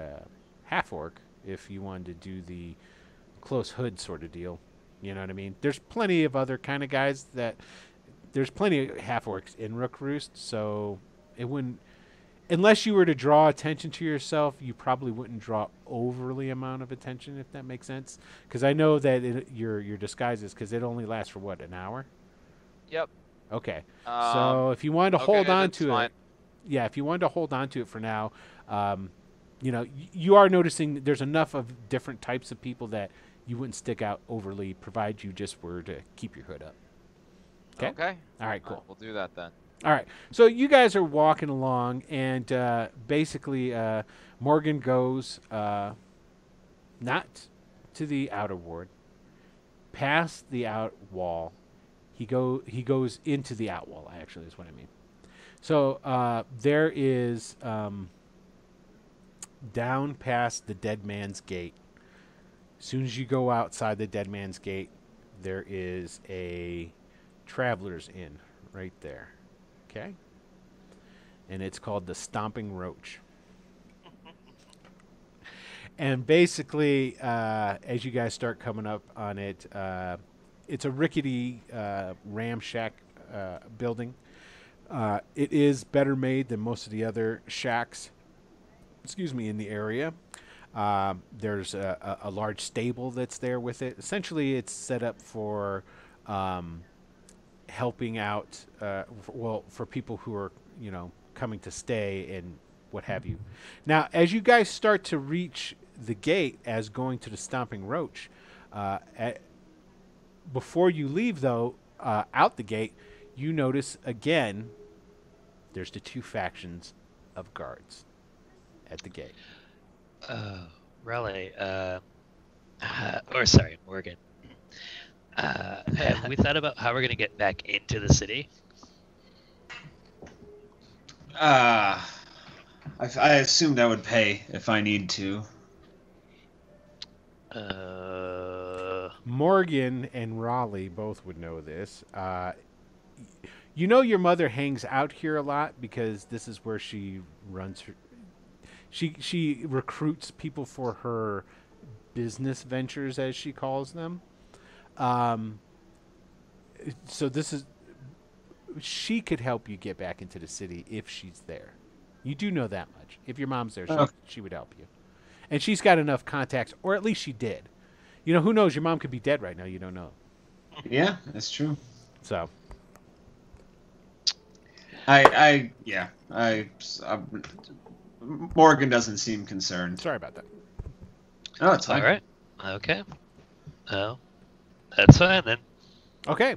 half-orc if you wanted to do the close hood sort of deal. You know what I mean? There's plenty of other kind of guys there's plenty of half-orcs in Rookroost, so it wouldn't, unless you were to draw attention to yourself, you probably wouldn't draw overly amount of attention, if that makes sense. Because I know that your disguises, because it only lasts for what, an hour? Yep. Okay. So if you wanted to hold on that's to fine. it, yeah, if you wanted to hold on to it for now, you know, you are noticing there's enough of different types of people that you wouldn't stick out overly, provided you just were to keep your hood up. Okay. Okay. All right. Cool. We'll do that then. All right. So you guys are walking along, and basically, Morgan goes not to the outer ward, past the out wall. He goes into the out wall. Actually, is what I mean. So there is down past the dead man's gate. As soon as you go outside the dead man's gate, there is a traveler's inn right there. Okay? And it's called the Stomping Roach. And basically, as you guys start coming up on it, it's a rickety ramshack building. It is better made than most of the other shacks, in the area. There's a large stable that's there with it. Essentially, it's set up for helping out, for people who are, coming to stay and what have you. Now, as you guys start to reach the gate as going to the Stomping Roach, before you leave, though, out the gate, you notice again there's the two factions of guards at the gate. Raleigh, sorry, Morgan. Have we thought about how we're going to get back into the city? I assumed I would pay if I need to. Morgan and Raleigh both would know this. Your mother hangs out here a lot because this is where she runs her. She recruits people for her business ventures, as she calls them. So she could help you get back into the city if she's there. You do know that much. If your mom's there, she would help you. And she's got enough contacts, or at least she did. Who knows? Your mom could be dead right now. You don't know. Yeah, that's true. So. Morgan doesn't seem concerned. Sorry about that. Oh, it's fine. All right. Okay. Oh, that's fine then. Okay.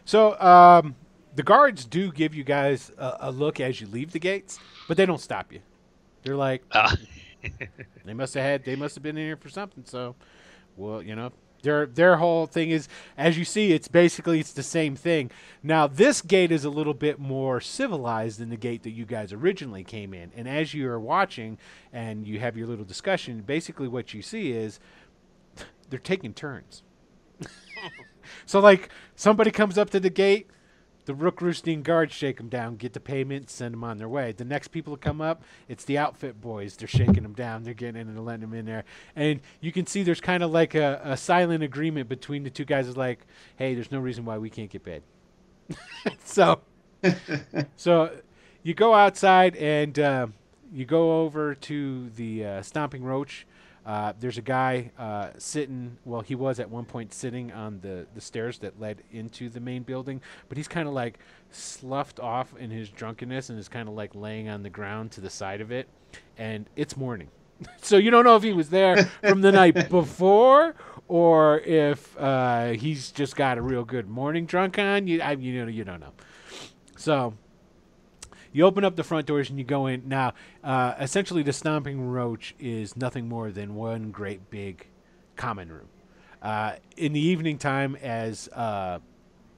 So the guards do give you guys a look as you leave the gates, but they don't stop you. They're like, they must have been in here for something. So, well, their whole thing is, as you see, it's the same thing. Now, this gate is a little bit more civilized than the gate that you guys originally came in. And as you are watching and you have your little discussion, basically what you see is they're taking turns. So, like, somebody comes up to the gate, the Rookroosting guards shake them down, get the payment, send them on their way. The next people to come up, it's the outfit boys. They're shaking them down. They're getting in and letting them in there. And you can see there's kind of like a silent agreement between the two guys. It's like, hey, there's no reason why we can't get paid. So you go outside and you go over to the Stomping Roach. There's a guy sitting, well, he was at one point sitting on the stairs that led into the main building, but he's kind of like sloughed off in his drunkenness and is kind of like laying on the ground to the side of it, and it's morning. So you don't know if he was there from the night before or if he's just got a real good morning drunk on. You don't know. So you open up the front doors and you go in. Now, essentially, the Stomping Roach is nothing more than one great big common room. In the evening time, as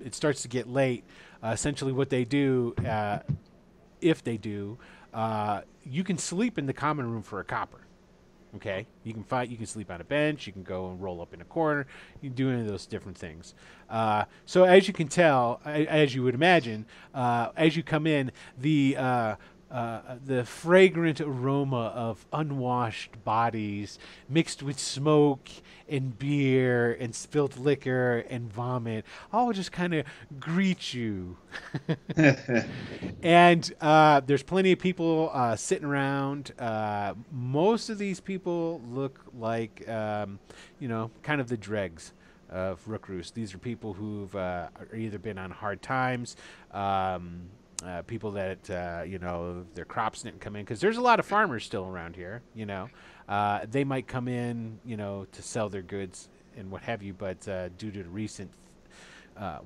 it starts to get late, essentially what they do, if they do, you can sleep in the common room for a copper. Okay, you can sleep on a bench, you can go and roll up in a corner, you can do any of those different things. So as you can tell, as you would imagine, as you come in, the fragrant aroma of unwashed bodies mixed with smoke and beer and spilt liquor and vomit all just kind of greet you. And there's plenty of people sitting around. Most of these people look like, kind of the dregs of Rookroost. These are people who've either been on hard times, people that, their crops didn't come in. Because there's a lot of farmers still around here, They might come in, to sell their goods and what have you. But due to the recent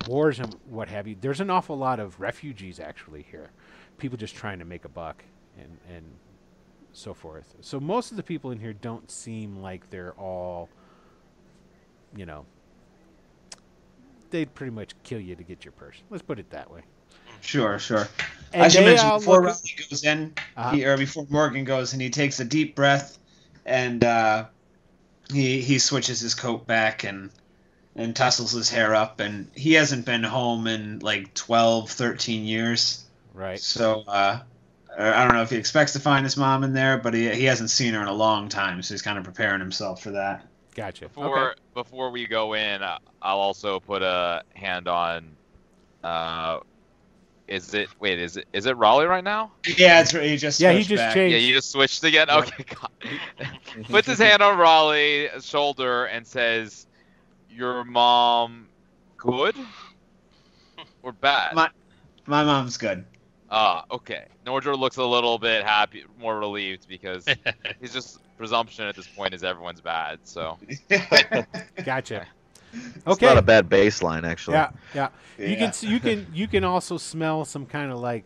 wars and what have you, there's an awful lot of refugees actually here. People just trying to make a buck and so forth. So most of the people in here don't seem like they're all, they'd pretty much kill you to get your purse. Let's put it that way. Sure. And I should mention before look he goes in, before Morgan goes, and he takes a deep breath, and he switches his coat back and tussles his hair up, and he hasn't been home in like 12, 13 years. Right. So I don't know if he expects to find his mom in there, but he hasn't seen her in a long time, so he's kind of preparing himself for that. Gotcha. Before we go in, I'll also put a hand on Is it Raleigh right now? Yeah, it's he just Yeah, he switched just back. changed. Yeah, you just switched again? Yep. Okay, God. Puts his hand on Raleigh's shoulder and says, "Your mom good or bad?" My mom's good. Okay. Nordor looks a little bit happy, more relieved, because he's just presumption at this point is everyone's bad. So Gotcha. It's Okay. not a bad baseline, actually. Yeah, yeah. Yeah. You can also smell some kind of like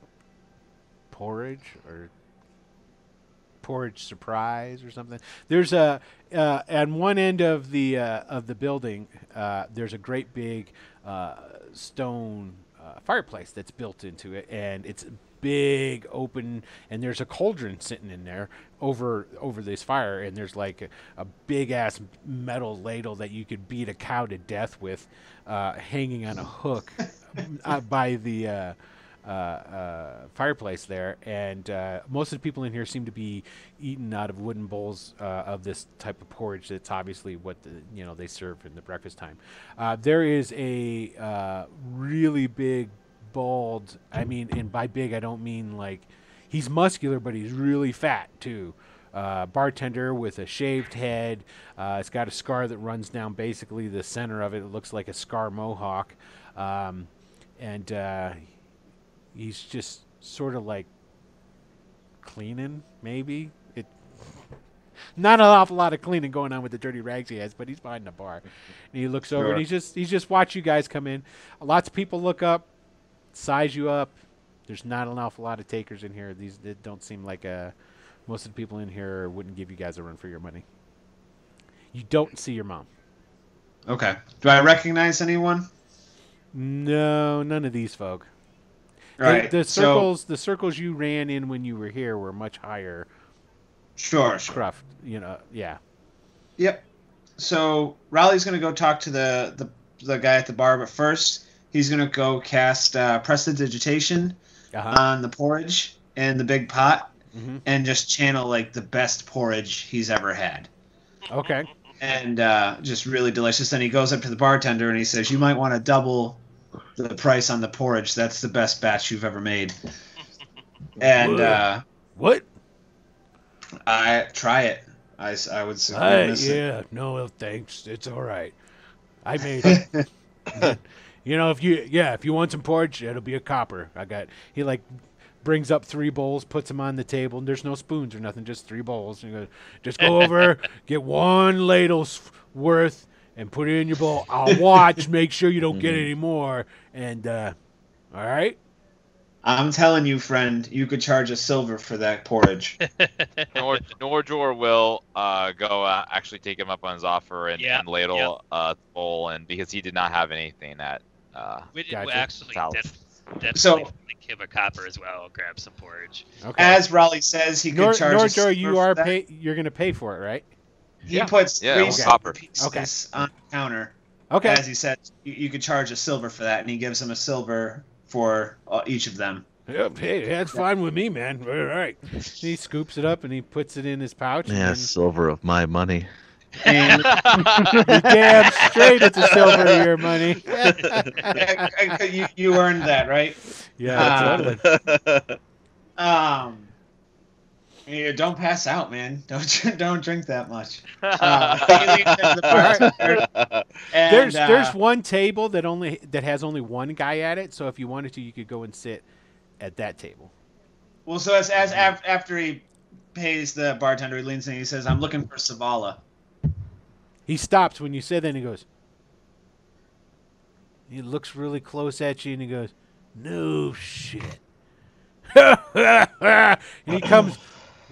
porridge or porridge surprise or something. There's a at one end of the building. There's a great big stone fireplace that's built into it, and it's big open, and there's a cauldron sitting in there over this fire, and there's like a big ass metal ladle that you could beat a cow to death with, hanging on a hook by the fireplace there. And most of the people in here seem to be eating out of wooden bowls of this type of porridge. That's obviously what they serve in the breakfast time. There is a really big, bald, I mean, and by big I don't mean like he's muscular, but he's really fat too. Bartender with a shaved head. It's got a scar that runs down basically the center of it. It looks like a scar mohawk. And he's just sort of like cleaning, maybe. Not an awful lot of cleaning going on with the dirty rags he has, but he's behind the bar. And he looks over, and he's just watch you guys come in. Lots of people look up, size you up. There's not an awful lot of takers in here. These don't seem like most of the people in here wouldn't give you guys a run for your money. You don't see your mom. Okay. Do I recognize anyone? No, none of these folk. Right. The circles you ran in when you were here were much higher. Sure. Cruft, yeah. Yep. So Raleigh's gonna go talk to the guy at the bar, but first he's gonna go cast prestidigitation on the porridge in the big pot, and just channel like the best porridge he's ever had. Okay. And just really delicious. Then he goes up to the bartender and he says, "You might want to double the price on the porridge. That's the best batch you've ever made." And what? I try it. I would suggest yeah, no thanks. It's all right. I made it. If you want some porridge, it'll be a copper. He like brings up 3 bowls, puts them on the table, and there's no spoons or nothing, just 3 bowls. And he goes, just go over, get 1 ladle's worth, and put it in your bowl. I'll watch, make sure you don't get any more. And all right. I'm telling you, friend, you could charge a silver for that porridge. Nordor will go actually take him up on his offer and ladle bowl, and because he did not have anything at. We did Gotcha. actually So- give a copper as well. Grab some porridge. Okay. As Raleigh says, he could charge a silver Nordor, for that. you're going to pay for it, right? He puts 3 okay. silver pieces Okay. on the counter. Okay. As he said, you could charge a silver for that, and he gives him a silver for each of them. Yep, hey, that's fine with me, man. All right. He scoops it up and he puts it in his pouch. Yeah, and silver of my money. And damn straight it's a silver of your money. you earned that, right? Yeah, totally. Yeah, don't pass out, man. Don't drink that much. He leans into the bartender, and, There's one table that has only one guy at it, so if you wanted to, you could go and sit at that table. well, so after he pays the bartender, he leans in and he says, "I'm looking for Savala." He stops when you say that and he goes, he looks really close at you and he goes, "No shit." And he comes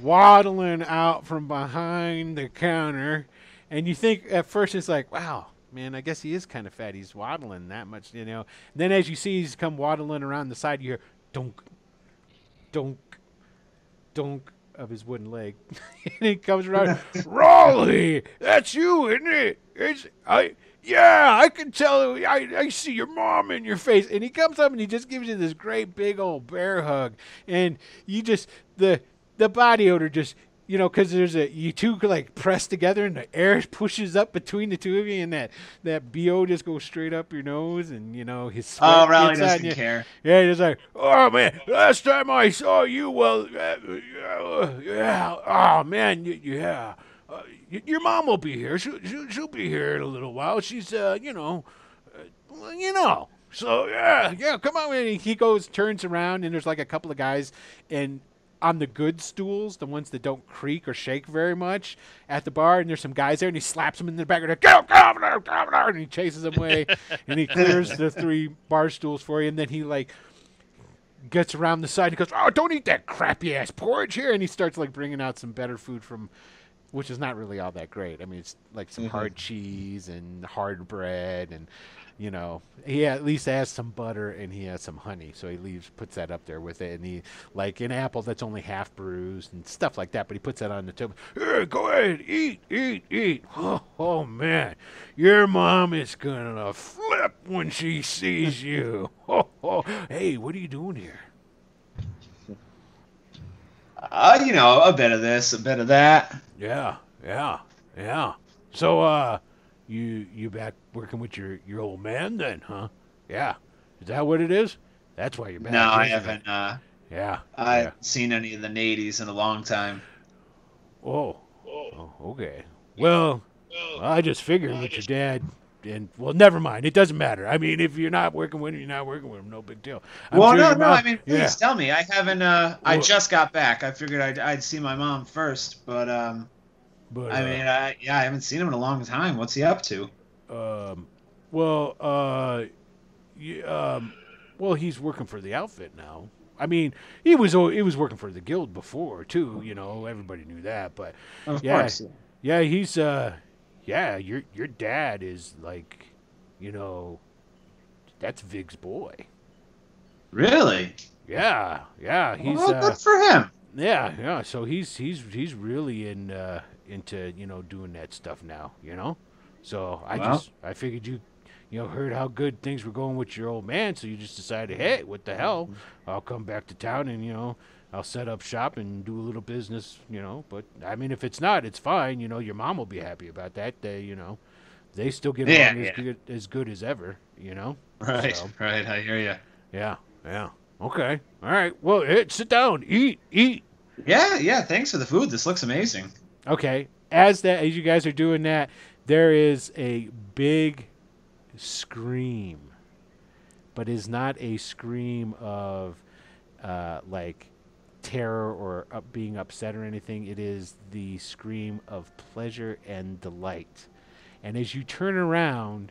waddling out from behind the counter, and you think at first it's like, wow, man, I guess he is kind of fat. He's waddling that much, And then as you see he's come waddling around the side, you hear dunk, dunk, dunk of his wooden leg. And he comes around, Raleigh, that's you, isn't it? I can tell. I see your mom in your face. And he comes up and he just gives you this great big old bear hug. And you just, the body odor just you know, because you two like press together and the air pushes up between the two of you, and that BO just goes straight up your nose, and you know his sweat Raleigh gets on doesn't you. care. Yeah, he's like, oh man, last time I saw you, well, yeah, oh man, yeah. Your mom will be here. She'll be here in a little while. She's, you know. So yeah, come on. And he turns around, and there's like a couple of guys, and on the good stools, the ones that don't creak or shake very much, at the bar, and there's some guys there, and he slaps them in the back of the get up, and he chases them away, and he clears the 3 bar stools for you, and then he like gets around the side and goes, oh, don't eat that crappy ass porridge here, and he starts like bringing out some better food from. Which is not really all that great. I mean, it's like some hard cheese and hard bread, and you know, he at least has some butter and he has some honey. So he puts that up there with it, and he like an apple that's only half bruised and stuff like that. But he puts that on the table. Hey, go ahead, eat. Oh man, your mom is gonna flip when she sees you. Hey, what are you doing here? You know, a bit of this, a bit of that. Yeah. So, you back working with your old man then, huh? Yeah. Is that what it is? That's why you're back. No, I haven't. Yeah. I haven't seen any of the nadies in a long time. Oh, okay. Well, I just figured with your dad. And well, never mind. It doesn't matter. I mean, if you're not working with him, you're not working with him. No big deal. No. I mean, please tell me. I haven't. I just got back. I figured I'd see my mom first, but I mean, I haven't seen him in a long time. What's he up to? Well, he's working for the outfit now. I mean, he was working for the guild before too. You know, everybody knew that. But of course. Yeah, he's Yeah, your dad is like, you know, that's Vig's boy. Really? Yeah. He's good for him. Yeah. So he's really into you know doing that stuff now. You know, so I figured you heard how good things were going with your old man, so you just decided, hey, what the hell? I'll come back to town and I'll set up shop and do a little business, but I mean, if it's not, it's fine. Your mom will be happy about that. They still get along as good as ever, Right, so. Right. I hear you. Yeah. Okay. All right. Well, sit down, eat. Yeah. Thanks for the food. This looks amazing. Okay. As you guys are doing that, there is a big scream, but is not a scream of like terror or being upset or anything. It is the scream of pleasure and delight. And as you turn around,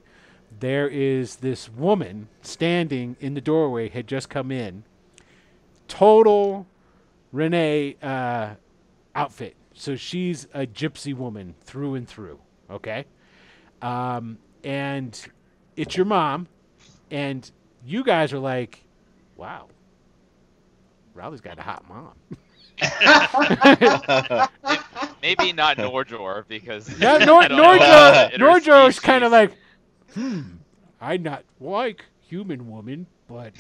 there is this woman standing in the doorway, had just come in. Total Renee outfit. So she's a gypsy woman through and through. Okay? And it's your mom. And you guys are like, wow. Raleigh's got a hot mom. Maybe not Norjor, because Norjor is kind of like, I not like human woman, but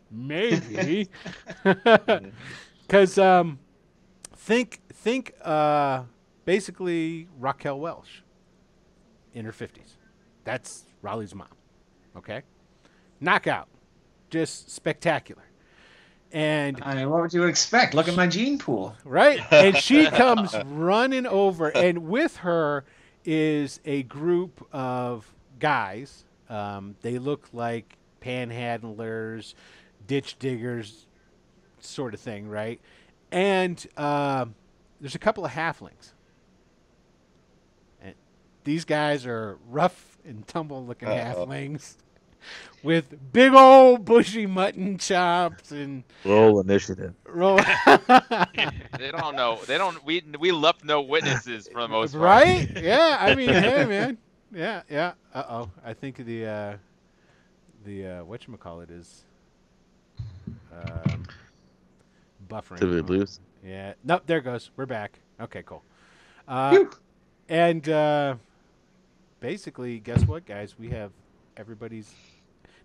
maybe. Because think basically Raquel Welsh in her 50s. That's Raleigh's mom. Okay, knockout, just spectacular. And I mean, what would you expect? Look at my gene pool. Right? And she comes running over, and with her is a group of guys. They look like panhandlers, ditch diggers, sort of thing, right? And there's a couple of halflings. And these guys are rough and tumble looking halflings. With big old bushy mutton chops and roll initiative. They don't know. They don't. We left no witnesses for the most part. Right? Yeah. I mean, hey, man. Yeah. I think the whatchamacallit is buffering. Did we lose? Yeah. Nope. There it goes. We're back. Okay. Cool. And basically, guess what, guys? We have everybody's.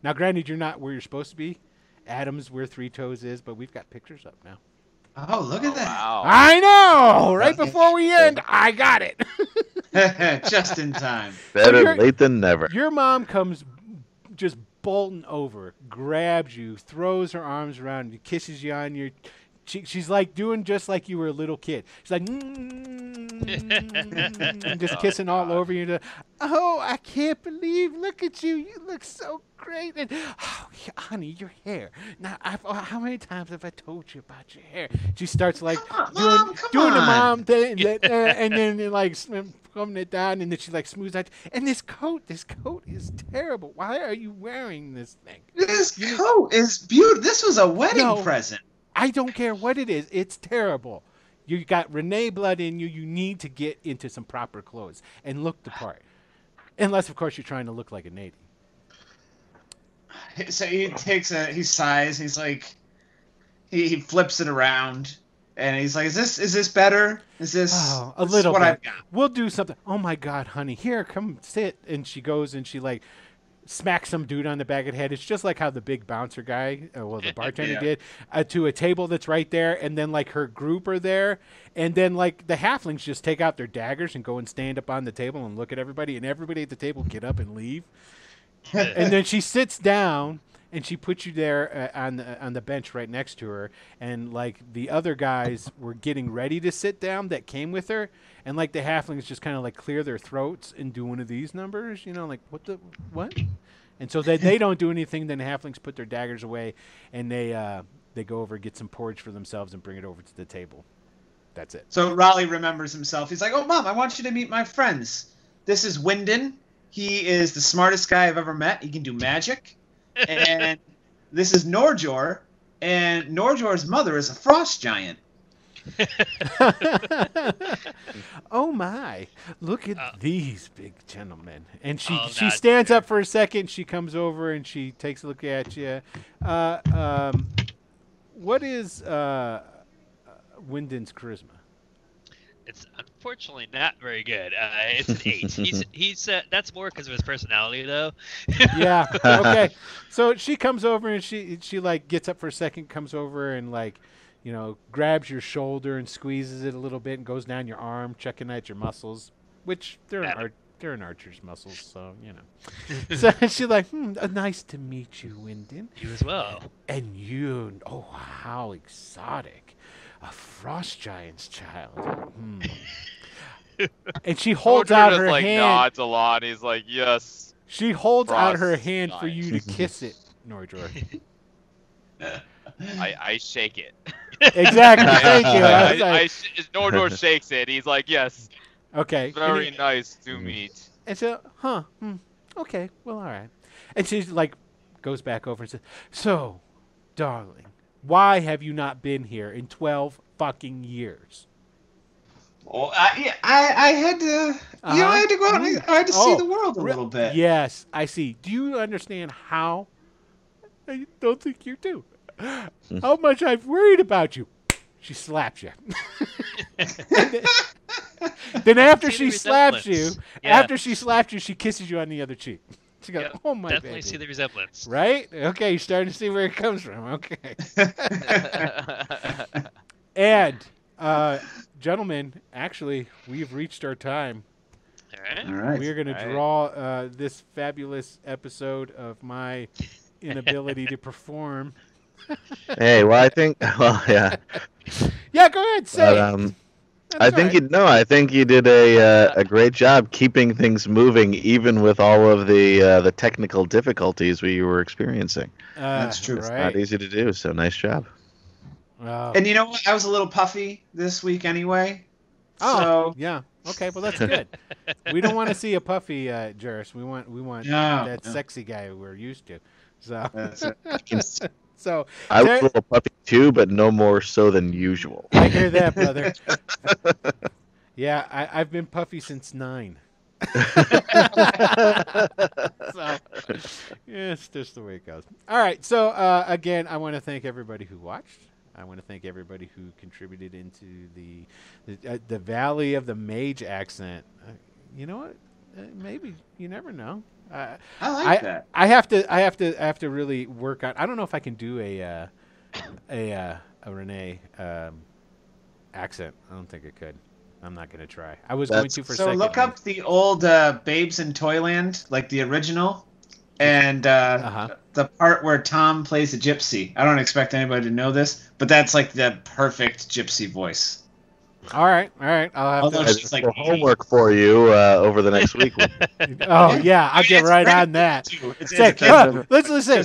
Now, granted, you're not where you're supposed to be. Adam's where Three Toes is, but we've got pictures up now. Oh, look at that. Wow. I know. Right before we end, I got it. Just in time. Better late than never. Your mom comes just bolting over, grabs you, throws her arms around you, kisses you on your cheek. She's like doing just like you were a little kid. She's like, just kissing all over you. Oh, I can't believe! Look at you. You look so great. And oh, honey, your hair. Now, how many times have I told you about your hair? She starts like doing the mom thing, and then like combing it down, and then she like smooths out. And this coat is terrible. Why are you wearing this thing? This coat is beautiful. This was a wedding present. I don't care what it is. It's terrible. You got Renee blood in you. You need to get into some proper clothes and look the part. Unless, of course, you're trying to look like a native. So he sighs. He's like, he flips it around, and he's like, "Is this better? Is this a little what bit? I've got? We'll do something." Oh my God, honey, here, come sit. And she goes and she like smacks some dude on the back of the head. It's just like how the big bouncer guy, the bartender did, to a table that's right there, and then like her group are there, and then like the halflings just take out their daggers and go and stand up on the table and look at everybody, and everybody at the table get up and leave. And then she sits down and she puts you there on the bench right next to her, and like the other guys were getting ready to sit down that came with her, and like the halflings just kind of like clear their throats and do one of these numbers, like what? And so they don't do anything. Then the halflings put their daggers away, and they go over, get some porridge for themselves, and bring it over to the table. That's it. So Raleigh remembers himself. He's like, "Oh, Mom, I want you to meet my friends. This is Wyndon. He is the smartest guy I've ever met. He can do magic. And this is Norjor, and Norjor's mother is a frost giant." Oh my! Look at these big gentlemen. And she stands up for a second. She comes over and she takes a look at you. What is Wyndon's charisma? It's unfortunately not very good. It's an 8. He's that's more because of his personality, though. Yeah. Okay. So she comes over and she like gets up for a second, comes over and like, grabs your shoulder and squeezes it a little bit and goes down your arm, checking out your muscles, which they're an archer's muscles, so So she's like, nice to meet you, Wyndon. You as well. And you, oh, how exotic. A frost giant's child. And she holds out her hand. Nods a lot. He's like, "Yes." She holds out her hand for you to kiss it, Norjor. I shake it. Exactly. Thank you. Norjor shakes it. He's like, "Yes." Okay. Very nice to meet. And so, okay, well, all right. And she's like, goes back over and says, "So, darling, why have you not been here in 12 fucking years?" Well, I had to, I had to go out and I had to see the world a little bit. Yes, I see. Do you understand how? I don't think you do. How much I've worried about you. She slaps you. Then after she slaps you, she kisses you on the other cheek. She goes, "Oh my god." Definitely see the resemblance. Right? Okay, you're starting to see where it comes from. Okay. And, gentlemen, actually, we've reached our time. All right. We are going to draw this fabulous episode of my inability to perform. Hey, well, yeah. Yeah, go ahead, say it. I think you did a great job keeping things moving, even with all of the technical difficulties we were experiencing. That's true. It's not easy to do, so nice job. And you know what? I was a little puffy this week anyway. Oh, so... yeah. Okay, well that's good. We don't want to see a puffy Juris. We want that sexy guy we're used to. So that's it. So I was a little puppy too, but no more so than usual. I hear that, brother. Yeah, I've been puffy since 9. So yeah, it's just the way it goes. All right. So again, I want to thank everybody who watched. I want to thank everybody who contributed into the Valley of the Mage accent. You know what? Maybe you never know. I like that. I have to really work on. I don't know if I can do a Renee Accent. I don't think it could. I'm not going to try. I was going to for a So second. look up the old Babes in Toyland, like the original, and the part where Tom plays a gypsy. I don't expect anybody to know this, but that's like the perfect gypsy voice. All right. I'll have to. She's like homework for you over the next week. Oh yeah, I'll get right on that. Let's listen.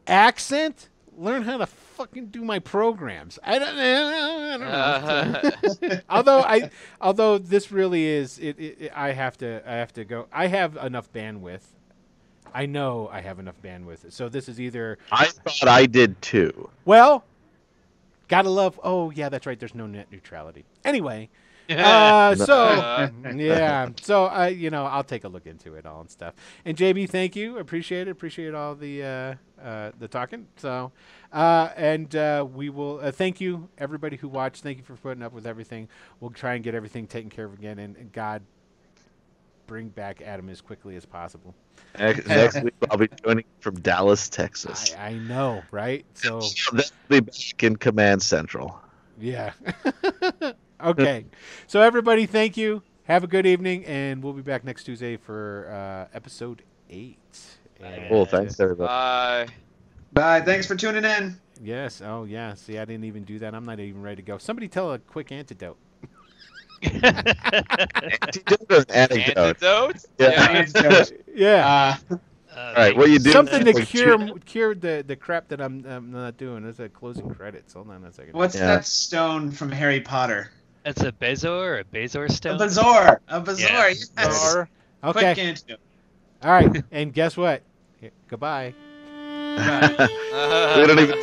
Accent. Learn how to fucking do my programs. I don't know. Although this really is, I have to go. I have enough bandwidth. I know I have enough bandwidth. So this is either. I thought I did too. Well, gotta love. Oh yeah, that's right. There's no net neutrality. Anyway. So I'll take a look into it all and stuff. And JB, thank you. Appreciate all the talking. So, we will thank you everybody who watched. Thank you for putting up with everything. We'll try and get everything taken care of again. And God, bring back Adam as quickly as possible. Next week I'll be joining from Dallas, Texas. I know, right? So they'll be back in Command Central. Yeah. Okay. So everybody, thank you. Have a good evening, and we'll be back next Tuesday for episode 8. Cool. Thanks, everybody. Bye. Bye. Thanks for tuning in. Yes. Oh, yeah. See, I didn't even do that. I'm not even ready to go. Somebody tell a quick antidote. Antidote or anecdote? Antidote? Yeah. Yeah. All right. What you do? Something to cure the crap that I'm not doing. There's a closing credits. Hold on a second. What's that stone from Harry Potter? It's a Bezor stone. A Bezor. Yeah. Yes. Okay. Quick antidote. All right. And guess what? Goodbye. We don't even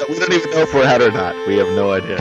know if we're out or not. We have no idea.